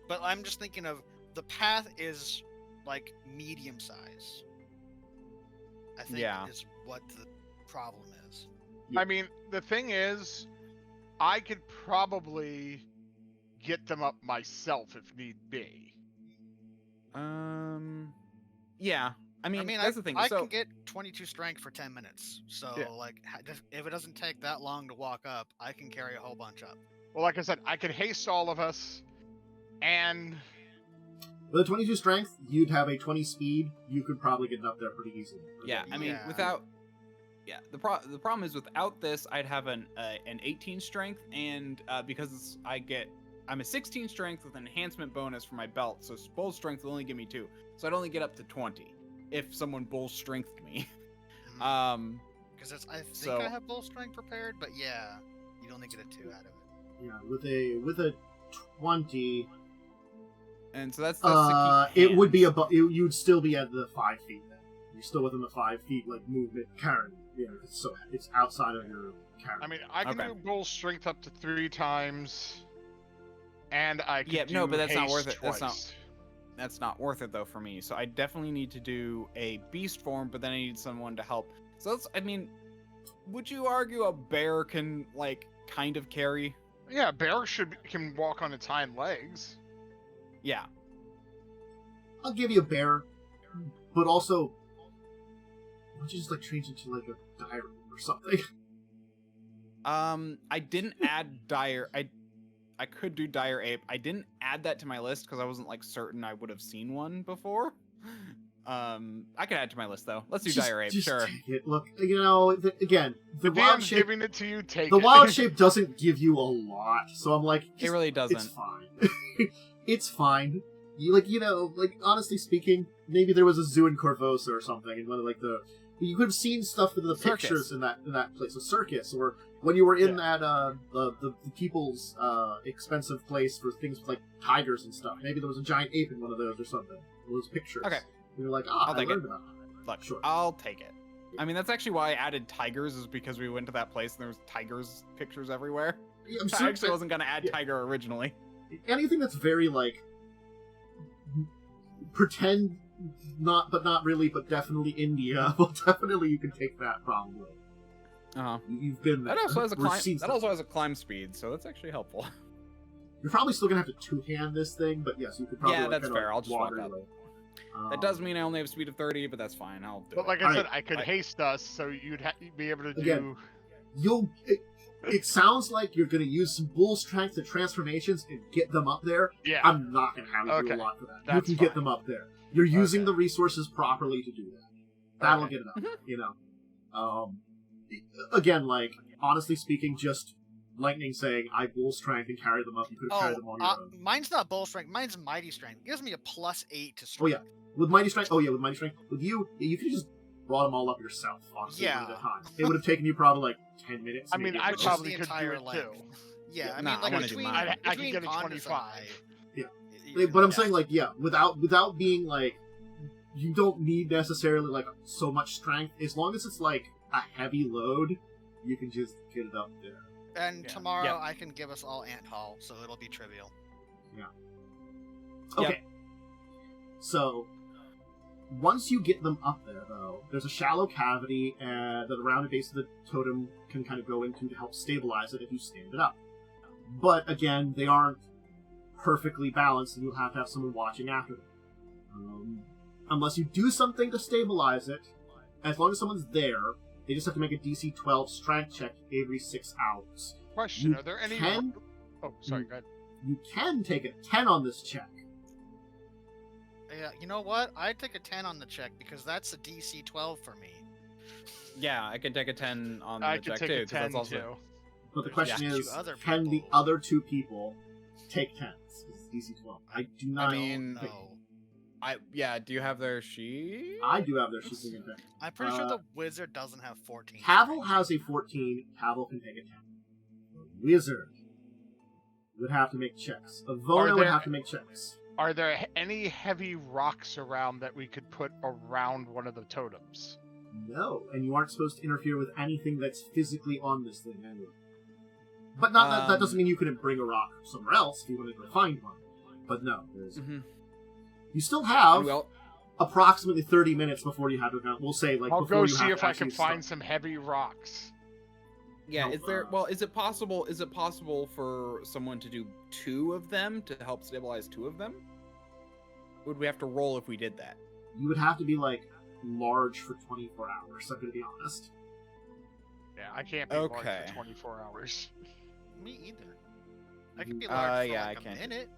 S6: but I'm just thinking of the path is like medium size. I think is what the problem is.
S4: I mean, the thing is, I could probably get them up myself if need be.
S2: Yeah. I mean that's the thing.
S6: I can get 22 strength for 10 minutes. So, like, if it doesn't take that long to walk up, I can carry a whole bunch up.
S4: Well, like I said, I could haste all of us, and...
S1: With a 22 strength, you'd have a 20 speed. You could probably get it up there pretty easily.
S2: Yeah, I mean, without... Yeah, the problem is without this, I'd have an 18 strength, and because I'm a 16 strength with an enhancement bonus for my belt, so bull strength will only give me 2. So I'd only get up to 20 if someone bull strengthed me.
S6: Because I think I have bull strength prepared, but yeah, you'd only get a 2 out of it.
S1: Yeah, with a 20,
S2: and so that's the key.
S1: It would be you'd still be at the 5 feet then. You're still within the 5 feet like movement carrying. Yeah, so it's outside of your carry.
S4: I mean, I can do bull strength up to 3 times, and I can do
S2: but that's not worth it.
S4: Twice.
S2: That's not worth it though for me. So I definitely need to do a beast form, but then I need someone to help. So would you argue a bear can like kind of carry?
S4: Yeah, a bear can walk on its hind legs.
S2: Yeah.
S1: I'll give you a bear, but also, why don't you just like change it to like a diary or something?
S2: I didn't add dire. I could do dire ape. I didn't add that to my list because I wasn't like certain I would have seen one before. I could add to my list though. Let's do dire ape. Sure.
S1: Take it. Look, again, the wild shape.
S4: Giving it to you. Take
S1: the
S4: it.
S1: wild shape doesn't give you a lot, so I'm like,
S2: it really doesn't.
S1: It's fine. It's fine. Honestly speaking, maybe there was a zoo in Korvosa or something, and you could have seen stuff in the pictures in that place, a circus, or when you were in that the people's expensive place for things like tigers and stuff. Maybe there was a giant ape in one of those or something. Those pictures.
S2: Okay.
S1: You're like,
S2: I'll take it.
S1: about it.
S2: Look,
S1: sure.
S2: I'll take it. I mean, that's actually why I added tigers, is because we went to that place and there was tigers pictures everywhere.
S1: Yeah,
S2: I actually wasn't gonna add tiger originally.
S1: Anything that's very pretend not really, but definitely India. Well, definitely you can take that probably. You've been there.
S2: That also has a climb speed, so that's actually helpful.
S1: You're probably still gonna have to two-hand this thing, but yes, you could probably.
S2: Yeah, that's fair. I'll just walk up.
S1: Away.
S2: That does mean I only have a speed of 30, but that's fine. I'll do it.
S4: But like I said, I could haste us, so you'd be able to do.
S1: It sounds like you're gonna use some bull strength and transformations and get them up there.
S4: Yeah.
S1: I'm not gonna have you do a lot for that. You can get them up there. You're using the resources properly to do that. That'll get it up. You know. Again, honestly speaking, just Lightning saying, I bull strength and carry them up. You could have carried them on your own.
S6: Mine's not bull strength. Mine's mighty strength. It gives me a +8 to strength.
S1: Oh, yeah. With mighty strength. With you, you could have just brought them all up yourself, honestly, one at a time. It would have taken you probably 10 minutes.
S4: I mean, I probably could do it too.
S6: Yeah, between
S4: I can get a 25.
S1: Yeah. But I'm saying, without being you don't need necessarily so much strength. As long as it's a heavy load, you can just get it up there.
S6: And tomorrow I can give us all ant haul, so it'll be trivial.
S1: Yeah. Okay. So, once you get them up there, though, there's a shallow cavity that around the base of the totem can kind of go into to help stabilize it if you stand it up. But again, they aren't perfectly balanced, and you'll have to have someone watching after them. Unless you do something to stabilize it, as long as someone's there, they just have to make a DC 12 strength check every 6 hours.
S4: Question, are there any... Oh, sorry, go ahead.
S1: You can take a 10 on this check.
S6: Yeah, you know what? I'd take a 10 on the check, because that's a DC 12 for me.
S2: Yeah, I can take a 10 on the check, too.
S4: I can take a 10,
S2: that's
S4: too.
S1: But the question is, can the other 2 people take 10s? It's DC 12. I do not...
S2: do you have their sheet?
S1: I do have their sheet.
S6: I'm pretty sure the wizard doesn't have 14.
S1: Tavel has a 14. Tavel can take a 10. The wizard would have to make checks. Ivona would have to make checks.
S4: Are there any heavy rocks around that we could put around one of the totems?
S1: No, and you aren't supposed to interfere with anything that's physically on this thing anyway. But not that doesn't mean you couldn't bring a rock somewhere else if you wanted to find one. But no, there's... You still have approximately 30 minutes before you have to count. We'll say, like,
S4: I'll
S1: before
S4: go
S1: you
S4: see
S1: have
S4: if
S1: to
S4: I can
S1: actually
S4: find some heavy rocks.
S2: Yeah, is it possible for someone to do 2 of them to help stabilize 2 of them? Would we have to roll if we did that?
S1: You would have to be, like, large for 24 hours, I'm gonna be honest.
S4: Yeah, I can't be large for 24 hours.
S6: Me either. I can be large for like a minute.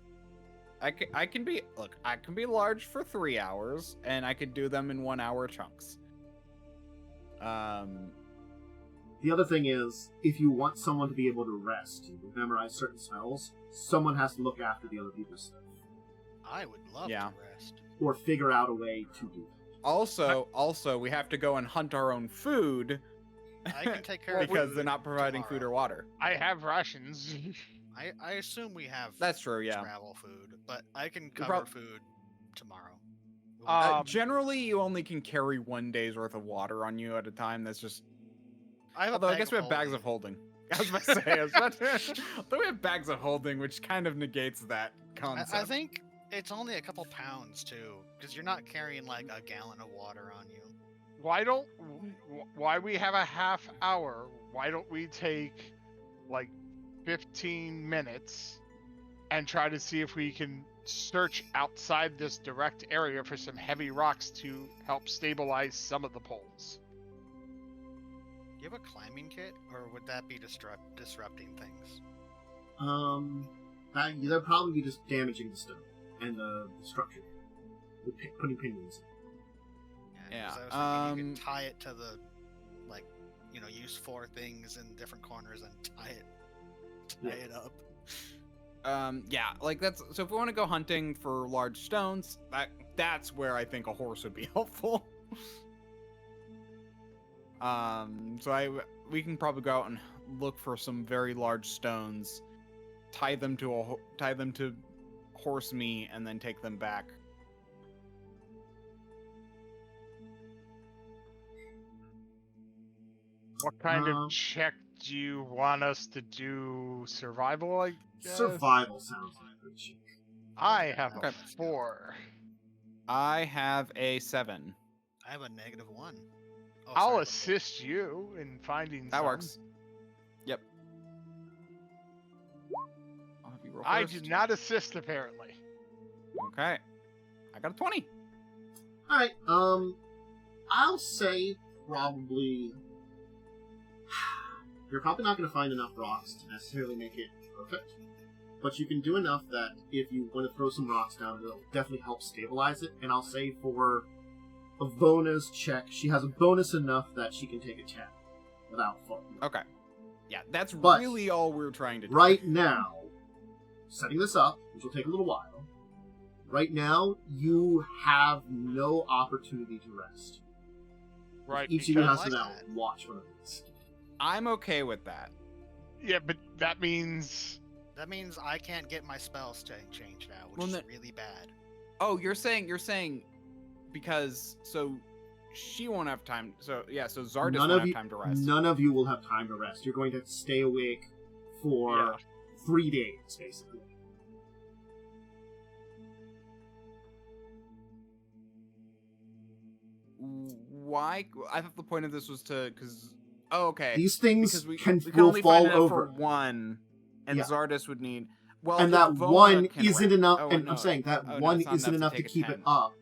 S2: I can be large for 3 hours, and I could do them in 1 hour chunks.
S1: The other thing is, if you want someone to be able to rest, you memorize certain spells, someone has to look after the other people's stuff.
S6: I would love to rest.
S1: Or figure out a way to do that.
S2: Also, we have to go and hunt our own food.
S6: I can take care of
S2: because they're not providing food or water.
S4: I have rations.
S6: I assume we have
S2: That's true, yeah.
S6: travel food, but I can cover food tomorrow.
S2: Generally, you only can carry 1 day's worth of water on you at a time. That's just...
S6: Although
S2: I guess we have bags of holding. I was about to say, although we have bags of holding, which kind of negates that concept.
S6: I think it's only a couple pounds, too, because you're not carrying, like, a gallon of water on you.
S4: Why we have a half hour, why don't we take, like, 15 minutes and try to see if we can search outside this direct area for some heavy rocks to help stabilize some of the poles?
S6: Do you have a climbing kit, or would that be disrupting things?
S1: That'd probably be just damaging the stone and the structure. Putting pinions.
S6: Yeah. I was thinking you could tie it to the, like, use 4 things in different corners and tie it up.
S2: Yeah, like that's so. If we want to go hunting for large stones, that's where I think a horse would be helpful. We can probably go out and look for some very large stones, tie them to horse meat, and then take them back.
S4: What kind of check do you want us to do? Survival, I guess?
S1: Survival sounds like a good check.
S4: I have a 4.
S2: I have a 7.
S6: I have a -1. Oh,
S4: I'll assist you in finding
S2: that
S4: some.
S2: works. Yep. I'll have you roll
S4: I
S2: first.
S4: do not assist, apparently.
S2: Okay. I got a 20.
S1: Alright, I'll say probably... You're probably not going to find enough rocks to necessarily make it perfect, but you can do enough that if you want to throw some rocks down, it'll definitely help stabilize it, and I'll say for Ivona's check, she has a bonus enough that she can take a 10 without falling.
S2: Okay. Yeah, that's
S1: But
S2: really all we're trying to do.
S1: Right now, setting this up, which will take a little while, right now, you have no opportunity to rest.
S4: Right.
S1: Each of you has
S6: I
S1: to
S6: like
S1: now
S6: that.
S1: watch one of these.
S2: I'm okay with that.
S4: Yeah, but that means...
S6: That means I can't get my spells changed out, which is really bad.
S2: Oh, you're saying because she won't have time. So Zardris won't have time to rest.
S1: None of you will have time to rest. You're going to stay awake for 3 days, basically.
S2: Why? I thought the point of this was because. Oh, okay.
S1: These things
S2: we
S1: can
S2: only
S1: fall
S2: find enough
S1: over.
S2: for one, and Zardris would need. Well,
S1: and that
S2: Ivona
S1: one
S2: can
S1: isn't
S2: rest.
S1: enough.
S2: Oh,
S1: and
S2: no.
S1: I'm saying that
S2: Oh, no,
S1: one
S2: it's not
S1: isn't enough to
S2: take a
S1: keep
S2: 10.
S1: it up.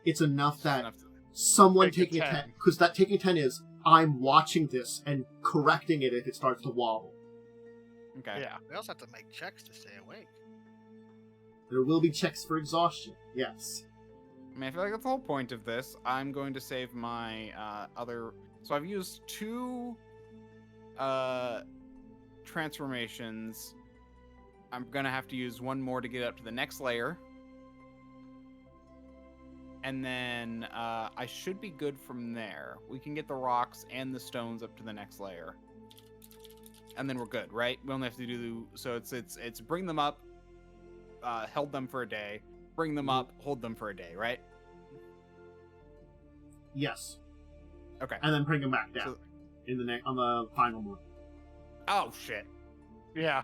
S1: It's enough that
S2: Enough to-
S1: someone
S4: Take a
S1: taking a 10,
S4: 10.
S1: because that taking a 10 is I'm watching this and correcting it if it starts to wobble.
S2: Okay.
S4: Yeah.
S6: We also have to make checks to stay awake.
S1: There will be checks for exhaustion. Yes.
S2: I mean, I feel like that's the whole point of this. I'm going to save my other. So I've used 2 transformations. I'm gonna have to use 1 more to get up to the next layer. And then I should be good from there. We can get the rocks and the stones up to the next layer. And then we're good, right? We only have to do... So it's bring them up, held them for a day, bring them up, hold them for a day, right?
S1: Yes.
S2: Okay.
S1: and then bring him back down on the final one.
S2: Oh shit!
S4: Yeah.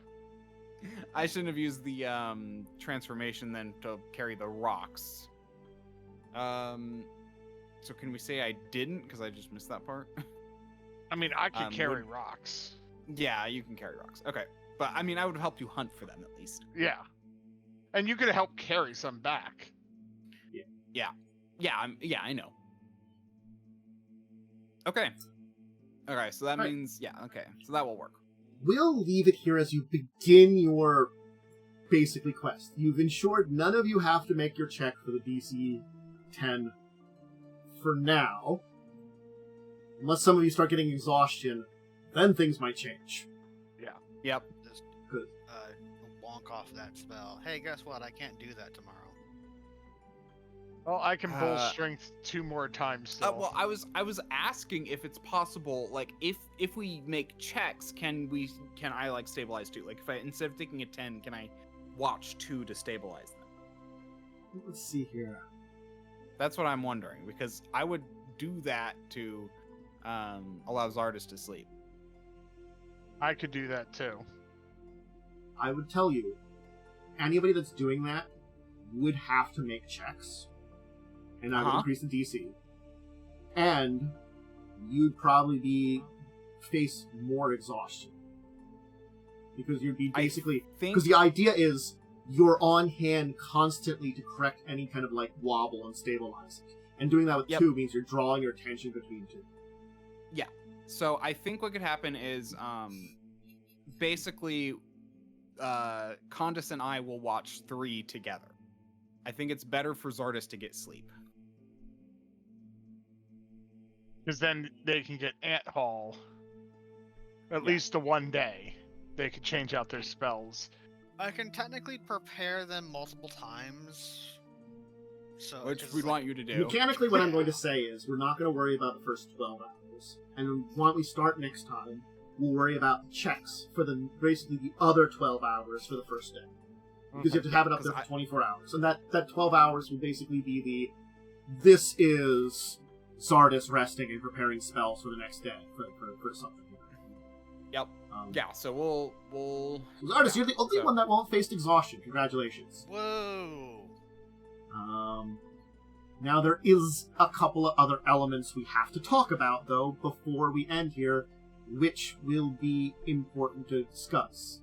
S2: I shouldn't have used the transformation then to carry the rocks. So can we say I didn't because I just missed that part?
S4: I mean, I could carry rocks.
S2: Yeah, you can carry rocks. Okay, but I mean, I would help you hunt for them at least.
S4: Yeah. And you could help carry some back.
S2: Yeah, I know. Okay. Okay, so that means okay, so that will work.
S1: We'll leave it here as you begin your basically quest. You've ensured none of you have to make your check for the DC 10 for now. Unless some of you start getting exhaustion, then things might change.
S2: Yep.
S6: Just
S1: Good.
S6: wonk off that spell. Hey, guess what? I can't do that tomorrow.
S4: Well, I can bull strength 2 more times still.
S2: Well, I was asking if it's possible, like if we make checks, can I like stabilize 2? Like if I instead of taking a 10, can I watch 2 to stabilize them?
S1: Let's see here.
S2: That's what I'm wondering because I would do that to allow Zardris to sleep.
S4: I could do that too.
S1: I would tell you, anybody that's doing that would have to make checks. And I would increase the DC. And you'd probably face more exhaustion. Because you'd be basically... Because the idea is you're on hand constantly to correct any kind of like wobble and stabilize. And doing that with 2 means you're drawing your attention between 2.
S2: Yeah. So I think what could happen is basically Khandes and I will watch 3 together. I think it's better for Zardris to get sleep.
S4: Because then they can get Ant Hall. At least the 1 day. They could change out their spells.
S6: I can technically prepare them multiple times. So
S2: which we'd want you to do.
S1: Mechanically, what I'm going to say is we're not going to worry about the first 12 hours. And why don't we start next time? We'll worry about checks for basically the other 12 hours for the first day. Because you have to have it up there for 24 hours. And that 12 hours will basically be this is Zardris resting and preparing spells for the next day for something.
S2: Yep. So we'll...
S1: Zardris, you're the only one that won't face exhaustion. Congratulations.
S6: Whoa.
S1: Now there is a couple of other elements we have to talk about, though, before we end here, which will be important to discuss.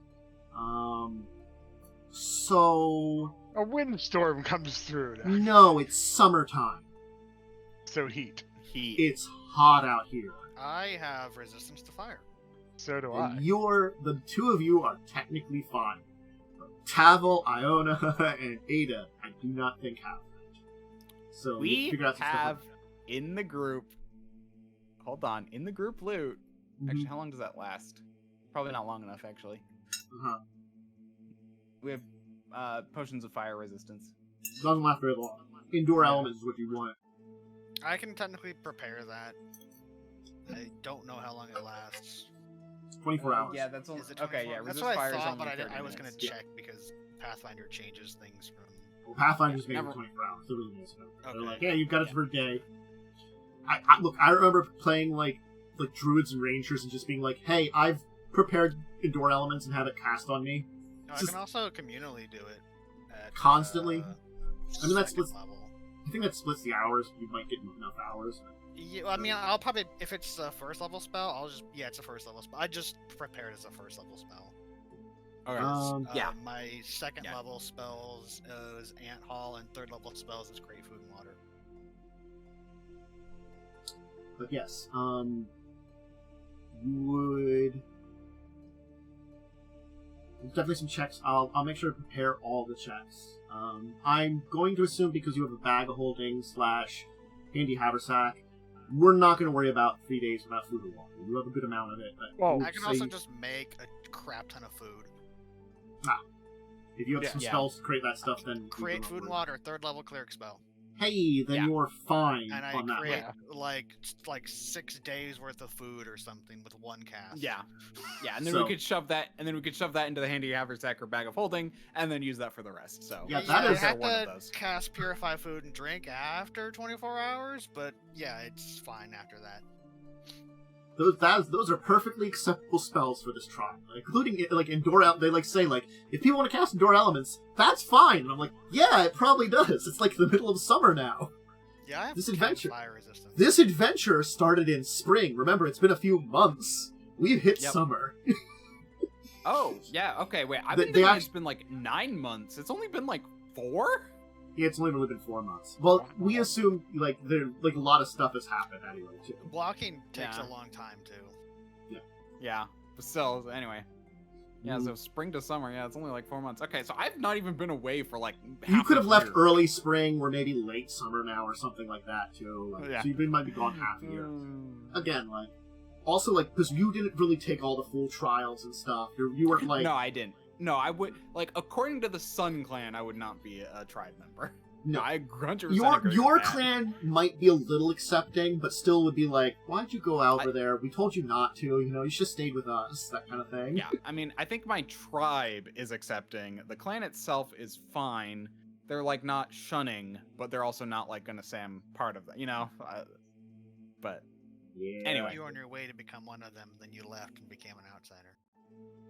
S1: So...
S4: A windstorm comes through.
S1: No, it's summertime.
S4: So heat.
S1: It's hot out here.
S6: I have resistance to fire.
S4: So do
S1: and
S4: I.
S1: The 2 of you are technically fine. Tavel, Iona, and Ada, I do not think have that. So
S2: we
S1: figure out some
S2: have in the group. Hold on, in the group loot. Actually, how long does that last? Probably not long enough, actually. We have potions of fire resistance.
S1: Doesn't last very long. Indoor elements is what you want.
S6: I can technically prepare that. I don't know how long it lasts.
S1: 24 hours.
S2: Yeah, that's only,
S6: Is it
S2: okay.
S6: 24?
S2: Yeah,
S6: that's
S2: resist
S6: what
S2: fire
S6: I
S2: is
S6: thought,
S2: only
S6: but
S2: 30
S6: I was gonna
S2: minutes.
S6: check because Pathfinder changes things from.
S1: Well, Pathfinder's maybe
S2: never-
S1: 24 hours. They're really nice. They're
S6: Okay.
S1: like, yeah, you've got it for a day. Look, I remember playing like druids and rangers and just being like, hey, I've prepared indoor elements and have it cast on me.
S6: No, I can also communally do it. At,
S1: Constantly? I mean, that's
S6: second level.
S1: I think that splits the hours. You might get enough hours.
S6: Yeah, I mean, I'll probably if it's a first level spell, I'll just it's a first level spell. I just prepared as a first level spell.
S2: Okay.
S6: My second level spells is Ant Hall, and third level spells is Great Food and Water.
S1: But yes, you would. There's definitely some checks. I'll make sure to prepare all the checks. I'm going to assume because you have a bag of holding / handy haversack, we're not going to worry about 3 days without food or water. You have a good amount of it. But
S6: I can also just make a crap ton of food.
S1: If you have some spells to create that stuff, then
S6: Create food and water, third level cleric spell.
S1: Hey, then you're fine
S6: And I
S1: on that.
S6: create like 6 days worth of food or something with one cast.
S2: Yeah, and then we could shove that, into the handy haversack or bag of holding, and then use that for the rest. So
S1: yeah, that is
S6: I have
S2: one
S6: to
S2: of those.
S6: cast Purify Food and Drink after 24 hours, but yeah, it's fine after that.
S1: those are perfectly acceptable spells for this trial, including like Endure. They like say like if people want to cast Endure Elements, that's fine. And I'm like, yeah, it probably does. It's like the middle of summer now.
S6: Yeah, I have
S1: This adventure.
S6: fire resistance.
S1: This adventure started in spring. Remember, it's been a few months. We've hit
S2: Yep.
S1: summer.
S2: Oh, yeah, okay, wait. I've
S1: They-
S2: been
S1: they
S2: thinking
S1: act-
S2: it's been like 9 months. It's only been like 4?
S1: Yeah, it's only really been 4 months. Well, we assume like there like a lot of stuff has happened anyway too.
S6: Blocking takes
S2: Yeah.
S6: a long time too.
S2: Yeah, but still, anyway. Yeah, so spring to summer, yeah, it's only like 4 months. Okay, so I've not even been away for like
S1: You
S2: half
S1: could
S2: a
S1: have left
S2: year.
S1: early spring or maybe late summer now or something like that too. Like,
S2: Yeah.
S1: So you might be gone half a year.
S2: Mm.
S1: Again, like also like because you didn't really take all the full trials and stuff. You weren't like
S2: No, I didn't. No, I would, like, according to the Sun Clan, I would not be a tribe member.
S1: no.
S2: I 100%
S1: Your
S2: agree
S1: your
S2: with that.
S1: clan might be a little accepting, but still would be like, why'd you go out over there? We told you not to. You know, you should have stayed with us. That kind of thing.
S2: Yeah, I mean, I think my tribe is accepting. The clan itself is fine. They're, like, not shunning, but they're also not, like, gonna say I'm part of that, you know? But,
S1: Yeah.
S2: Anyway.
S6: You were on your way to become one of them, then you left and became an outsider.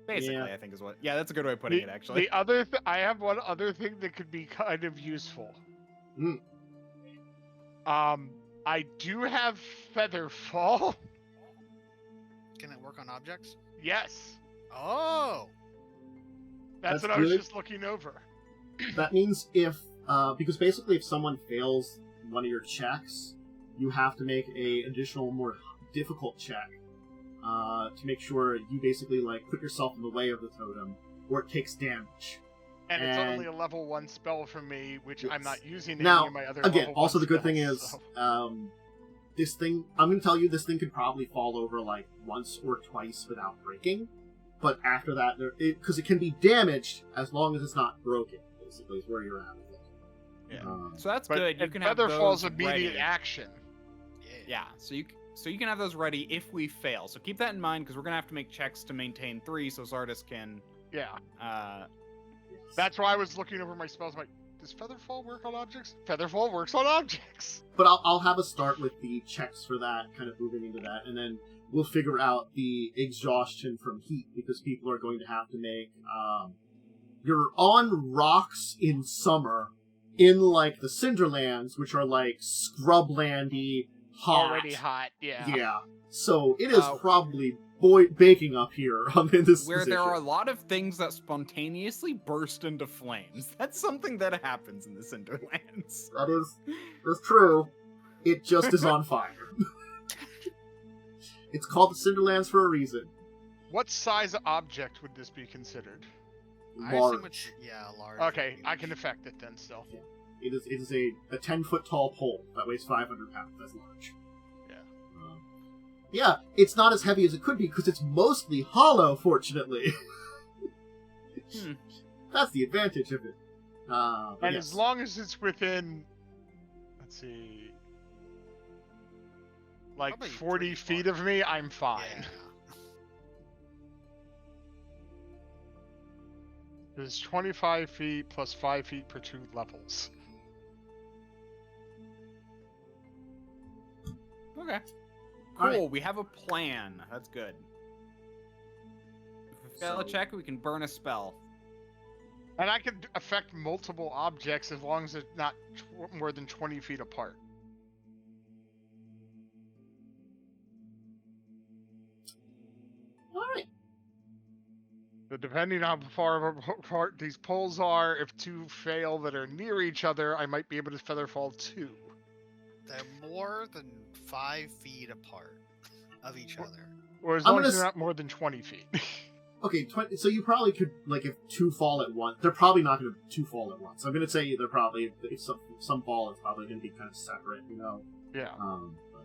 S2: basically,
S1: Yeah.
S2: I think is what... Yeah, that's a good way of putting it, actually.
S4: The I have one other thing that could be kind of useful.
S1: Mm.
S4: I do have Feather Fall.
S6: Can it work on objects?
S4: Yes,
S6: Oh!
S4: that's
S1: That's
S4: what I was
S1: good.
S4: just looking over.
S1: That means if because basically if someone fails one of your checks, you have to make a additional more difficult check to make sure you basically like put yourself in the way of the totem or it takes damage.
S4: And it's
S1: And-
S4: only a level 1 spell from me, which I'm not using
S1: Now,
S4: any of my other
S1: Again,
S4: level
S1: also
S4: 1
S1: the good thing
S4: spells,
S1: is
S4: so-
S1: this thing I'm gonna tell you this thing could probably fall over like once or twice without breaking, but after that because it can be damaged as long as it's not broken, basically is where you're at with it.
S2: Yeah. So that's
S4: But
S2: good. You
S4: and
S2: can have
S4: Feather
S2: those
S4: Fall's immediate
S2: ready.
S4: action.
S2: Yeah, so you can have those ready if we fail. So keep that in mind, because we're gonna have to make checks to maintain 3, so Zardris can.
S4: Yeah,
S1: Yes.
S4: that's why I was looking over my spells. I'm like, does Featherfall work on objects? Featherfall works on objects.
S1: But I'll have us start with the checks for that, kind of moving into that, and then we'll figure out the exhaustion from heat, because people are going to have to make, you're on rocks in summer, in, like, the Cinderlands, which are, like, scrublandy, hot.
S4: Already hot, yeah.
S1: Yeah. So it is
S2: Uh,
S1: probably baking up here in this
S2: Where
S1: position.
S2: there are a lot of things that spontaneously burst into flames. That's something that happens in the Cinderlands.
S1: That's true. It just is on fire. It's called the Cinderlands for a reason.
S4: What size object would this be considered?
S6: I assume
S1: Large.
S6: it's, yeah, large.
S4: Okay, I can affect it then still.
S1: It is a 10-foot tall pole that weighs 500 pounds. That's large.
S4: Yeah.
S1: Yeah, it's not as heavy as it could be because it's mostly hollow, fortunately.
S2: Hmm.
S1: That's the advantage of it.
S4: And
S1: yes.
S4: as long as it's within, let's see, like
S6: Probably
S4: 40
S6: pretty
S4: feet
S6: far.
S4: of me, I'm fine.
S6: Yeah.
S4: There's 25 feet plus 5 feet per 2 levels.
S2: Okay.
S1: All
S2: Cool,
S1: right.
S2: we have a plan. That's good. If we fail a
S1: So-
S2: check, we can burn a spell.
S4: And I can affect multiple objects as long as it's not more than 20 feet apart.
S1: All right.
S4: So depending on how far apart these poles are, if 2 fail that are near each other, I might be able to Featherfall 2.
S6: They're more than 5 feet apart of each other.
S4: Or as
S1: I'm
S4: long as
S1: gonna
S4: they're not more than 20 feet.
S1: Okay, 20, so you probably could, like, if 2 fall at once, they're probably not going to 2 fall at once. I'm going to say they're probably, if some fall, it's probably going to be kind of separate, you know?
S4: Yeah.
S1: But...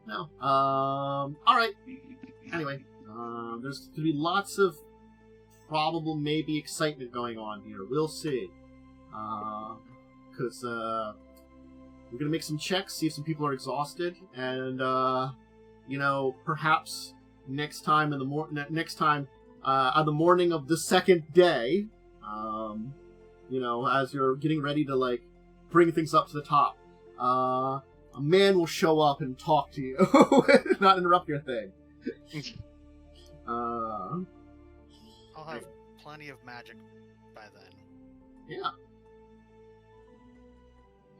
S1: No. Alright. Anyway, there's going to be lots of probable, maybe, excitement going on here. We'll see. Because, we're going to make some checks, see if some people are exhausted, and, you know, perhaps next time on the morning of the second day, you know, as you're getting ready to like bring things up to the top, a man will show up and talk to you, not interrupt your thing.
S6: I'll have plenty of magic by then.
S1: Yeah.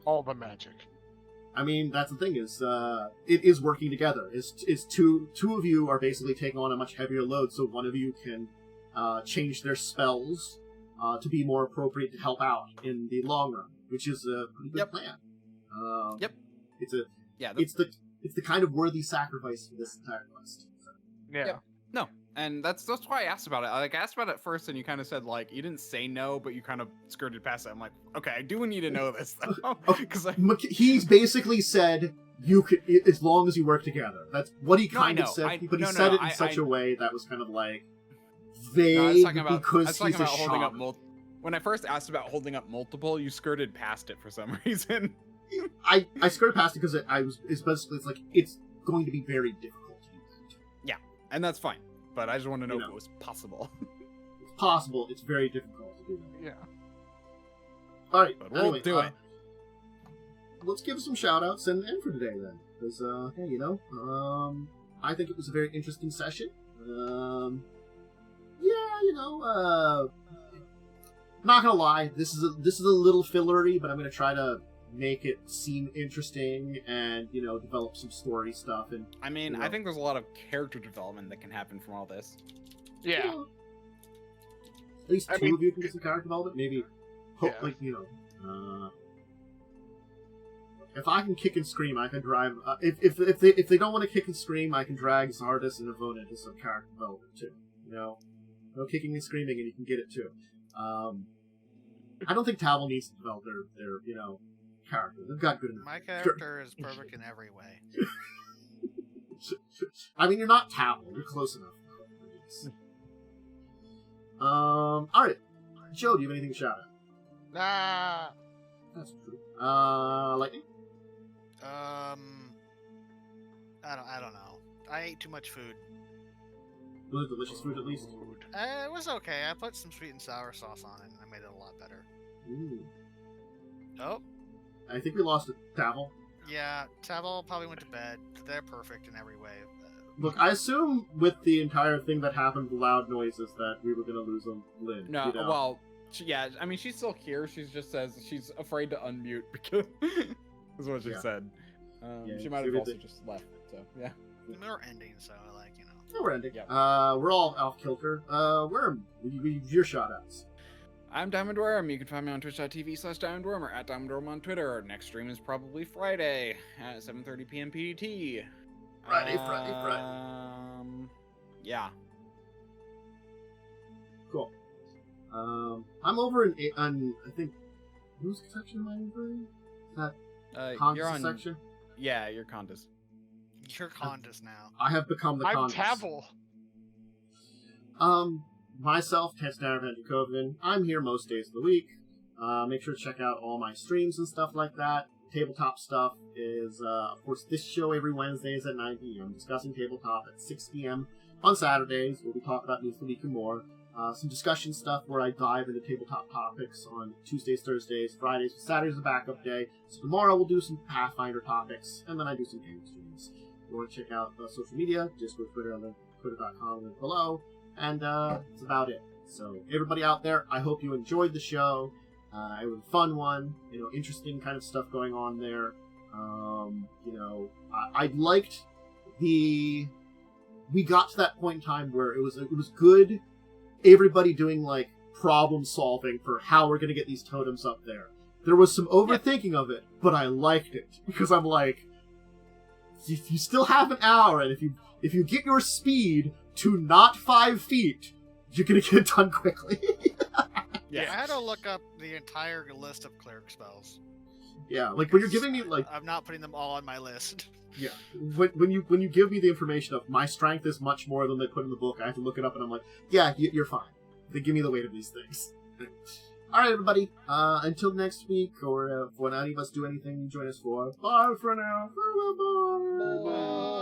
S4: All the magic.
S1: I mean, that's the thing, is it is working together. Is two of you are basically taking on a much heavier load, so one of you can change their spells to be more appropriate to help out in the long run, which is a pretty good plan.
S2: Yep.
S1: It's the kind of worthy sacrifice for this entire quest. So.
S4: Yeah.
S2: Yep. No, and that's why I asked about it. Like, I asked about it first, and you kind of said, like, you didn't say no, but you kind of skirted past it. I'm like, okay, I do need to know this, though. Because
S1: he's basically said, you could, as long as you work together. That's what he kind of said, but he said it in such a way that was kind of, like, vague, because he's a shaman.
S2: When I first asked about holding up multiple, you skirted past it for some reason.
S1: I skirted past it because it's going to be very difficult.
S2: And that's fine, but I just want to know if it was possible.
S1: It's possible. It's very difficult to do that.
S4: Yeah.
S1: All right.
S2: But we'll do it.
S1: Let's give some shout-outs and end for today, then. Because, I think it was a very interesting session. Not gonna lie, this is a little fillery, but I'm gonna try to make it seem interesting and, develop some story stuff. And
S2: I mean, I think there's a lot of character development that can happen from all this.
S4: Yeah.
S1: At least two of you can get some character development. Maybe, if I can kick and scream, I can drive. If they don't want to kick and scream, I can drag Zardris and Ivona into some character development too. No kicking and screaming, and you can get it too. I don't think Tavel needs to develop their character. They've got good enough.
S6: My character is perfect in every way.
S1: I mean, you're not Tavel. You're close enough. Alright. Joe, do you have anything to shout out?
S4: Nah.
S1: That's true. Lightning?
S6: I don't know. I ate too much food.
S1: Was it delicious food, at least?
S6: It was okay. I put some sweet and sour sauce on it, and I made it a lot better.
S1: Ooh.
S6: Oh.
S1: I think we lost Tavel.
S6: Yeah, Tavel probably went to bed. They're perfect in every way.
S1: Look, I assume with the entire thing that happened, the loud noises, that we were going to lose Lynn.
S2: No, well, I mean, she's still here. She just says she's afraid to unmute because is what she said. She might have also just left. So yeah.
S6: We're ending, so
S1: Yeah, we're ending.
S2: Yep.
S1: We're all off kilter. Your shout-outs.
S2: I'm Diamondworm. You can find me on twitch.tv/Diamondworm or at Diamondworm on Twitter. Our next stream is probably Friday at 7:30 p.m. PDT.
S1: Friday.
S2: Yeah.
S1: Cool. I'm over in I think, whose section am I over in? Is that Khandes' section?
S2: Yeah, you're Khandes.
S6: You're Khandes now.
S1: I have become the Khandes.
S4: I'm Tavel.
S1: Myself, Dracovin. I'm here most days of the week. Make sure to check out all my streams and stuff like that. Tabletop stuff is, of course, this show every Wednesday is at 9 p.m. Discussing tabletop at 6 p.m. on Saturdays, where we talk about news of the week and more. Some discussion stuff where I dive into tabletop topics on Tuesdays, Thursdays, Fridays, Saturdays is a backup day. So tomorrow we'll do some Pathfinder topics, and then I do some game streams. If you want to check out social media, just go to Twitter on the twitter.com link below. And that's about it. So everybody out there, I hope you enjoyed the show. It was a fun one. Interesting kind of stuff going on there. I liked we got to that point in time where it was good. Everybody doing like problem solving for how we're gonna get these totems up there. There was some overthinking of it, but I liked it because I'm like, if you still have an hour, and if you get your speed to not 5 feet, you're gonna get it done quickly.
S6: Yeah, I had to look up the entire list of cleric spells.
S1: Yeah, like when you're giving me like,
S6: I'm not putting them all on my list.
S1: Yeah, when you give me the information of my strength is much more than they put in the book, I have to look it up, and I'm like, yeah, you're fine. They give me the weight of these things. All right, everybody. Until next week, or when any of us do anything, join us for. Bye for now. Bye.